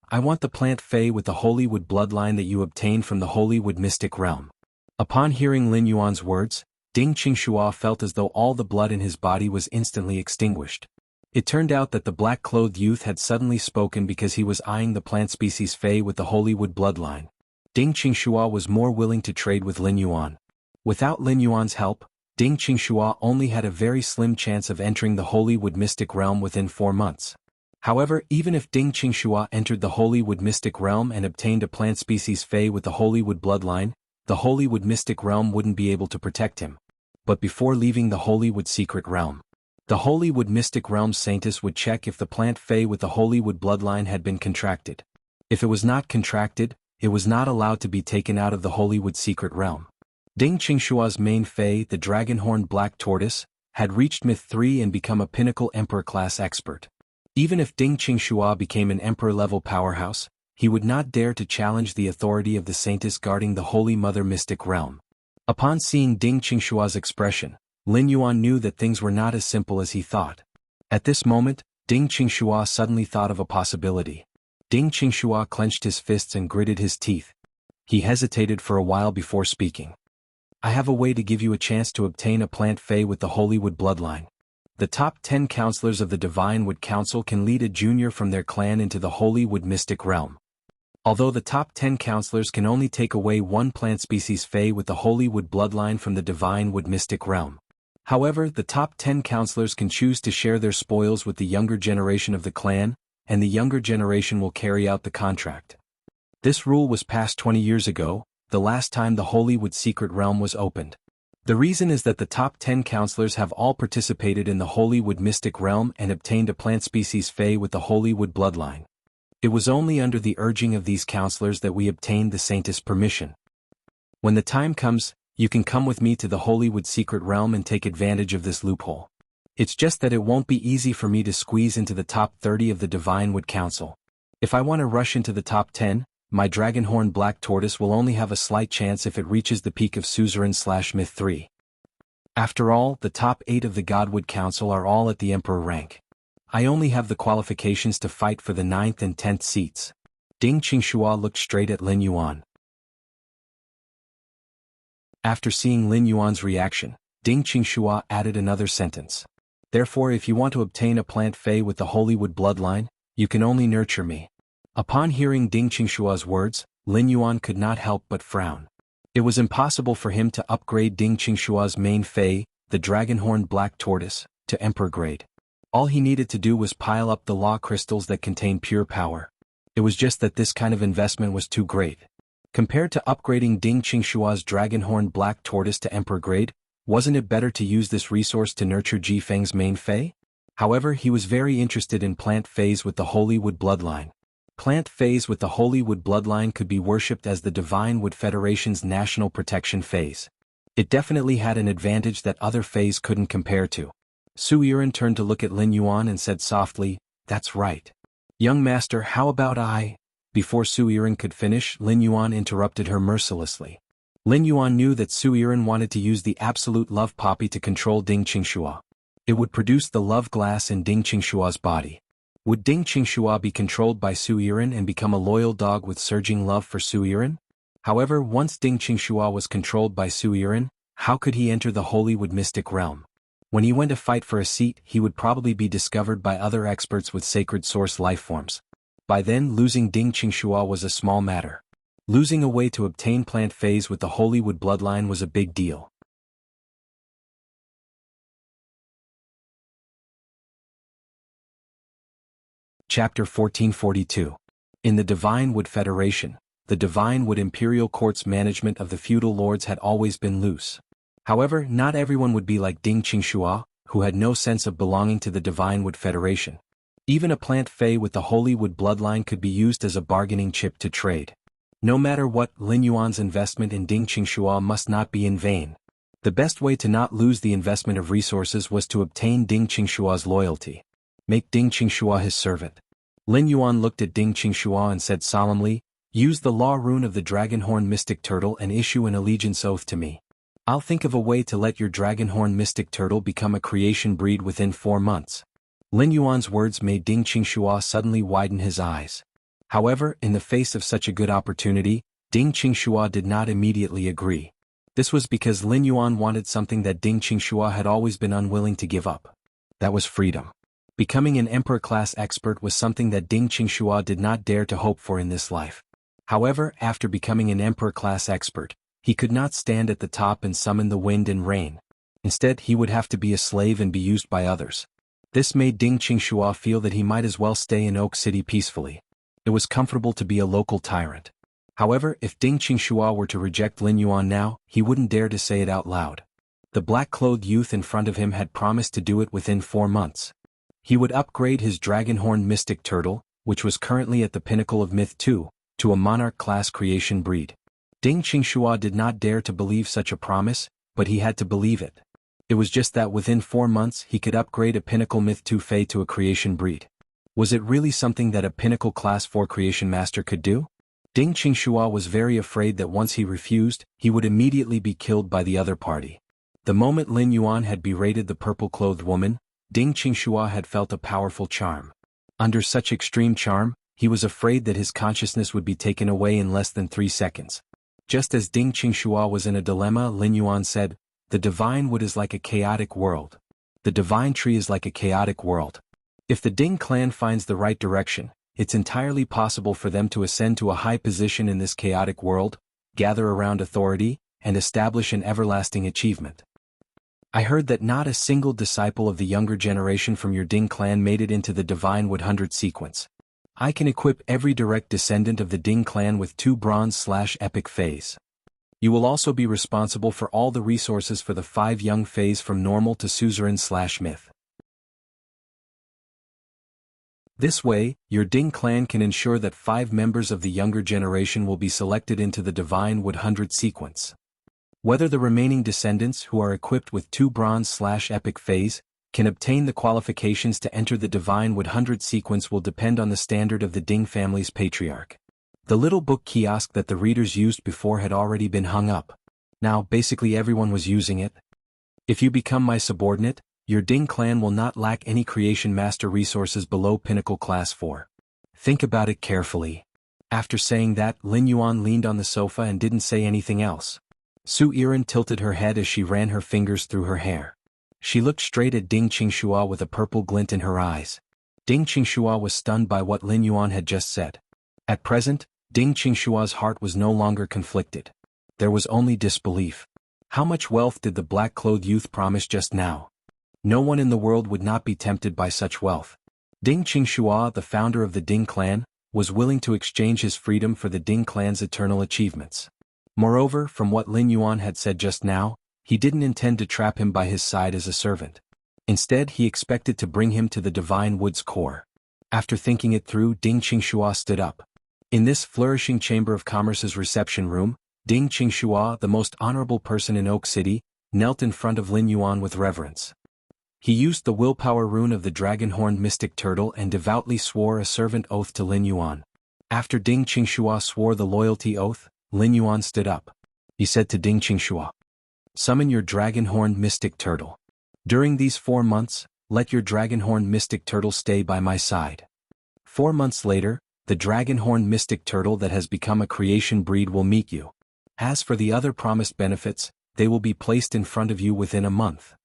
A: I want the plant Fae with the Holywood bloodline that you obtained from the Holywood Mystic Realm. Upon hearing Lin Yuan's words, Ding Qingxua felt as though all the blood in his body was instantly extinguished. It turned out that the black-clothed youth had suddenly spoken because he was eyeing the plant species Fae with the Holywood bloodline. Ding Qingxua was more willing to trade with Lin Yuan. Without Lin Yuan's help, Ding Qingxua only had a very slim chance of entering the Holywood Mystic Realm within 4 months. However, even if Ding Qingxua entered the Holy Wood Mystic Realm and obtained a plant species Fey with the Holy Wood bloodline, the Holy Wood Mystic Realm wouldn't be able to protect him. But before leaving the Holy Wood Secret Realm, the Holy Wood Mystic Realm's scientists would check if the plant Fey with the Holy Wood bloodline had been contracted. If it was not contracted, it was not allowed to be taken out of the Holy Wood Secret Realm. Ding Qingshua's main Fey, the Dragonhorned Black Tortoise, had reached Myth 3 and become a pinnacle Emperor-class expert. Even if Ding Qingxua became an Emperor-level powerhouse, he would not dare to challenge the authority of the Saintess guarding the Holy Mother Mystic Realm. Upon seeing Ding Qingshua's expression, Lin Yuan knew that things were not as simple as he thought. At this moment, Ding Qingxua suddenly thought of a possibility. Ding Qingxua clenched his fists and gritted his teeth. He hesitated for a while before speaking. I have a way to give you a chance to obtain a plant Fey with the Holy Wood bloodline. The top 10 counselors of the Divine Wood Council can lead a junior from their clan into the Holy Wood Mystic Realm. Although the top 10 counselors can only take away one plant species Fey with the Holy Wood bloodline from the Divine Wood Mystic Realm. However, the top 10 counselors can choose to share their spoils with the younger generation of the clan, and the younger generation will carry out the contract. This rule was passed 20 years ago, the last time the Holy Wood Secret Realm was opened. The reason is that the top 10 counselors have all participated in the Holy Wood Mystic Realm and obtained a plant species Fey with the Holy Wood bloodline. It was only under the urging of these counselors that we obtained the Saintess' permission. When the time comes, you can come with me to the Holy Wood Secret Realm and take advantage of this loophole. It's just that it won't be easy for me to squeeze into the top 30 of the Divine Wood Council. If I want to rush into the top 10, my Dragonhorn Black Tortoise will only have a slight chance if it reaches the peak of Suzerain/Myth 3. After all, the top 8 of the Godwood Council are all at the Emperor rank. I only have the qualifications to fight for the 9th and 10th seats. Ding Qingxua looked straight at Lin Yuan. After seeing Lin Yuan's reaction, Ding Qingxua added another sentence. Therefore, if you want to obtain a plant Fey with the Holy Wood bloodline, you can only nurture me. Upon hearing Ding Qingshua's words, Lin Yuan could not help but frown. It was impossible for him to upgrade Ding Qingshua's main Fey, the Dragonhorned Black Tortoise, to Emperor grade. All he needed to do was pile up the law crystals that contain pure power. It was just that this kind of investment was too great. Compared to upgrading Ding Qingshua's Dragonhorned Black Tortoise to Emperor grade, wasn't it better to use this resource to nurture Ji Feng's main Fey? However, he was very interested in plant Feys with the Holy Wood bloodline. Plant Feys with the Holy Wood bloodline could be worshipped as the Divine Wood Federation's national protection Feys. It definitely had an advantage that other Feys couldn't compare to. Su Yiren turned to look at Lin Yuan and said softly, "That's right. Young master, how about I?" Before Su Yiren could finish, Lin Yuan interrupted her mercilessly. Lin Yuan knew that Su Yiren wanted to use the absolute love poppy to control Ding Qingxua. It would produce the love glass in Ding Qingshua's body. Would Ding Qingxua be controlled by Su Yiren and become a loyal dog with surging love for Su Yiren? However, once Ding Qingxua was controlled by Su Yiren, how could he enter the Holy Wood Mystic Realm? When he went to fight for a seat, he would probably be discovered by other experts with sacred source lifeforms. By then, losing Ding Qingxua was a small matter. Losing a way to obtain plant Feys with the Holy Wood bloodline was a big deal. Chapter 1442. In the Divine Wood Federation, the Divine Wood Imperial Court's management of the feudal lords had always been loose. However, not everyone would be like Ding Qingxua, who had no sense of belonging to the Divine Wood Federation. Even a plant Fey with the Holy Wood bloodline could be used as a bargaining chip to trade. No matter what, Lin Yuan's investment in Ding Qingxua must not be in vain. The best way to not lose the investment of resources was to obtain Ding Qingshua's loyalty. Make Ding Qingxua his servant. Lin Yuan looked at Ding Qingxua and said solemnly, "Use the law rune of the Dragonhorn Mystic Turtle and issue an allegiance oath to me. I'll think of a way to let your Dragonhorn Mystic Turtle become a creation breed within 4 months." Lin Yuan's words made Ding Qingxua suddenly widen his eyes. However, in the face of such a good opportunity, Ding Qingxua did not immediately agree. This was because Lin Yuan wanted something that Ding Qingxua had always been unwilling to give up. That was freedom. Becoming an Emperor-class expert was something that Ding Qingxua did not dare to hope for in this life. However, after becoming an Emperor-class expert, he could not stand at the top and summon the wind and rain. Instead, he would have to be a slave and be used by others. This made Ding Qingxua feel that he might as well stay in Oak City peacefully. It was comfortable to be a local tyrant. However, if Ding Qingxua were to reject Lin Yuan now, he wouldn't dare to say it out loud. The black-clothed youth in front of him had promised to do it within 4 months. He would upgrade his dragon-horned mystic turtle, which was currently at the pinnacle of Myth 2, to a monarch-class creation breed. Ding Qingxua did not dare to believe such a promise, but he had to believe it. It was just that within 4 months he could upgrade a pinnacle Myth 2 Fey to a creation breed. Was it really something that a pinnacle Class 4 creation master could do? Ding Qingxua was very afraid that once he refused, he would immediately be killed by the other party. The moment Lin Yuan had berated the purple-clothed woman, Ding Qingxua had felt a powerful charm. Under such extreme charm, he was afraid that his consciousness would be taken away in less than 3 seconds. Just as Ding Qingxua was in a dilemma, Lin Yuan said, "The divine wood is like a chaotic world. The divine tree is like a chaotic world. If the Ding clan finds the right direction, it's entirely possible for them to ascend to a high position in this chaotic world, gather around authority, and establish an everlasting achievement. I heard that not a single disciple of the younger generation from your Ding clan made it into the Divine Wood 100 sequence. I can equip every direct descendant of the Ding clan with 2 bronze/epic Fays. You will also be responsible for all the resources for the 5 young Fays from normal to suzerain/myth. This way, your Ding clan can ensure that 5 members of the younger generation will be selected into the Divine Wood 100 sequence. Whether the remaining descendants who are equipped with 2 bronze/epic Fays can obtain the qualifications to enter the Divine Wood 100 sequence will depend on the standard of the Ding family's patriarch. The little book kiosk that the readers used before had already been hung up. Now basically everyone was using it. If you become my subordinate, your Ding clan will not lack any creation master resources below pinnacle class 4. Think about it carefully. After saying that, Lin Yuan leaned on the sofa and didn't say anything else. Su Yiren tilted her head as she ran her fingers through her hair. She looked straight at Ding Qingxua with a purple glint in her eyes. Ding Qingxua was stunned by what Lin Yuan had just said. At present, Ding Qingxua's heart was no longer conflicted. There was only disbelief. How much wealth did the black-clothed youth promise just now? No one in the world would not be tempted by such wealth. Ding Qingxua, the founder of the Ding clan, was willing to exchange his freedom for the Ding clan's eternal achievements. Moreover, from what Lin Yuan had said just now, he didn't intend to trap him by his side as a servant. Instead, he expected to bring him to the Divine Wood's core. After thinking it through, Ding Qingxua stood up. In this flourishing Chamber of Commerce's reception room, Ding Qingxua, the most honorable person in Oak City, knelt in front of Lin Yuan with reverence. He used the willpower rune of the dragon-horned mystic turtle and devoutly swore a servant oath to Lin Yuan. After Ding Qingxua swore the loyalty oath, Lin Yuan stood up. He said to Ding Qingxua, "Summon your dragon-horned mystic turtle. During these 4 months, let your dragon-horned mystic turtle stay by my side." 4 months later, the dragon-horned mystic turtle that has become a creation breed will meet you. As for the other promised benefits, they will be placed in front of you within a month.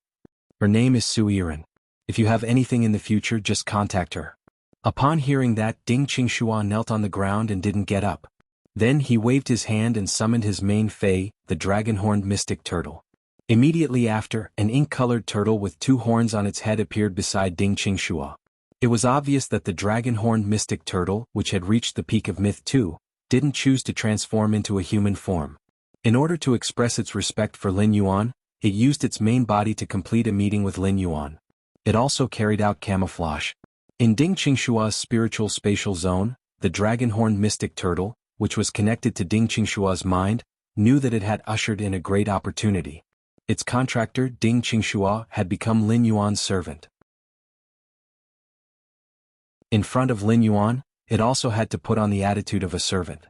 A: Her name is Su Yiren. If you have anything in the future, just contact her. Upon hearing that, Ding Qingxua knelt on the ground and didn't get up. Then he waved his hand and summoned his main Fey, the dragon-horned mystic turtle. Immediately after, an ink-colored turtle with 2 horns on its head appeared beside Ding Qingxua. It was obvious that the dragon-horned mystic turtle, which had reached the peak of Myth 2, didn't choose to transform into a human form. In order to express its respect for Lin Yuan, it used its main body to complete a meeting with Lin Yuan. It also carried out camouflage. In Ding Qingxua's spiritual spatial zone, the dragon-horned mystic turtle, which was connected to Ding Qingxua's mind, knew that it had ushered in a great opportunity. Its contractor, Ding Qingxua, had become Lin Yuan's servant. In front of Lin Yuan, it also had to put on the attitude of a servant.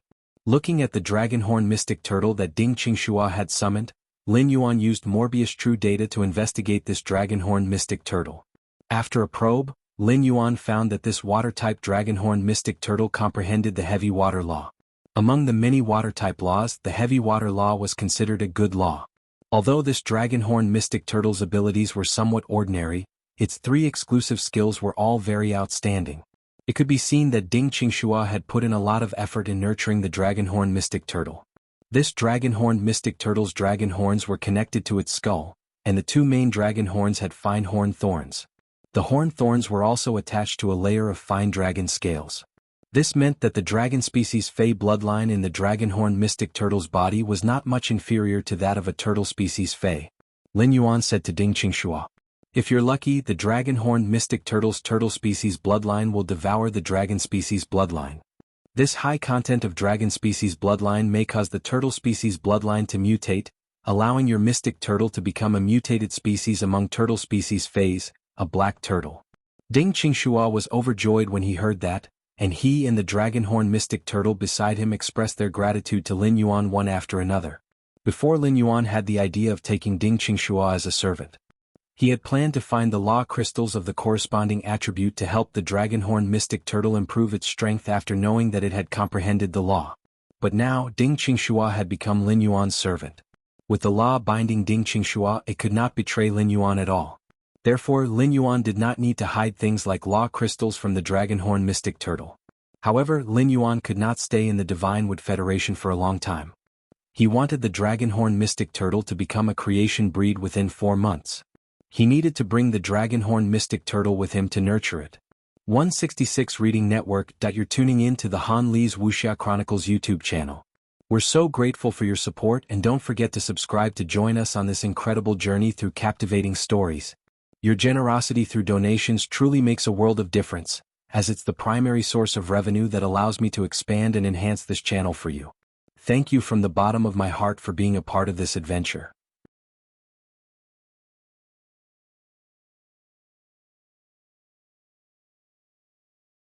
A: Looking at the dragon-horned mystic turtle that Ding Qingxua had summoned, Lin Yuan used Morbius True Data to investigate this dragon-horned mystic turtle. After a probe, Lin Yuan found that this water-type dragon-horned mystic turtle comprehended the heavy water law. Among the many water-type laws, the heavy water law was considered a good law. Although this dragon-horned mystic turtle's abilities were somewhat ordinary, its 3 exclusive skills were all very outstanding. It could be seen that Ding Qingxua had put in a lot of effort in nurturing the dragon-horned mystic turtle. This dragon-horned mystic turtle's dragon horns were connected to its skull, and the 2 main dragon horns had fine horn thorns. The horn thorns were also attached to a layer of fine dragon scales. This meant that the dragon species Fey bloodline in the dragonhorn mystic turtle's body was not much inferior to that of a turtle species Fey. Lin Yuan said to Ding Qingxua. If you're lucky, the dragonhorn mystic turtle's turtle species bloodline will devour the dragon species bloodline. This high content of dragon species bloodline may cause the turtle species bloodline to mutate, allowing your mystic turtle to become a mutated species among turtle species Feys, a black turtle. Ding Qingxua was overjoyed when he heard that, and he and the dragonhorn mystic turtle beside him expressed their gratitude to Lin Yuan one after another. Before Lin Yuan had the idea of taking Ding Qingxua as a servant. He had planned to find the law crystals of the corresponding attribute to help the dragonhorn mystic turtle improve its strength after knowing that it had comprehended the law. But now Ding Qingxua had become Lin Yuan's servant. With the law binding Ding Qingxua, it could not betray Lin Yuan at all. Therefore, Lin Yuan did not need to hide things like law crystals from the dragonhorn mystic turtle. However, Lin Yuan could not stay in the Divine Wood Federation for a long time. He wanted the dragonhorn mystic turtle to become a creation breed within 4 months. He needed to bring the dragonhorn mystic turtle with him to nurture it. 166 Reading Network. You're tuning in to the Han Lee's Wuxia Chronicles YouTube channel. We're so grateful for your support, and don't forget to subscribe to join us on this incredible journey through captivating stories. Your generosity through donations truly makes a world of difference, as it's the primary source of revenue that allows me to expand and enhance this channel for you. Thank you from the bottom of my heart for being a part of this adventure.